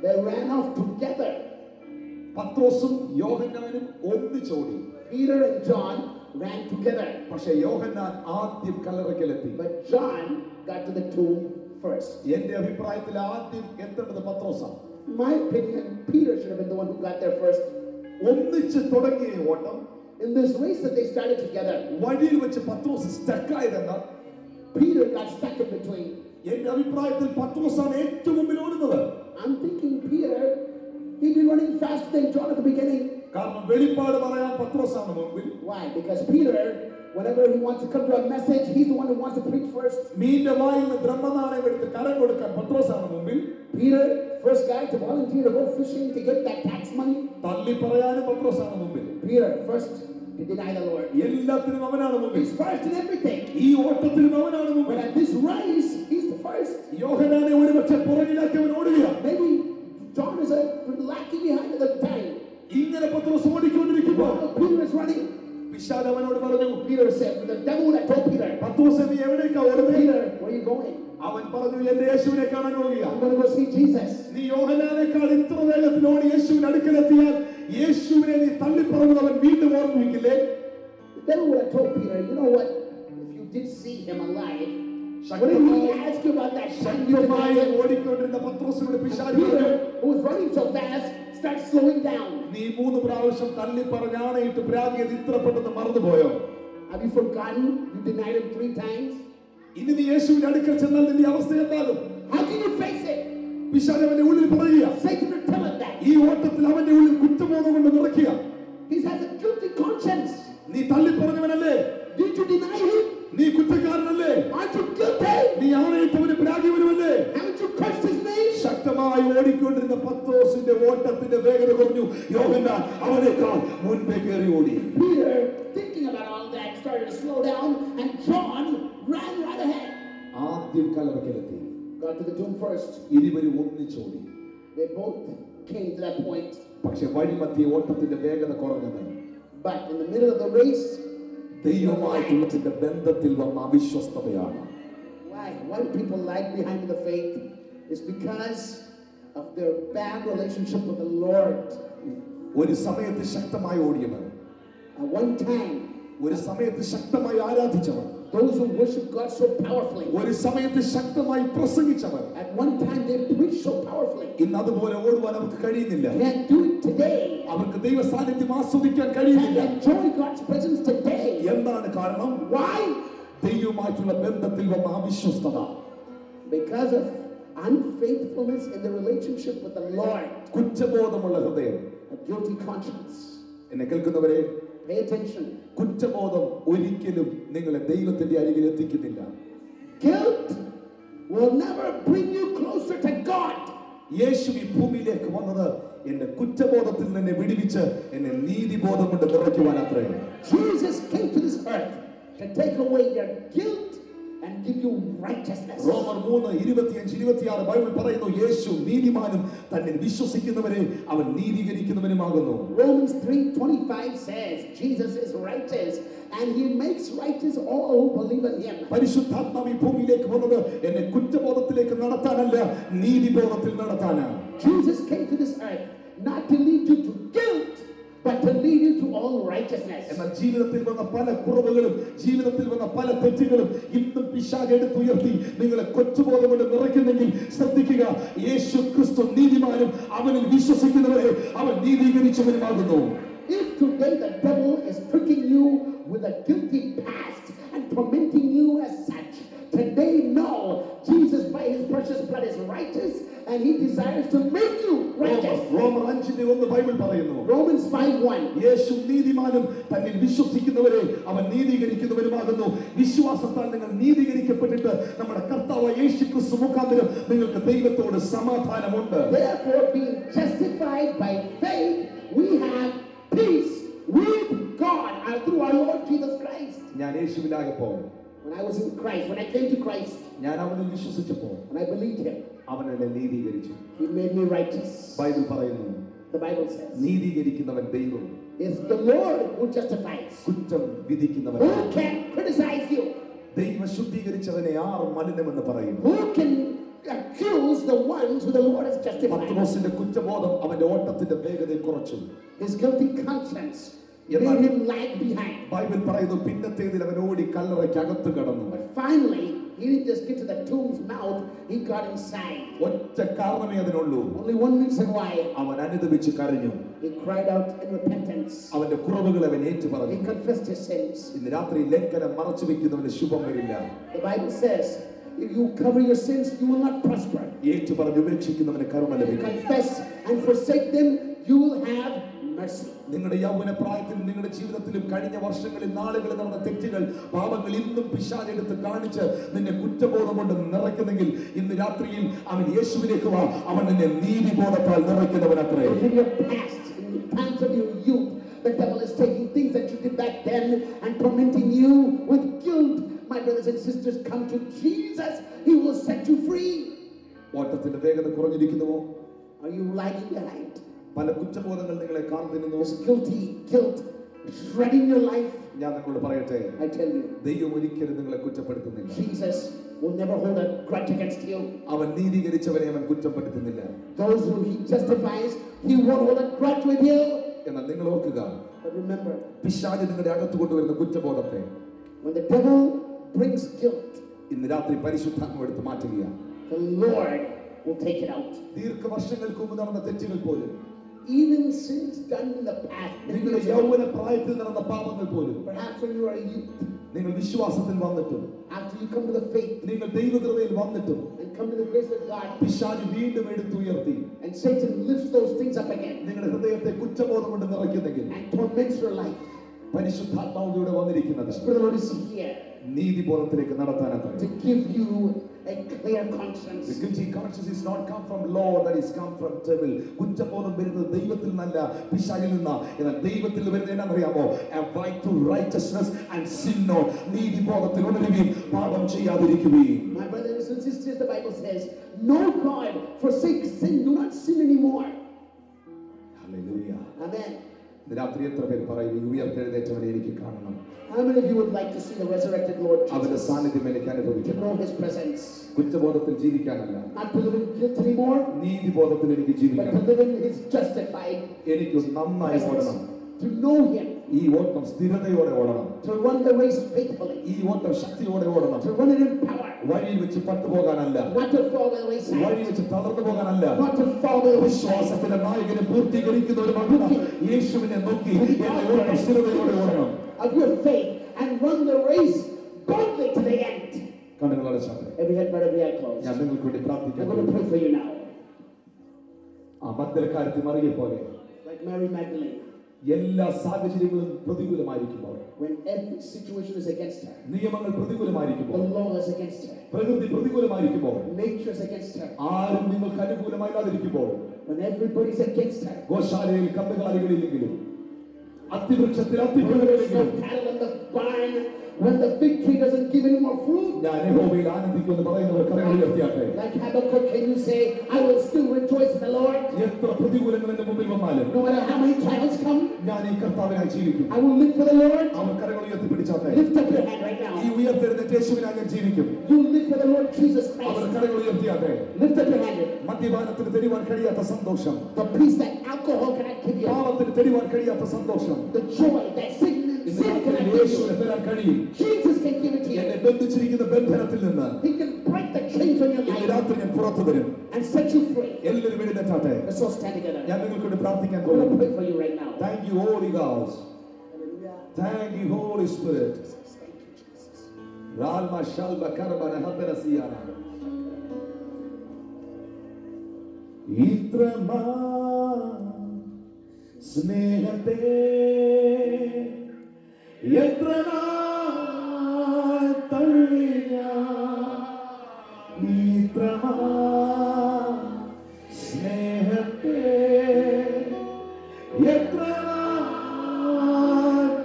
they ran off together. പത്രോസും യോഹന്നാനും ഒന്നിച്ചോടി. Peter and John ran together. പക്ഷേ യോഹന്നാൻ ആദ്യം കല്ലറയ്ക്കലെത്തി. But John got to the tomb first. എന്റെ അഭിപ്രായത്തിൽ ആദ്യം എത്തേണ്ടത് പത്രോസാണ്. In my opinion, Peter should have been the one who got there first. ഒന്നിച്ച് തുടങ്ങിയ ഓട്ടം In this race that they started together, വഴിയിൽ വെച്ച് പത്രോസ് സ്റ്റക്കായതെന്ന Peter got stuck in between. എന്റെ അഭിപ്രായത്തിൽ പത്രോസാണ് ഏറ്റവും മുമ്പിൽ ഓടുന്നത്. I'm thinking Peter, he'd be running faster than John at the beginning. കാരണം വെളിപ്പാട് പറയാൻ പത്രോസാണ് മുമ്പിൽ. Why? Because Peter, whenever he wants to come to a message, he's the one who wants to preach first. മീന്റെ വായിൽ നിന്ന് ബ്രഹ്മനാണയം എടുത്ത് കരം കൊടുക്കാൻ പത്രോസാണ് മുമ്പിൽ. Peter, first guy to volunteer to go fishing to get that tax money. തള്ളി പറയാനും പത്രോസാണ് മുമ്പിൽ. Peter, first to deny the Lord. എല്ലാത്തിനും അവനാണ് മുമ്പിൽ. He's first in everything. ഈ ഓട്ടത്തിലും അവനാണ് But മുമ്പിൽ. at this race, he's the first. യോഹന്നാനെ ഒരുപക്ഷെ പുറകിലാക്കി അവൻ ഓടുകയാണ്. Maybe John is lacking behind at the time. ഇങ്ങനെ പത്രോസ് ഓടിക്കൊണ്ടിരിക്കുമ്പോൾ While Peter is running, പിശാച് അവനോട് പറഞ്ഞു, Peter said, the devil that told Peter, പത്രോസേ നീ എവിടേക്കാ ഓടുന്നത്? Peter, where are you going? അവൻ പറഞ്ഞു, എന്റെ യേശുവിനെ കാണാൻ I'm പോവുകയാണ്. going to go see Jesus. നീ യോഹന്നാനേക്കാൾ ഇത്ര വേഗത്തിൽ ഓടി യേശുവിന്റെ അടുക്കലെത്തിയാൽ യേശുവിനെ നീ തള്ളിപ്പറഞ്ഞത് അവൻ വീണ്ടും ഓർമ്മിക്കില്ലേ? The devil would have told Peter, you know what? If you did see him alive, what did he ask you about that shine you ശക്തമായി denied? ഓടിക്കൊണ്ടിരുന്ന പത്രോസിനോട് പിശാച് പറഞ്ഞു, Peter, who was running so fast, starts slowing down. നീ 3 പ്രാവശ്യം തള്ളിപ്പറഞ്ഞ് ആണയിട്ട് പ്രാഗിയത് ഇത്ര പെട്ടെന്ന് മറന്നുപോയോ? Have you forgotten you denied him 3 times? ഇനി നീ യേശുവിന്റെ അടുക്കൽ ചെന്നാൽ നിന്റെ അവസ്ഥ എന്താകും? How can you face it? പിശാച് അവന്റെ ഉള്ളിൽ പറയുക. Satan will tell him that. ഈ ഓട്ടത്തിൽ അവന്റെ ഉള്ളിൽ കുറ്റബോധം കൊണ്ട് നിറയ്ക്കുക. He has a guilty conscience. നീ തള്ളിപ്പറഞ്ഞവനല്ലേ? Did you deny him? നീ കുറ്റക്കാരനല്ലേ? Aren't you guilty? നീ ആണയിട്ടവന് പ്രാഗിവനുമല്ലേ? Haven't you cursed his name? ശക്തമായി ഓടിക്കൊണ്ടിരുന്ന പത്രോസിന്റെ ഓട്ടത്തിന്റെ വേഗത കുറഞ്ഞു. യോഹന്നാൻ അവനേക്കാൾ മുൻപേ കയറി ഓടി. Peter, thinking about all that, started to slow down, and John ran right ahead. ആദ്യം കല്ലറയ്ക്കലെത്തി. Got to the tomb first. ഇരുവരും ഒന്നിച്ചോടി. They both came to that point. പക്ഷെ വഴിമധ്യേ ഓട്ടത്തിന്റെ വേഗത കുറഞ്ഞത്. But in the middle of the race, ദൈവമായിട്ടുള്ള ബന്ധത്തിൽ വന്ന അവിശ്വസ്തതയാണ്. why do people lag behind the faith? It's because of their bad relationship with the Lord. ഒരു സമയത്ത് ശക്തമായി ഓടിയവർ, At one time, ഒരു സമയത്ത് ശക്തമായി ആരാധിച്ചവർ, those who worship God so powerfully, ഒരു സമയത്ത് ശക്തമായി പ്രസംഗിച്ചവർ, at one time they preach so powerfully. ഇന്ന് അതുപോലെ ഓടുവാൻ അവർക്ക് കഴിയുന്നില്ല. Can't do it today. അവർക്ക് ദൈവ സാന്നിധ്യം ആസ്വദിക്കാൻ കഴിയുന്നില്ല. Can't enjoy God's presence today. എന്താണ് കാരണം? Why? ദൈവമായിട്ടുള്ള ബന്ധത്തിൽ വന്ന അവിശ്വസ്തത. Because of unfaithfulness in the relationship with the Lord. കുറ്റബോധമുള്ള ഹൃദയം. A guilty conscience. എന്നെ കേൾക്കുന്നവരെ, Pay attention. കുറ്റബോധം ഒരിക്കലും നിങ്ങളെ ദൈവത്തിന്റെ അരികിൽ എത്തിക്കുന്നില്ല. Guilt will never bring you closer to God. യേശു ഈ ഭൂമിയിലേക്ക് വന്നത് എന്റെ കുറ്റബോധത്തിൽ നിന്ന് വിടുവിച്ച് എന്നെ നീതിബോധം കൊണ്ട് നിറയ്ക്കുവാൻ അത്രേ. Jesus came to this earth to take away your guilt and give you righteousness. റോമർ 3:25-26 ബൈബിൾ പറയുന്നു യേശു നീതിമാനും തന്നിൽ വിശ്വസിക്കുന്നവരെ അവൻ നീതീകരിക്കുന്നവനുമാകുന്നു. Romans 3:25 says Jesus is righteous and he makes righteous all who believe in him. പരിശുദ്ധാത്മാവ് ഈ ഭൂമിയിലേക്ക് വന്നത് എന്നെ കുറ്റബോധത്തിലേക്ക് നടത്താനല്ല, നീതിബോധത്തിൽ നടത്താനാണ്. Jesus came to this earth not to lead you to guilt but to lead you to all righteousness. എന്നാൽ ജീവിതത്തിൽ വന്ന പല കുറവുകളും ജീവിതത്തിൽ വന്ന പല തെറ്റുകളും ഇന്നും പിശാച് എടുത്തുയർത്തി നിങ്ങളെ കൊച്ചുബോധം കൊണ്ട് നിറയ്ക്കുന്നെങ്കിൽ ശ്രദ്ധിക്കുക, യേശു ക്രിസ്തു നീതിമാനും അവനിൽ വിശ്വസിക്കുന്നവരെ അവൻ നീതീകരിച്ചവനുമാകുന്നു. If today the devil is tricking you with a guilty past and tormenting you as such, today know Jesus by his precious blood is righteous and he desires to make you righteous. റോമർ 5:1 Bible പറയുന്നു. Romans 5:1 യേശു നീതിമാനും തന്നിൽ വിശ്വസിക്കുന്നവരെ അവൻ നീതീകരിക്കുന്നവനുമാകുന്നു. വിശ്വാസത്താൽ നിങ്ങൾ നീതീകരിക്കപ്പെട്ടിട്ട് നമ്മുടെ കർത്താവ് യേശു ക്രിസ്തു മുഖാന്തരം നിങ്ങൾക്ക് ദൈവത്തോട് സമാധാനമുണ്ട്. Therefore being justified by faith we have peace with God through our Lord Jesus Christ. ഞാൻ യേശുവിലായപ്പോൾ, when I was in Christ, when I came to Christ, ഞാൻ അവനിൽ വിശ്വസിച്ചപ്പോൾ when I believed him, അവൻ എന്നെ നീതീകരിച്ചു. he made me righteous. Bible പറയുന്നു, The Bible says നീതീകരിക്കുന്നവൻ ദൈവം, it's the Lord who justifies. കുറ്റം വിധിക്കുന്നവൻ. Who can criticize you? ദൈവം ശുദ്ധീകരിച്ചവനെ R മലിനമെന്ന് പറയും? Who can accuse the ones who the Lord has justified? പത്രോസിന്റെ കുറ്റബോധം അവന്റെ ഓട്ടത്തിന്റെ വേഗതയെ കുറച്ചു. His guilty conscience made him lag behind. Bible പറയുന്നു, പിന്നത്തേതിൽ അവൻ ഓടി കല്ലറയ്ക്ക് അകത്ത് കടന്നു. But finally he didn't just get to the tomb's mouth, he got inside. ഒറ്റ കാരണമേ അതിനുള്ളൂ. Only one reason why. അവൻ അനുദപിച്ച് കരഞ്ഞു. He cried out in repentance. അവന്റെ കുറവുകളെ അവൻ ഏറ്റു He പറഞ്ഞു. confessed his sins. ഇന്ന് രാത്രി ലേഖനം മറച്ചു വെക്കുന്നവന് ശുഭം വരില്ല. The Bible says if you cover your sins you will not prosper. ഏറ്റു പറഞ്ഞു ഉപേക്ഷിക്കുന്നവന് കരുണ ലഭിക്കും. Confess and forsake them, you will have mercy. നിങ്ങളുടെ യൗവന പ്രായത്തിലും നിങ്ങളുടെ ജീവിതത്തിലും കഴിഞ്ഞ വർഷങ്ങളിൽ നാളുകളിൽ നടന്ന തെറ്റുകൾ പാപങ്ങൾ ഇന്നും പിശാച് എടുത്ത് കാണിച്ച് നിന്നെ കുറ്റബോധം കൊണ്ട് നിറയ്ക്കുന്നെങ്കിൽ ഇന്ന് രാത്രിയിൽ അവൻ യേശുവിലേക്ക് വാ, അവൻ നിന്നെ നീതിബോധത്താൽ നിറയ്ക്കുന്നവനത്രേ. In your past, in the times of your youth, the devil is taking things that you did back then and tormenting you with guilt. My brothers and sisters, come to Jesus, he will set you free. ഓട്ടത്തിന്റെ വേഗത കുറഞ്ഞിരിക്കുന്നുവോ? Are you lagging behind? പല കുറ്റബോധങ്ങൾ നിങ്ങളെ കാത്തിരുന്നു. This guilt shredding your life. ഞാൻ നിങ്ങളോട് പറയട്ടെ, I tell you, ദൈവം ഒരിക്കലും നിങ്ങളെ കുറ്റപ്പെടുത്തുന്നില്ല. Jesus will never hold a grudge against you. അവൻ നീതീകരിച്ചവനെ അവൻ കുറ്റപ്പെടുത്തുന്നില്ല. Those who he justifies, he won't hold a grudge with you. എന്നാൽ നിങ്ങൾ ഓർക്കുക, But remember, പിശാച് നിങ്ങളുടെ അകത്ത് കൊണ്ടുവരുന്ന കുറ്റബോധത്തെ when the devil brings guilt, ഇന്ന് രാത്രി പരിശുദ്ധാത്മാവ് എടുത്ത് മാറ്റുകയാണ്. the Lord will take it out. ദീർഘവർഷങ്ങൾക്ക് മുമ്പ് നടന്ന തെറ്റുകൾ പോലും, Even sins done in the past, നിങ്ങളുടെ യൗവന പ്രായത്തിൽ നടന്ന പാപങ്ങൾ പോലും, perhaps when you are a youth, നിങ്ങൾ വിശ്വാസത്തിൽ വന്നിട്ടും after you come to the faith നിങ്ങൾ ദൈവകൃപയിൽ വന്നിട്ടും and come to the grace of God, പിശാച് വീണ്ടും എടുത്തുയർത്തി and Satan lifts those things up again നിങ്ങളുടെ ഹൃദയത്തെ കുറ്റബോധം കൊണ്ട് നിറയ്ക്കുന്നെങ്കിൽ and torments your life. പരിശുദ്ധാത്മാവിലൂടെ വന്നിരിക്കുന്നത് Spirit of the Lord is here നീതിബോധത്തിലേക്ക് നടത്താനത്രേ. to give you a clear conscience. The guilty conscience is not come from law, that is come from devil. കുറ്റബോധം വരുന്നത് ദൈവത്തിൽ നിന്നല്ല, പിശാചിൽ നിന്നാ. എന്നാൽ ദൈവത്തിൽ വരുന്നത് എന്നാണെന്നറിയാമോ? A right to righteousness and sin not. നീതിബോധത്തിൽ ഉണരുകയും പാപം ചെയ്യാതിരിക്കുകയും. My brothers and sisters, the Bible says, no God, forsake sin, do not sin anymore. Hallelujah. Amen. രാത്രി എത്ര പേര് പറയും, ഉയർത്തെഴുന്നേറ്റവനെ എനിക്ക് കാണണം? How many of you would like to see the resurrected Lord അവന്റെ Jesus? സാന്നിധ്യം എനിക്ക് To അനുഭവിക്കണം. know his presence. കുറ്റബോധത്തിൽ ജീവിക്കാനല്ല, Not to live in guilt anymore, നീതിബോധത്തിൽ എനിക്ക് but to ജീവിക്കണം. live in his justified എനിക്ക് നന്നായി ഓടണം. presence. To know him. ഈ ഓട്ടം സ്ഥിരതയോടെ ഓടണം. To run the race faithfully. ഈ ഓട്ടം ശക്തിയോടെ ഓടണം. To run it in power. വഴിയിൽ വെച്ച് പട്ടുപോകാനല്ല, Not to fall by the wayside. വഴി വെച്ച് തളർന്നു പോകാനല്ല. Not to fall by the wayside. വിശ്വാസത്തിന്റെ നായകനെ പൂർത്തീകരിക്കുന്ന ഒരു മകന യേശുവിനെ നോക്കി എന്റെ ഓട്ടം സ്ഥിരതയോടെ ഓടണം. Of your faith and run the race boldly to the end. കണ്ണുകൾ അടച്ചാട്ടെ. Every head bowed, every eye closed. ഞാൻ നിങ്ങൾക്ക് വേണ്ടി I'm പ്രാർത്ഥിക്കാൻ going to pray for you now. ആ മഗ്ദലക്കാരത്തി മറിയെ പോലെ Like Mary Magdalene. എല്ലാ സാഹചര്യങ്ങളും പ്രതികൂലമായിരിക്കുമ്പോൾ, When every situation is against her, നിയമങ്ങൾ പ്രതികൂലമായിരിക്കുമ്പോൾ, the law is against her, പ്രകൃതി പ്രതികൂലമായിരിക്കുമ്പോൾ, nature is against her, ആരും നിങ്ങൾക്ക് അനുകൂലമായില്ലാതിരിക്കുമ്പോൾ, when everybody is against her, ഗോശാലയിൽ കന്നുകാലികളില്ലെങ്കിലും, അത്തിവൃക്ഷത്തിൽ there's അത്തിപ്പഴങ്ങളില്ലെങ്കിലും, no cattle in the barn, When the fig tree doesn't give any more fruit, ഞാൻ യഹോവയിൽ ആനന്ദിക്കുമെന്ന് പറയുന്നവർ കരങ്ങൾ ഉയർത്തിയാട്ടെ. like Habakkuk, can you say, I will still rejoice in the Lord? എത്ര പ്രതികൂലങ്ങൾ എന്റെ മുമ്പിൽ വന്നാലും, No matter how many trials come, ഞാൻ ഈ കർത്താവിനായി ജീവിക്കും. I will live for the Lord. അവർ കരങ്ങൾ ഉയർത്തി പിടിച്ചാട്ടെ. Lift up your hand right now. ഈ ഉയർത്തെഴുന്നേറ്റ യേശുവിനായി ഞാൻ ജീവിക്കും. You live for the Lord Jesus our Christ. കരങ്ങൾ ഉയർത്തിയാട്ടെ. Lift up your hand. മദ്യപാനത്തിന് തെരുവാൻ കഴിയാത്ത സന്തോഷം, The peace that alcohol cannot give you, പാപത്തിന് തെരുവാൻ കഴിയാത്ത സന്തോഷം, the joy that sin cannot give യേശുവിനെ you, തരാൻ കഴിയും. Jesus can give it to എന്നെ you. ബന്ധിച്ചിരിക്കുന്ന ബന്ധനത്തിൽ നിന്ന് He can break the chains on your ഇന്ന് life രാത്രി ഞാൻ പുറത്തു വരും. and set you free. എല്ലാവരും എഴുന്നേറ്റാട്ടെ. Let's all stand together. ഞാൻ നിങ്ങൾക്ക് വേണ്ടി പ്രാർത്ഥിക്കാൻ I'm going to പോകുന്നു. pray for you right now. Thank you, Holy Ghost. Hallelujah. Thank you, Holy Spirit. Thank you, Jesus. Ralma shalba karabana habana siyana. Itrama snehate yatrana talliya. Itrama snehate yatrana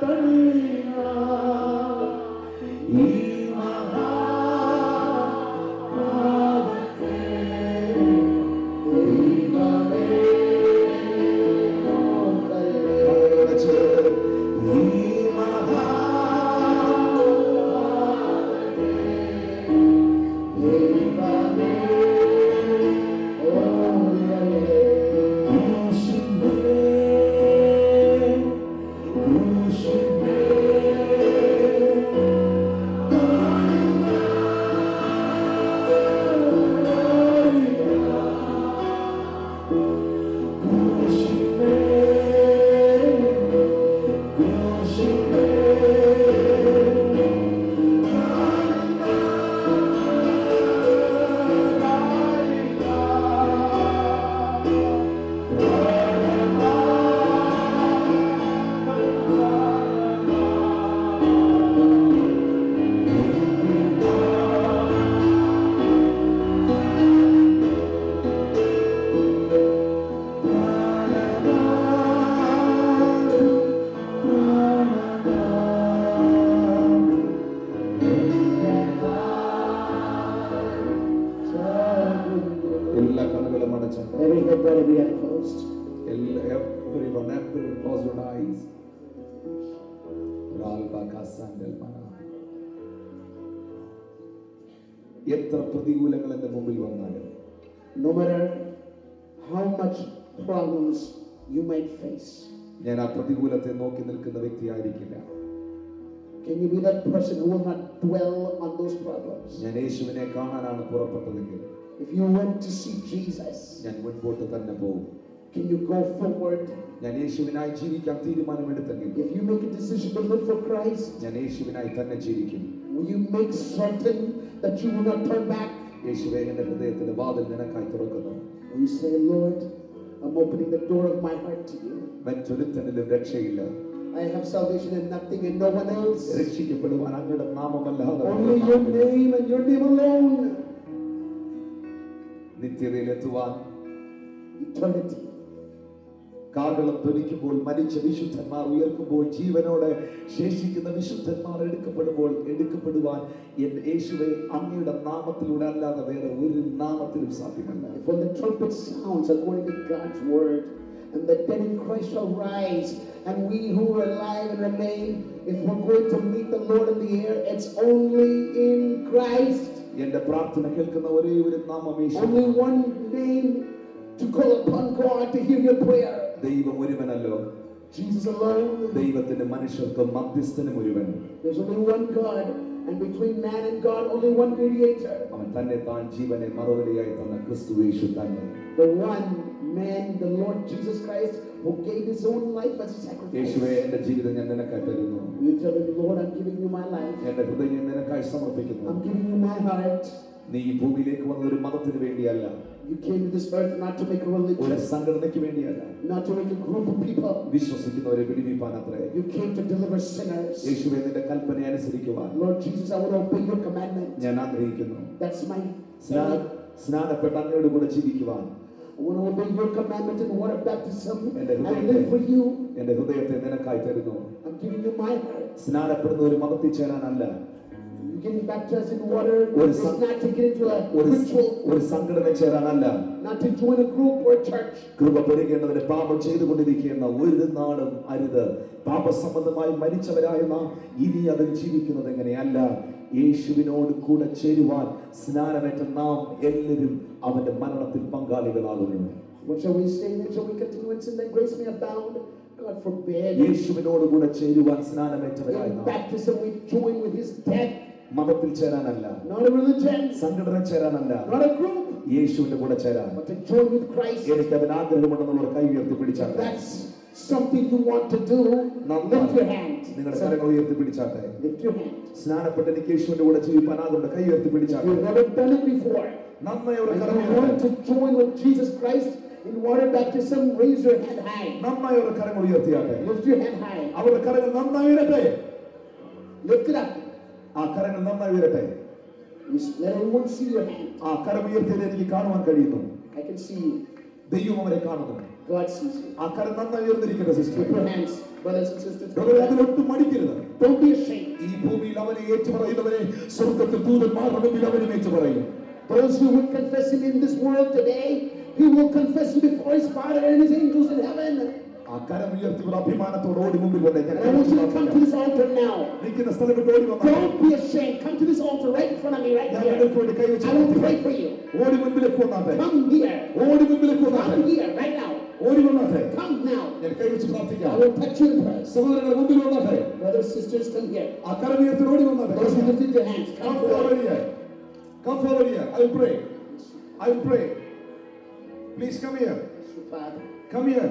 talliya. Every head bowed, every eye closed. Everyone, close your eyes. എത്ര പ്രതികൂലങ്ങൾ എന്റെ മുമ്പിൽ വന്നാലും, no matter how much problems you might face, ഞാൻ ആ പ്രതികൂലത്തെ നോക്കി നിൽക്കുന്ന വ്യക്തിയായിരിക്കില്ല. can you be that person who will not dwell on those problems? ഞാൻ യേശുവിനെ കാണാനാണ് പുറപ്പെട്ടതെങ്കിൽ, if you went to see Jesus, ഞാൻ മുൻപോട്ട് തന്നെ പോകും. can you go forward? ഞാൻ യേശുവിനായി ജീവിക്കാൻ തീരുമാനമെടുത്തെങ്കിൽ, if you make a decision to live for Christ, ഞാൻ യേശുവിനായി തന്നെ ജീവിക്കും. will you make certain that you will not turn back? യേശുവേ, എന്റെ ഹൃദയത്തിന്റെ വാതിൽ നിനക്കായി തുറക്കുന്നു. Will you say, Lord, I'm opening the door of my heart to you. മറ്റൊരുത്തനിലും രക്ഷയില്ല. I have salvation in nothing and no one else. രക്ഷിക്കപ്പെടുവാൻ അങ്ങയുടെ നാമമല്ലാതെ Only your name and your name alone. നിത്യതയിലെത്തുവാൻ Eternity. കാഹളം ധ്വനിക്കുമ്പോൾ മരിച്ച വിശുദ്ധന്മാർ ഉയർക്കുമ്പോൾ ജീവനോടെ ശേഷിക്കുന്ന വിശുദ്ധന്മാർ എടുക്കപ്പെടുവാൻ യേശുവേ, അങ്ങയുടെ നാമത്തിലൂടെ അല്ലാതെ വേറെ ഒരു നാമത്തിലും സാധ്യമല്ല. When the trumpet sounds according to God's word, and the dead in Christ shall rise, and we who are alive and remain, if we're going to meet the Lord in the air, it's only in Christ. എന്റെ പ്രാർത്ഥന കേൾക്കുന്ന ഒരേ ഒരു നാമം യേശു. Only one name to call upon God to hear your prayer. ദൈവം ഒരുവനല്ലോ, Jesus alone. ദൈവത്തിന്റെ മനുഷ്യർക്ക് മധ്യസ്ഥനും ഒരുവൻ. There's only one God, and between man and God only one mediator. അവൻ തന്നെ താൻ ജീവനെ മറുപടിയായി തന്ന ക്രിസ്തു യേശു തന്നെ. The one man, the Lord Jesus Christ, who gave his own life as a sacrifice. യേശുവേ, എന്റെ ജീവിതം ഞാൻ നിനക്കായി തരുന്നു. You tell him, Lord, I'm giving you my life. എന്റെ ഹൃദയം ഞാൻ നിനക്കായി സമർപ്പിക്കുന്നു. I'm giving you my heart. നീ ഈ ഭൂമിയിലേക്ക് വന്നത് ഒരു മതത്തിന് വേണ്ടിയല്ല. You came to this earth not to make a ഒരു religion, സംഘടനയ്ക്ക് വേണ്ടിയല്ല. not to make a group of people. വിശ്വസിക്കുന്നവരെ വിടുവിപ്പാനത്രേ. You came to deliver sinners. യേശുവേ, നിന്റെ കൽപ്പന അനുസരിക്കുവാൻ Lord Jesus, I want to obey your commandment. ഞാൻ ആഗ്രഹിക്കുന്നു. That's my സ്നാനപ്പെട്ട അങ്ങയോട് കൂടെ ജീവിക്കുവാൻ I want to obey your commandment in water baptism എന്റെ and live for you. എന്റെ ഹൃദയത്തെ നിനക്കായി തരുന്നു. I'm giving you my heart. സ്നാനപ്പെടുന്ന ഒരു മതത്തിൽ ചേരാനല്ല. Getting baptized in water is not to get into a ritual. ഒരു സംഘടന ചേരാനല്ല. Not to join a group or a church. കൃപ പെരുകേണ്ടതിന് പാപം ചെയ്തുകൊണ്ടിരിക്കുന്ന ഒരു നാളും അരുത്. പാപസംബന്ധമായി മരിച്ചവരായ നാം ഇനി അതിൽ ജീവിക്കുന്നത് എങ്ങനെയല്ല, യേശുവിനോട് കൂടെ ചേരുവാൻ സ്നാനമേറ്റ നാം എല്ലാവരും അവന്റെ മരണത്തിൽ പങ്കാളികളാകുന്നു. What shall we say? Then shall we continue in sin that grace may abound? God forbid. യേശുവിനോട് കൂടെ ചേരുവാൻ സ്നാനമേറ്റവരായ In നാം baptism we join with his death. മതത്തിൽ ചേരാനല്ല, not a religion, സംഘടന ചേരാനല്ല, not a group, യേശുവിന്റെ കൂടെ ചേരാൻ. but to join with Christ. എനിക്ക് അതിന് ആഗ്രഹമുണ്ടെന്നുള്ള കൈ ഉയർത്തി പിടിച്ചാട്ടെ. That's something you want to do. Lift your hand. നിങ്ങളുടെ കരങ്ങൾ ഉയർത്തി പിടിച്ചാട്ടെ. Lift your hand. സ്നാനപ്പെട്ട് എനിക്ക് യേശുവിന്റെ കൂടെ ജീവിക്കാൻ ആഗ്രഹമുണ്ട്, കൈ ഉയർത്തി പിടിച്ചാട്ടെ. You've never done it before. നന്നായി ഒരു and കരം you want to join with Jesus Christ in water baptism, raise your hand high. നന്നായി ഒരു കരങ്ങൾ ഉയർത്തിയാട്ടെ. Lift your hand high. അവരുടെ കരങ്ങൾ നന്നായി ഉയരട്ടെ. Lift it up. ആ കരങ്ങൾ നന്നായി ഉയരട്ടെ. Let everyone see your hand. ആ കരം ഉയർത്തിയത് എനിക്ക് കാണുവാൻ കഴിയുന്നു. I can see you. ദൈവം അവരെ കാണുന്നു. God sees you. ആ കരം നന്നായി ഉയർന്നിരിക്കട്ടെ sister. Lift your hands, brothers and sisters. അതിലൊട്ടും മടിക്കരുത്. Don't be ashamed. ഈ ഭൂമിയിൽ അവനെ ഏറ്റുപറയുന്നവരെ സ്വർഗ്ഗത്തിൽ ദൂതന്മാരുടെ മുമ്പിൽ അവനും ഏറ്റുപറയും. Those who would confess him in this world today, he will confess you before his Father and his angels in heaven. ആ കരം ഉയർത്തിയുള്ള അഭിമാനത്തോടെ ഓടി മുമ്പിൽ വന്നേ. And I want you to come to this altar now. നിൽക്കുന്ന സ്ഥലം വിട്ട് ഓടി വന്നേ. Don't be ashamed. Come to this altar right in front of me, right ഞാൻ here. നിങ്ങൾക്ക് വേണ്ടി കൈ വെച്ച് I will pray for you. ഓടി മുൻപിലേക്ക് വന്നാട്ടെ. Come here. ഓടി മുൻപിലേക്ക് വന്നാട്ടെ. Come here right now. ഓടി വന്നാട്ടെ. Come now. ഞാൻ കൈ വെച്ച് പ്രാർത്ഥിക്കാം. I will touch you in prayer. സഹോദരങ്ങളെ മുൻപിൽ വന്നാട്ടെ. Brothers, sisters, come here. ആ കരം ഉയർത്തി ഓടി വന്നാട്ടെ. Those who lifted your hands, come forward. Come forward here. I will pray. I will pray. Please come here. Come here.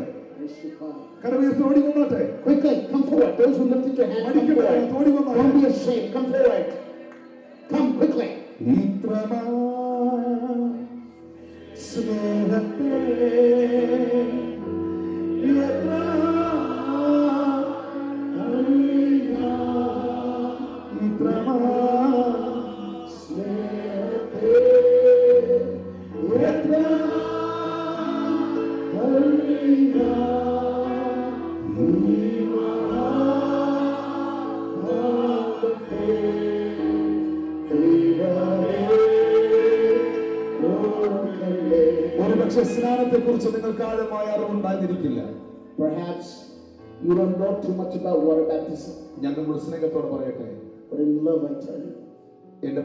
കരം ഉയർത്തി ഓടി വന്നാട്ടെ. Quickly, come forward. Those who lifted your hands, come forward. Don't be ashamed. Come forward. Come quickly. Perhaps you don't know too much about water baptism. But in love I tell you. At the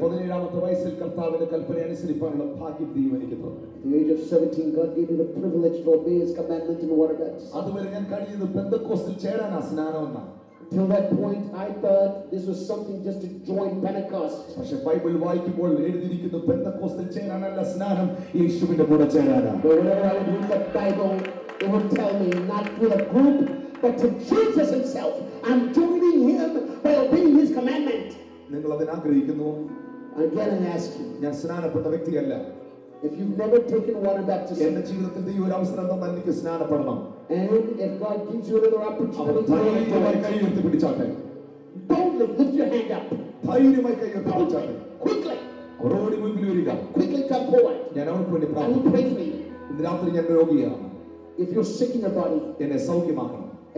age of 17, God gave me the privilege to obey His commandment in water baptism. Till that point, I thought this was something just to join Pentecost. But whenever I would read the Bible, it would tell me not to a group, but to Jesus Himself. I'm joining Him by obeying His commandment. Again, I ask you, if you've never taken water baptism, and if God gives you another opportunity, boldly lift your hand up. Quickly. Quickly come forward. I will pray for you. If you're sick in your body, and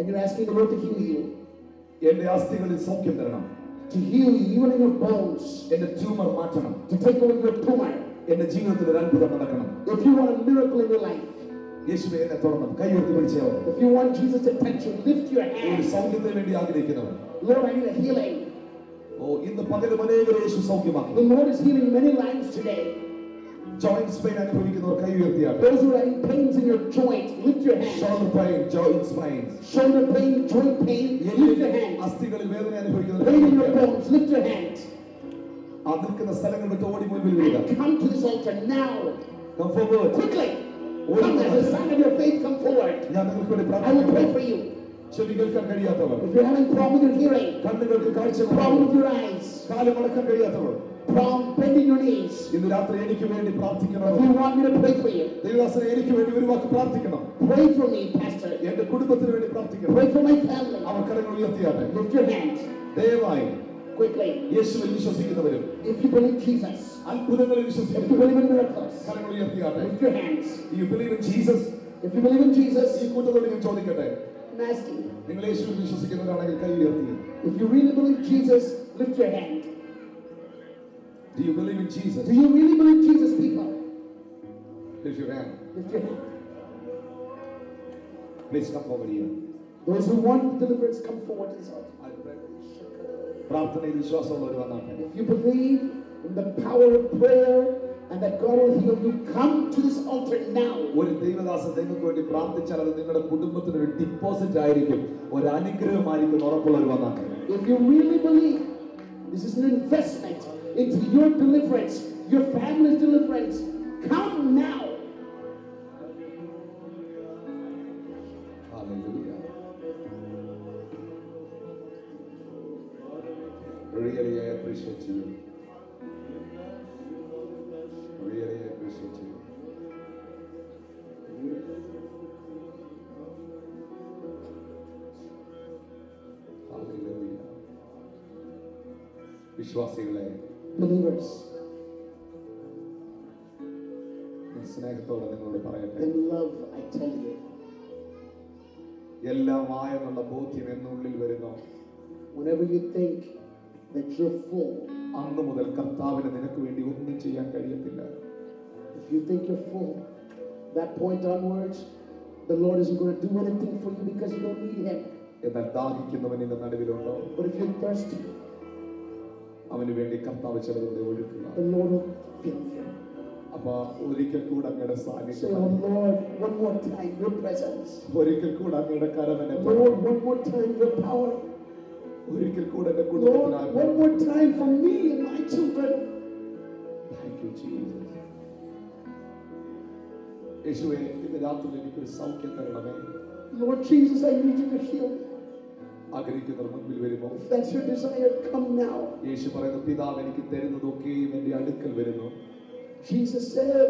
you're asking the Lord to heal you, to heal you even in your bones, to take away your tumor, if you want a miracle in your life, if you want Jesus to touch you, lift your hand. Lord, I need a healing. The Lord is healing many lives today. Joints pain Those who are in pains in your joint, lift your hand. Shoulder pain, joints pain. Shoulder pain, joint pain, lift your hand. Pain in your bones, lift your hand. Come to this altar now. Come forward. Quickly. Come as a sign of your faith, come forward. I will pray for you. If you're having problem with your hearing, problem with your eyes, problem bending your knees, if you want me to pray for you, pray for me, Pastor. Pray for my family. Lift your hands. Quickly. If you believe Jesus, if you believe in miracles, lift your hands. Do you believe in Jesus? If you believe in Jesus, I'm asking you. If you really believe Jesus, lift your hand. Do you believe in Jesus? Do you really believe Jesus, people? Lift your hand. Lift your hand. Please come forward here. Those who want deliverance, come forward to this altar. If you believe in the power of prayer and that God will heal you, come to this altar now. ഒരു ദൈവദാസൻ നിങ്ങൾക്ക് വേണ്ടി പ്രാർത്ഥിച്ചാൽ അത് നിങ്ങളുടെ കുടുംബത്തിന് ഒരു deposit ആയിരിക്കും, ഒരു അനുഗ്രഹമായിരിക്കും ഉറപ്പുള്ളവർ വന്നാട്ടെ. If you really believe this is an investment into your deliverance, your family's deliverance, come now. Hallelujah. Really, I appreciate you. Really, I appreciate you. Hallelujah. വിശ്വാസികളെ, believers, സ്നേഹത്തോടെ നിങ്ങളോട് പറയട്ടെ, in love I tell you, എല്ലാമായെന്നുള്ള ബോധ്യം എന്നുള്ളിൽ വരുന്നു. whenever you think that you're full, അന്ന് മുതൽ കർത്താവിന് നിനക്ക് വേണ്ടി ഒന്നും ചെയ്യാൻ കഴിയത്തില്ല. if you think you're full, that point onwards, the Lord isn't going to do anything for you because you don't need Him. എന്നാൽ ദാഹിക്കുന്നവൻ ഇന്ന് നടുവിലുണ്ടോ? But if you're thirsty, അവന് വേണ്ടി കർത്താവ് ചിലരുടെ ഒഴുക്കുക. the Lord will fill you. അപ്പൊ ഒരിക്കൽ കൂടെ അങ്ങയുടെ Say, സാന്നിധ്യം, oh Lord, one more time, your presence. ഒരിക്കൽ കൂടെ അങ്ങയുടെ കരമനെ, Lord, one more time, your power. ഒരിക്കൽ കൂടെ എന്റെ Lord, കുടുംബത്തിനായി. one more time for me and my children. Thank you, Jesus. യേശുവേ, ഇന്ന് രാത്രി എനിക്കൊരു സൗഖ്യം തരണമേ. Lord Jesus, I need you to heal me. ആഗ്രഹിക്കുന്നവർ മുൻപിൽ വരുമോ? If that's your desire, come now. യേശു പറയുന്നു, പിതാവ് എനിക്ക് തരുന്നതൊക്കെയും എന്റെ അടുക്കൽ വരുന്നു. Jesus said,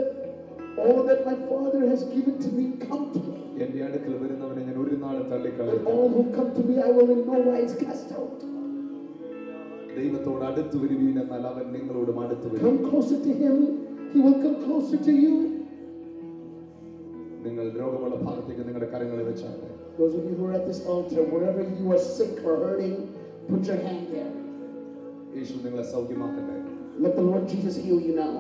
all that my Father has given to me, come to me. എന്റെ അടുക്കൽ വരുന്നവനെ ഞാൻ ഒരു നാൾ തള്ളിക്കളയും. All who come to me, I will in no wise cast out. ദൈവത്തോട് അടുത്ത് വരുവീൻ, എന്നാൽ അവൻ നിങ്ങളോടും അടുത്ത് വരും. Come closer to Him, He will come closer to you. നിങ്ങൾ രോഗമുള്ള ഭാഗത്തേക്ക് നിങ്ങളുടെ കരങ്ങളെ വെച്ചാട്ടെ. Those of you who are at this altar, wherever you are sick or hurting, put your hand there. യേശു നിങ്ങളെ സൗഖ്യമാക്കട്ടെ. Let the Lord Jesus heal you now.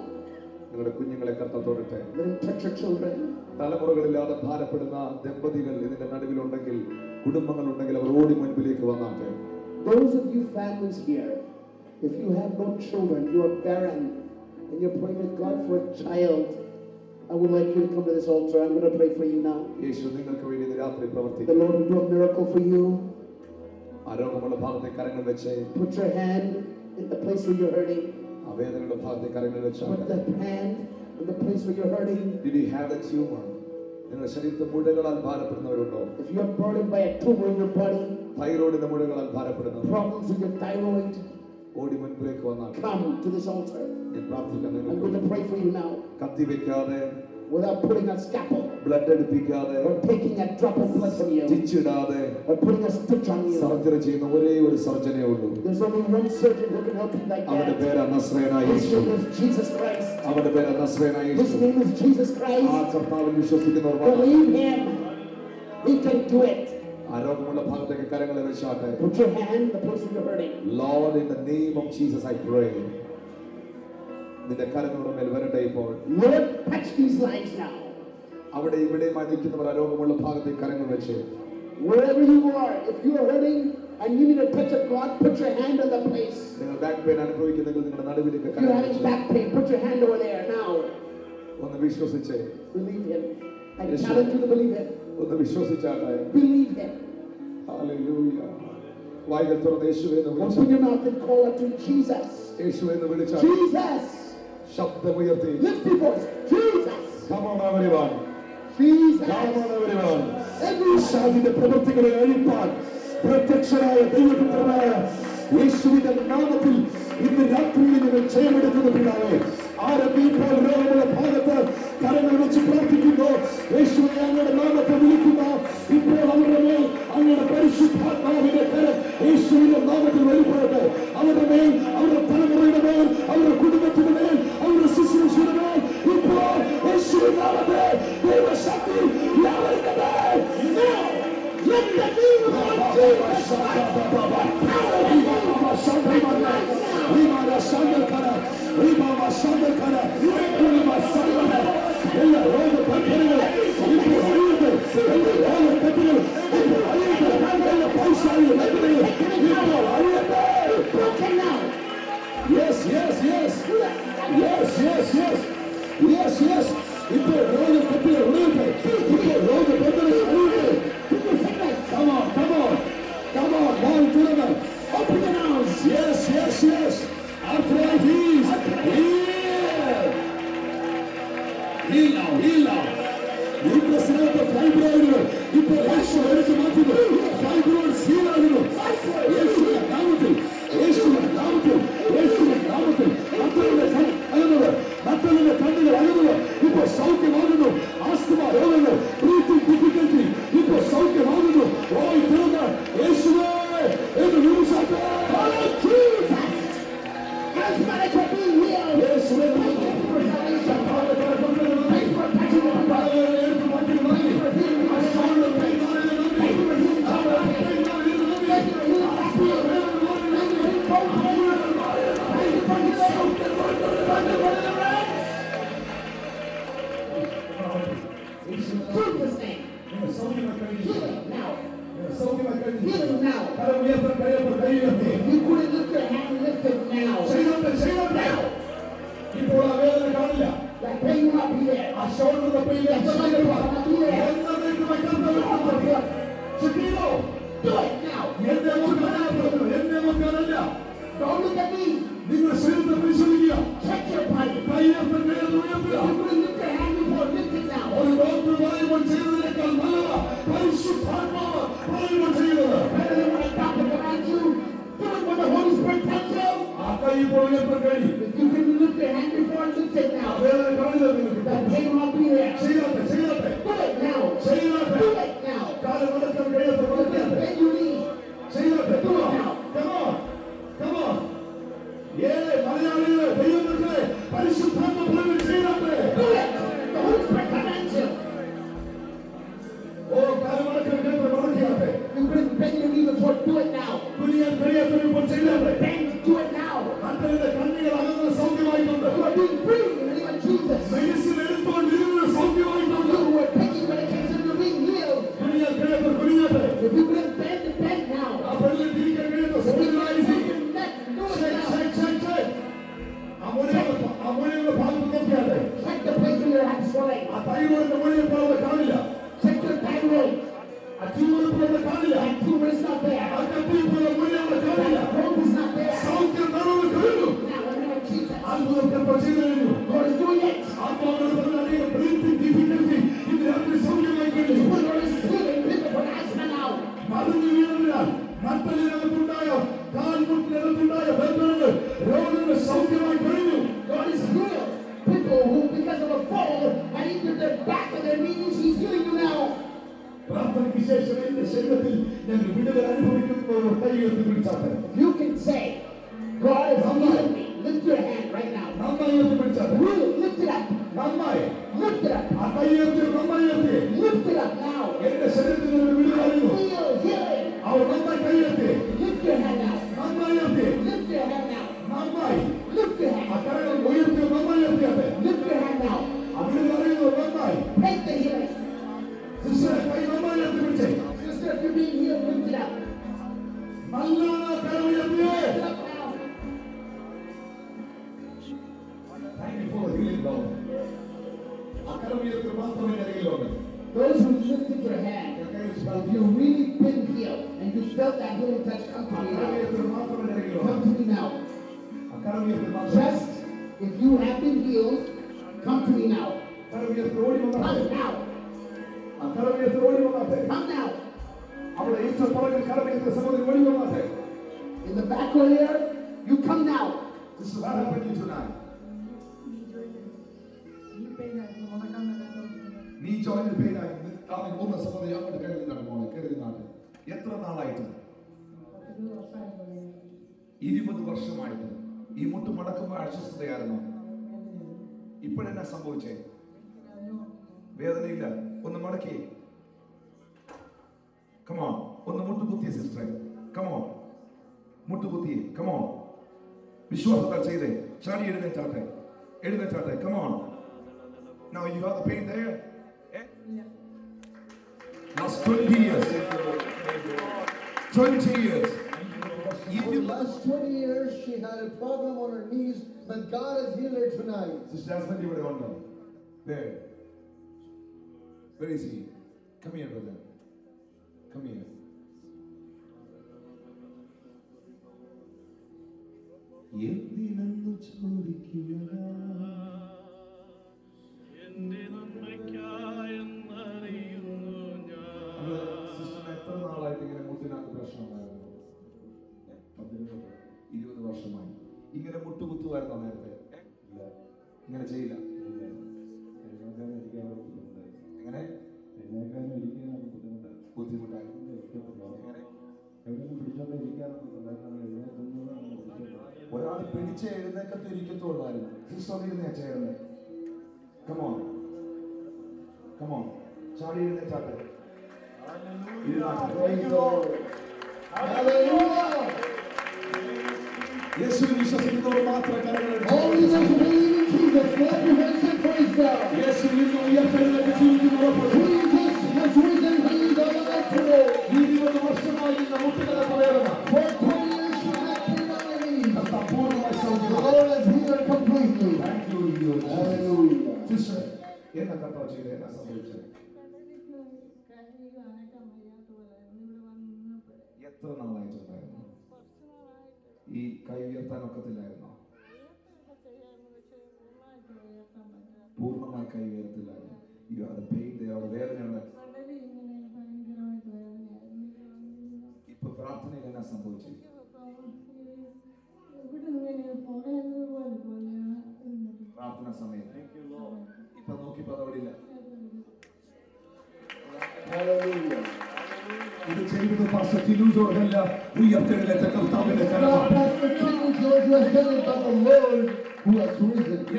നിങ്ങളുടെ കുഞ്ഞുങ്ങളെ കർത്താവ് തൊടട്ടെ. Let Him touch your children. തലമുറകളില്ലാതെ ഭാരപ്പെടുന്ന ദമ്പതികൾ ഇതിന്റെ നടുവിലുണ്ടെങ്കിൽ, കുടുംബങ്ങളുണ്ടെങ്കിൽ അവർ ഓടി മുൻപിലേക്ക് വന്നാട്ടെ. Those of you families here, if you have no children, you are barren, and you're praying to God for a child, I would like you to come to this altar. I'm going to pray for you now. യേശു നിങ്ങൾക്ക് വേണ്ടി ഇന്ന് രാത്രി The പ്രവർത്തിക്കും. Lord will do a miracle for you. ആ രോഗമുള്ള ഭാഗത്തെ കരങ്ങൾ വെച്ച്, Put your hand in the place where you're hurting. ആ വേദനയുള്ള ഭാഗത്തെ കരങ്ങൾ Put വെച്ചാട്ടെ. that hand in the place where you're hurting. Did you have a tumor? നിങ്ങളുടെ ശരീരത്തിൽ മുഴകളാൽ ഭാരപ്പെടുന്നവരുണ്ടോ? If you are burdened by a tumor in your body, തൈറോയിഡിന്റെ മുഴകളാൽ ഭാരപ്പെടുന്നവർ problems with your thyroid, ഓടി മുൻപിലേക്ക് വന്നാട്ടെ. come to this altar. ഞാൻ പ്രാർത്ഥിക്കാൻ I'm നിങ്ങൾക്ക് going to pray for you now. കത്തി വെക്കാതെ, Without putting a scalpel blood എടുപ്പിക്കാതെ, or taking a drop of blood from you സ്റ്റിച്ചിടാതെ or putting a stitch on you. Surgery ചെയ്യുന്ന ഒരേ ഒരു സർജനേ ഉള്ളൂ. There's only one surgeon who can help you like അവന്റെ that. പേര് നസ്രയനായ His Yeshu. name is Jesus Christ. അവന്റെ പേര് നസ്രയനായ His Yeshu. name is Jesus ആ Christ. കർത്താവിൽ വിശ്വസിക്കുന്നവർ വന്ന് Believe Him. He can do it. ആ രോഗമുള്ള ഭാഗത്തേക്ക് കരങ്ങളെ വെച്ചാട്ടെ. Put your hand in the place where you're hurting. Lord, in the name of Jesus I pray. നിന്റെ കരങ്ങളുടെ മേൽ വരട്ടെ ഇപ്പോൾ. Lord, touch these lives now. അവിടെ ഇവിടെയുമായി നിൽക്കുന്നവർ ആ രോഗമുള്ള ഭാഗത്തേക്ക് കരങ്ങൾ വെച്ച്, Wherever you are, if you are hurting and you need a touch of God, put your hand on the place. നിങ്ങൾ ബാക്ക് പെയിൻ അനുഭവിക്കുന്നെങ്കിൽ നിങ്ങളുടെ നടുവിലേക്ക് If you're കരങ്ങൾ having വെച്ച് back pain, put your hand over there now. ഒന്ന് വിശ്വസിച്ച്, Believe Him. I Yes, challenge you to believe Him. ഒന്ന് വിശ്വസിച്ചാട്ടെ. Believe Him. Hallelujah. വായ്കൾ തുറന്ന് യേശുവേ എന്ന് Open വിളിച്ചാട്ടെ. your mouth and call out to Jesus. യേശുവേ എന്ന് വിളിച്ചാട്ടെ. Jesus. ശബ്ദമുയർത്തി. Lift your voice. Jesus. Come on everyone. Jesus. Come on everyone. Everyone. ശാന്തിയുടെ പ്രവൃത്തികളെ അഴിപ്പാൻ പ്രത്യക്ഷനായ ദൈവപുത്രനായ യേശുവിന്റെ നാമത്തിൽ ഇന്ന് രാത്രിയിൽ നിങ്ങൾ ജയമെടുക്കുന്ന പിതാവേ, ആരംഭിപ്പോൾ രോഗമുള്ള ഭാഗത്ത് കരങ്ങൾ വെച്ച് പ്രാർത്ഥിക്കുന്നു. യേശുവെ അങ്ങയുടെ നാമത്തെ വിളിക്കുന്ന ഇപ്പോൾ അവരുടെ മേൽ അങ്ങയുടെ പരിശുദ്ധാത്മാവിന്റെ കരം യേശുവിന്റെ നാമത്തിൽ വെളിപ്പെടട്ടെ. അവരുടെ മേൽ, അവരുടെ തലമുറയുടെ മേൽ, അവരുടെ കുടുംബത്തിന്റെ മേൽ, അവരുടെ ശുശ്രൂഷയുടെ മേൽ ഇപ്പോൾ യേശുവിന്റെ നാമത്തെ ദൈവശക്തി വ്യാപരിക്കട്ടെ. Now, let the If you couldn't lift your hand, lift it now. Now. That pain will not be there. That shoulder will be there. That shoulder will not be there. Do it now. Don't look at me. Check your body. If you couldn't lift your hand before, lift it now. Better than when a doctor commands you. Do it when the Holy Spirit tells you. If you couldn't lift your hand before, lift it now. That pain will not be there. Do it now. Do it now. Bend your knee. Do it now. Come on. Yeah, പരിശുദ്ധാത്മ പ്രവൃത്തി ചെയ്യട്ടെ. The Holy Spirit commands you. ഓ കാലമടക്കം കേട്ട് മടക്കിയാട്ടെ. You couldn't bend your knee before, do it now. കുനിയാൻ കഴിയാത്തവരിപ്പോൾ ചെയ്യട്ടെ. Bend, do it now. മറ്റവരുടെ കണ്ണുകൾ അകന്ന് സൗഖ്യമായിട്ടുണ്ട്. You are being free in the name of Jesus. Medicine എടുത്തുകൊണ്ടിരുന്നത് സൗഖ്യമായിട്ടുണ്ട്. You were taking medication, you're being healed. കുനിയാൻ കഴിയാത്ത കുനിയാട്ടെ. If you couldn't bend now. ആ പെണ്ണിൽ തിരിക്കാൻ കഴിയാത്ത സൗഖ്യമായി. Check the place where your hands swelling. Check your thyroid. That tumor is not there. That growth is not there. Now, in the name of Jesus, God is doing it. God is healing people from asthma now. God is healed people who, because of a fall, and either their back or their knees, He's healing you now. If you can say, God is healing me, lift your hand right now. Really, lift it up. Lift it up. Lift it up now. Feel healing. Lift your hand now. Lift your hand now. Lift your hand. Lift your hand now. Take the healing. Sister, if you're being healed, lift it up. Lift it up now. Thank you for the healing, Lord. Those who lifted your hand, if you've really been healed and you felt that healing touch, come to me now. Come to me now. Just if you have been healed, come to me now. Come now. Come now. In the back row here, you come now. This is what happened to you tonight. നീ joint പെയിനായി അവൻ ഒന്ന് സഹോദരി അങ്ങോട്ട് കരുതുന്നാണ് മോളെ കരുതുന്നാണ് എത്ര നാളായിട്ട് 20 വർഷമായിട്ട് ഈ മുട്ട് മടക്കുമ്പോൾ അസ്വസ്ഥതയായിരുന്നു ഇപ്പോഴെന്നാ സംഭവിച്ചേ വേദനയില്ല ഒന്ന് മടക്കി കമോൺ ഒന്ന് മുട്ടുകുത്തിയ സിസ്റ്ററെ കമോൺ മുട്ടുകുത്തിയേ കമോൺ വിശ്വാസത്താൽ ചെയ്തേ ചാടി എഴുന്നേറ്റാട്ടെ come on Now you have the pain there? Last 20 years. 20 years. For the last 20 years, she had a problem on her knees, but God has healed her tonight. Sister Jasmine, you would have gone there. Where is he? Come here, brother. Come here. എന്തിനു ചോദിക്കുക എത്ര നാളായിട്ട് ഇങ്ങനെ മുട്ടിനകത്ത് പ്രശ്നം ഉണ്ടായിരുന്നു 20 വർഷമായി ഇങ്ങനെ മുട്ടുകുത്തുമായിരുന്നോ നേരത്തെ ഇങ്ങനെ ചെയ്യില്ല എങ്ങനെ ബുദ്ധിമുട്ടായിരുന്നു ഒരാൾ പിടിച്ച് എഴുന്നേക്കത്ത് ഇരിക്കത്തുള്ളായിരുന്നു സിസ്റ്ററിരുന്നേ ചേർന്ന് കമോൺ ചാടി എഴുന്നേറ്റാട്ടെ യേശുവിൽ വിശ്വസിക്കുന്നവർ മാത്രം യേശു ഇന്ന് ഉയർത്തെഴുന്നേറ്റ് ജീവിക്കുന്നവർ 20 വർഷമായി ഇന്ന് മുട്ടുകളെ കർത്താവ് ചെയ്തത്? എന്നാ സംഭവിച്ചത്? എത്ര നാളായിട്ടുണ്ടായിരുന്നു ഈ കൈ ഉയർത്താൻ ഒക്കത്തില്ലായിരുന്നോ? പൂർണ്ണമായി കൈ ഉയർത്തില്ലായിരുന്നു. വേദനയുണ്ട്. ഇപ്പൊ പ്രാർത്ഥനയിൽ എന്നാ സംഭവിച്ചു? പ്രാർത്ഥന സമയത്ത് ഇപ്പൊ നോക്കിപ്പോ അതോടില്ല. ഇത് ചെയ്തത് പാസ്റ്റർ ടിനു ജോർജ് അല്ല, ഉയർത്തെഴുന്നേറ്റ കർത്താവിന്റെ കരമാണ്.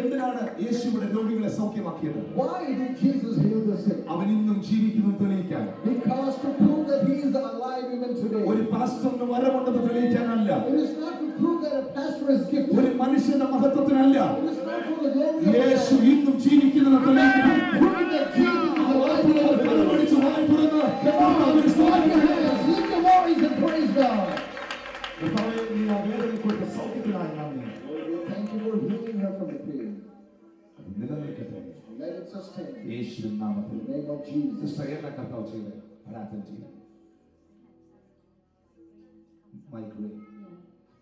എന്തിനാണ് യേശുവിടെ രോഗികളെ സൗഖ്യമാക്കിയത്? Why did Jesus heal the sick? അവൻ ഇന്നും ജീവിക്കുന്നു തെളിയിക്കാൻ. Because to prove that he is alive even today. ഒരു പാസ്റ്ററിന് വരമുണ്ടെന്ന് തെളിയിക്കാനല്ല. It is not to prove that a pastor is gifted. ഒരു മനുഷ്യന്റെ മഹത്വത്തിനല്ല. It is not for the glory of യേശു ഇന്നും ജീവിക്കുന്നെന്ന് തെളിയിക്കാൻ. prove that Jesus is alive. കരമടിച്ച് വായി തുറന്ന് lift your voice and praise God. കർത്താവേ, നീ ആ വേദന കൊടുത്ത സൗഖ്യത്തിനായി നന്ദി. Thank you for healing her from the pain. നിലനിൽക്കട്ടെ. Let it sustain. യേശുവിൻ നാമത്തിൽ. In the name of Jesus. Sister എന്നാ കർത്താവ് ചെയ്തത്? പ്രാർത്ഥന ചെയ്തു. Migraine.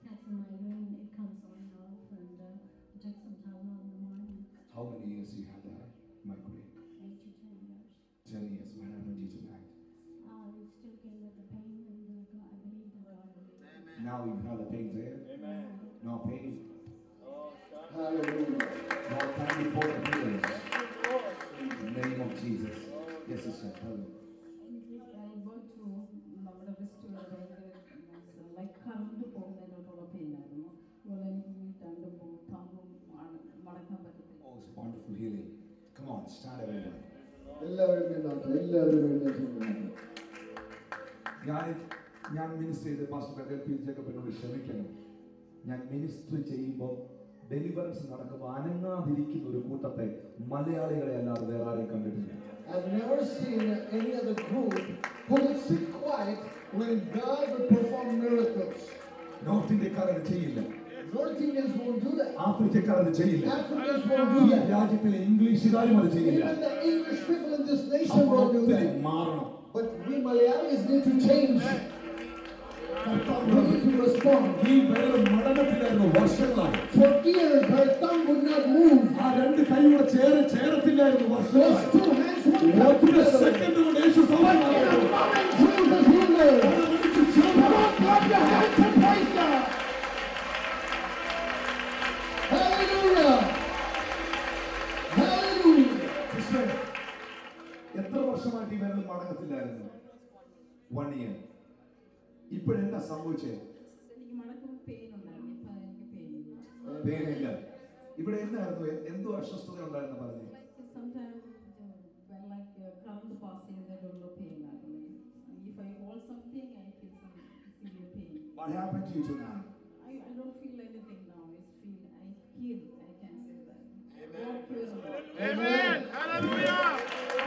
That's a migraine. It comes on and off, and take some Tylenol in the morning. How many years you had that migraine? 8 to 10 years. 10 years. What happened to you tonight? We still came with the pain, and I believe that God will. Now you have the pain there? Amen. No pain? Hallelujah. No, thank you for the healing. In the name of Jesus. Yes, sister. Hello. I go to നമ്മുടെ west like current പോകുന്നതിനോടുള്ള പെയിനായിരുന്നു. അതുപോലെ എനിക്ക് വീട്ടാണ്ട് താങ്ങും മടക്കാൻ പറ്റത്തില്ല. Oh, it's wonderful healing. Come on, stand everyone. എല്ലാവരും എഴുന്നേറ്റ്. ഞാൻ minister ചെയ്ത് pastor ജേക്കബിനോട് ക്ഷമിക്കണം. ഞാൻ മിനിസ്റ്റർ ചെയ്യുമ്പോൾ ഡെലിവറൻസ് നടക്കുമ്പോൾ അനങ്ങാതിരിക്കുന്ന ഒരു കൂട്ടത്തെ മലയാളികളെ അല്ലാതെ വേറെ ആരെയും കണ്ടിട്ടില്ല. I've never seen any other group who would sit quiet when God would perform miracles. North ഇന്ത്യക്കാരത് ചെയ്യില്ല. North Indians won't do that. ആഫ്രിക്കക്കാരത് ചെയ്യില്ല. Africans won't do that. രാജ്യത്തിലെ ഇംഗ്ലീഷുകാരും അത് ചെയ്യില്ല. Even the English people in this nation won't do that. മാറണം. But we Malayalis need to change. We need to respond. ഈ വേറെ മടങ്ങത്തിലായിരുന്നു വർഷങ്ങളായി. For years, her tongue would not move. ആ രണ്ട് കൈയുടെ ചേരത്തില്ലായിരുന്നു വർഷങ്ങളായി. Those two hands wouldn't come ഒറ്റ together. Second കൊണ്ട് യേശു സൗഖ്യമാക്കി. Jesus healed her. Come on, clap your hands and praise God. Hallelujah. Hallelujah. എത്ര വർഷമായിട്ട് ഈ വേറെ മടങ്ങത്തില്ലായിരുന്നു? 1 year. ഇപ്പോഴെന്താ സംഭവിച്ചേ? എനിക്ക് മടക്കുമ്പോൾ പെയിൻ ഉണ്ടായിരുന്നു. ഇപ്പം എനിക്ക് പെയിൻ ഇല്ല. പേരില്ല. ഇവിടെ എന്തായിരുന്നു? എന്തോ അസ്വസ്ഥത ഉണ്ടായിരുന്നു പറഞ്ഞു. Sometimes when like current passing there'll pain ആയിരുന്നു. If I hold something I feel some severe pain. What happened to you tonight? I don't feel anything now. I heal. I can say that. Amen. Hallelujah.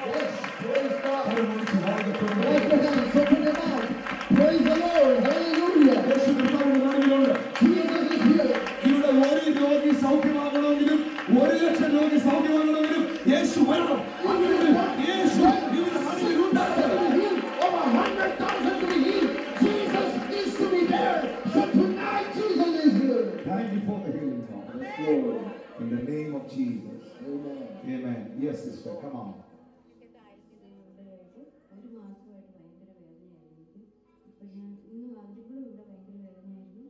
Yes, praise God. Hallelujah. Clap your hands, open your mouth. Praise the Lord. Hallelujah. യേശു കർത്താവിന്റെ നാമത്തിലുണ്ട്. Jesus is here. ഇവിടെ ഒരു രോഗി സൗഖ്യമാകണമെങ്കിലും 1,00,000 രോഗി സൗഖ്യമാകണമെങ്കിലും യേശു വരണം. യേശു ഇവിടെ മനുഷ്യരുണ്ടാകണം. Over 100,000 to be healed. Jesus is to be there. So tonight Jesus is here. Thank you for the healing, God. Yes, Lord. In the name of Jesus. Amen. Amen. Yes, sister. Come on. ഒരു മാസമായിട്ട് ഭയങ്കര വേദനയായിരുന്നു. ഇപ്പൊ ഞാൻ ഇന്ന് വന്നപ്പോഴും ഇവിടെ ഭയങ്കര വേദനയായിരുന്നു.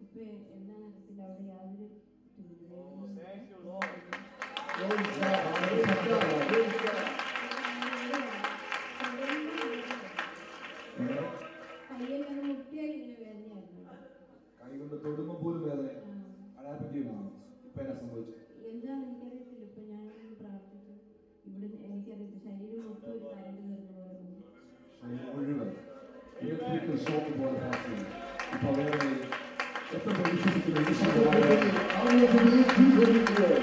ഇപ്പൊ എല്ലാ നേരത്തിലും അവിടെ യാതൊരു Thank you, Lord. Praise God. Praise God. Praise God. കയ്യെല്ലാം മുട്ടിയാൽ ഇങ്ങനെ വേദനയായിരുന്നു. കൈ കൊണ്ട് തൊടുമ്പോ പോലും വേദന. അടാപ്പിക്കുകയാണ്. ഇപ്പൊ എന്നാ സംഭവിച്ചു? എന്താണെന്ന് എനിക്കറിയത്തില്ല. ഇപ്പൊ ഞാനൊന്ന് പ്രാർത്ഥിച്ചു. ഇവിടെ എനിക്കറിയത്തില്ല. ശരീരം മൊത്തം ഒരു കരണ്ട് വരുന്ന പോലെ തോന്നി. മുഴുവൻ ഇലക്ട്രിക്കൽ ഷോക്ക് പോലെ ഹാപ്പി. ഇപ്പൊ വേറെ എത്ര വിശ്വസിക്കുന്നു? How many believe Jesus is here?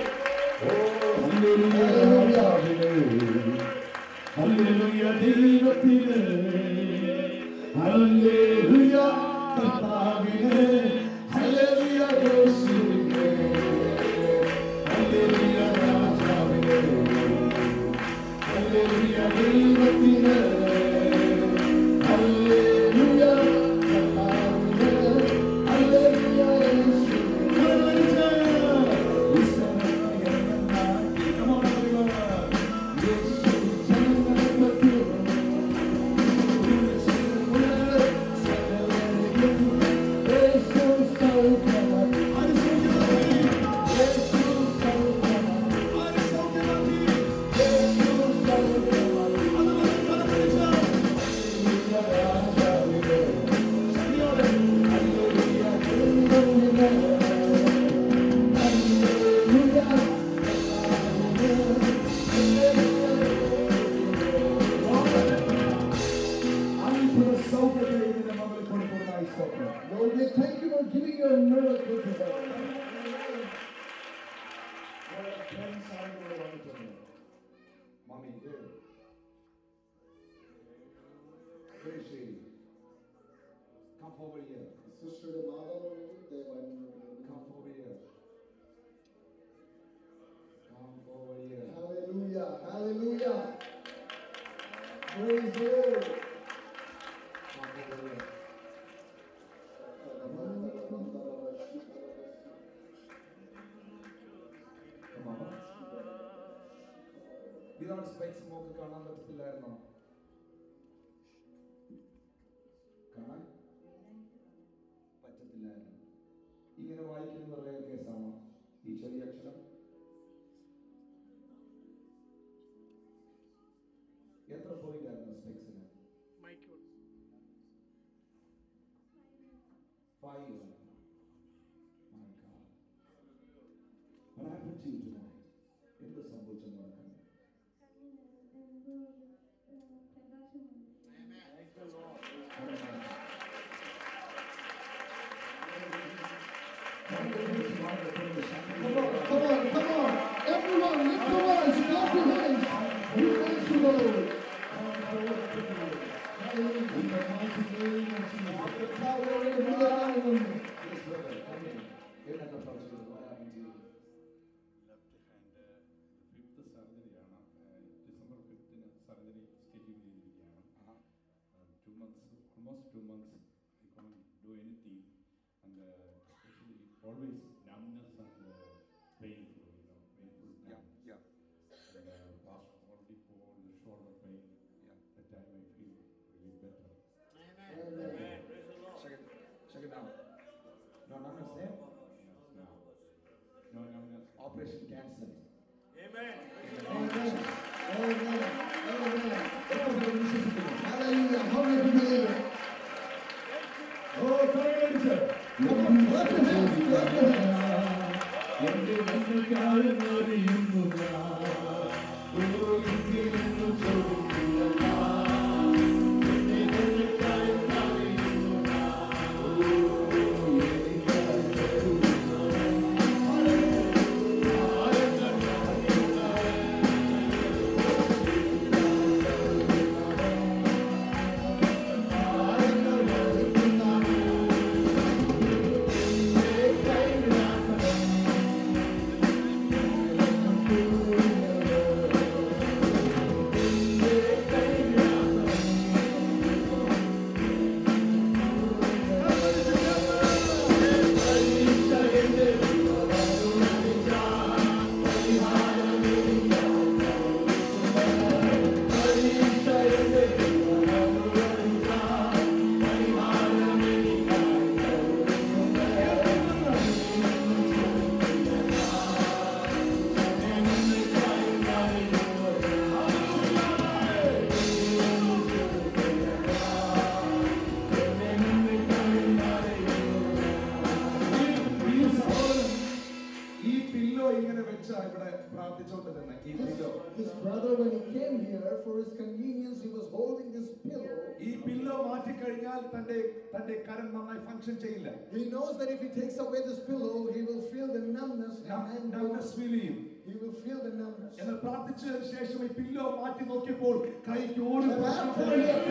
Hallelujah ദൈവത്തിനേ, ഹല്ലേലൂയ കർത്താവിനേ, ഹല്ലേലൂയ യേശുവിനേ, ഹല്ലേലൂയ രാജാവിനേ, Lord, we thank you for giving your miracle to us. Mommy, here. Tracy, come over here. Sister Madhavan, Come over here. Come over here. hallelujah, hallelujah. Praise the Lord. Come over here. Come on. ഇതാണ് specs mock കാണാൻ പറ്റത്തില്ലായിരുന്നോ? കാണാൻ പറ്റത്തില്ലായിരുന്നു. ഇങ്ങനെ വായിക്കുന്നത് rare കേസാണോ ഈ ചെറിയ അക്ഷരം? എത്ര point ആയിരുന്നു സ്പെക്സിന്? 5. My God. What happened to you tonight? എന്ത് സംഭവിച്ചെന്ന് പറയാൻ? Come on. Everyone, lift your voice, clap your hands. We praise the Lord. Hallelujah. In the mighty name of Jesus. The power of the Lord. Yes, brother. Come in. What happened to you? Left hand 5th സർജറിയാണ്. December 5th surgery schedule ചെയ്തിരിക്കുകയാണ്. 2 months, almost 2 months, I can't do anything, and especially always numbness and painful, painful. Yeah. And last already for the shoulder pain. That time I feel really better. Amen. Check it out. No numbness there. Now, no numbness. Operation cancelled. Amen. Hallelujah. How many people believe it? Oh, praise it. Come on, clap your hands, clap your hands. This brother, when he came here, for his convenience, he was holding this pillow. ഈ pillow മാറ്റി കഴിഞ്ഞാൽ തന്റെ കരം നന്നായി function ചെയ്യില്ല. He knows that if he takes away this pillow, he will feel the numbness. Numbness feel ചെയ്യും. He will feel the numbness. എന്നാൽ പ്രാർത്ഥിച്ചതിന് ശേഷം ഈ പില്ലോ മാറ്റി നോക്കിയപ്പോൾ കൈക്ക് ഒരു After he had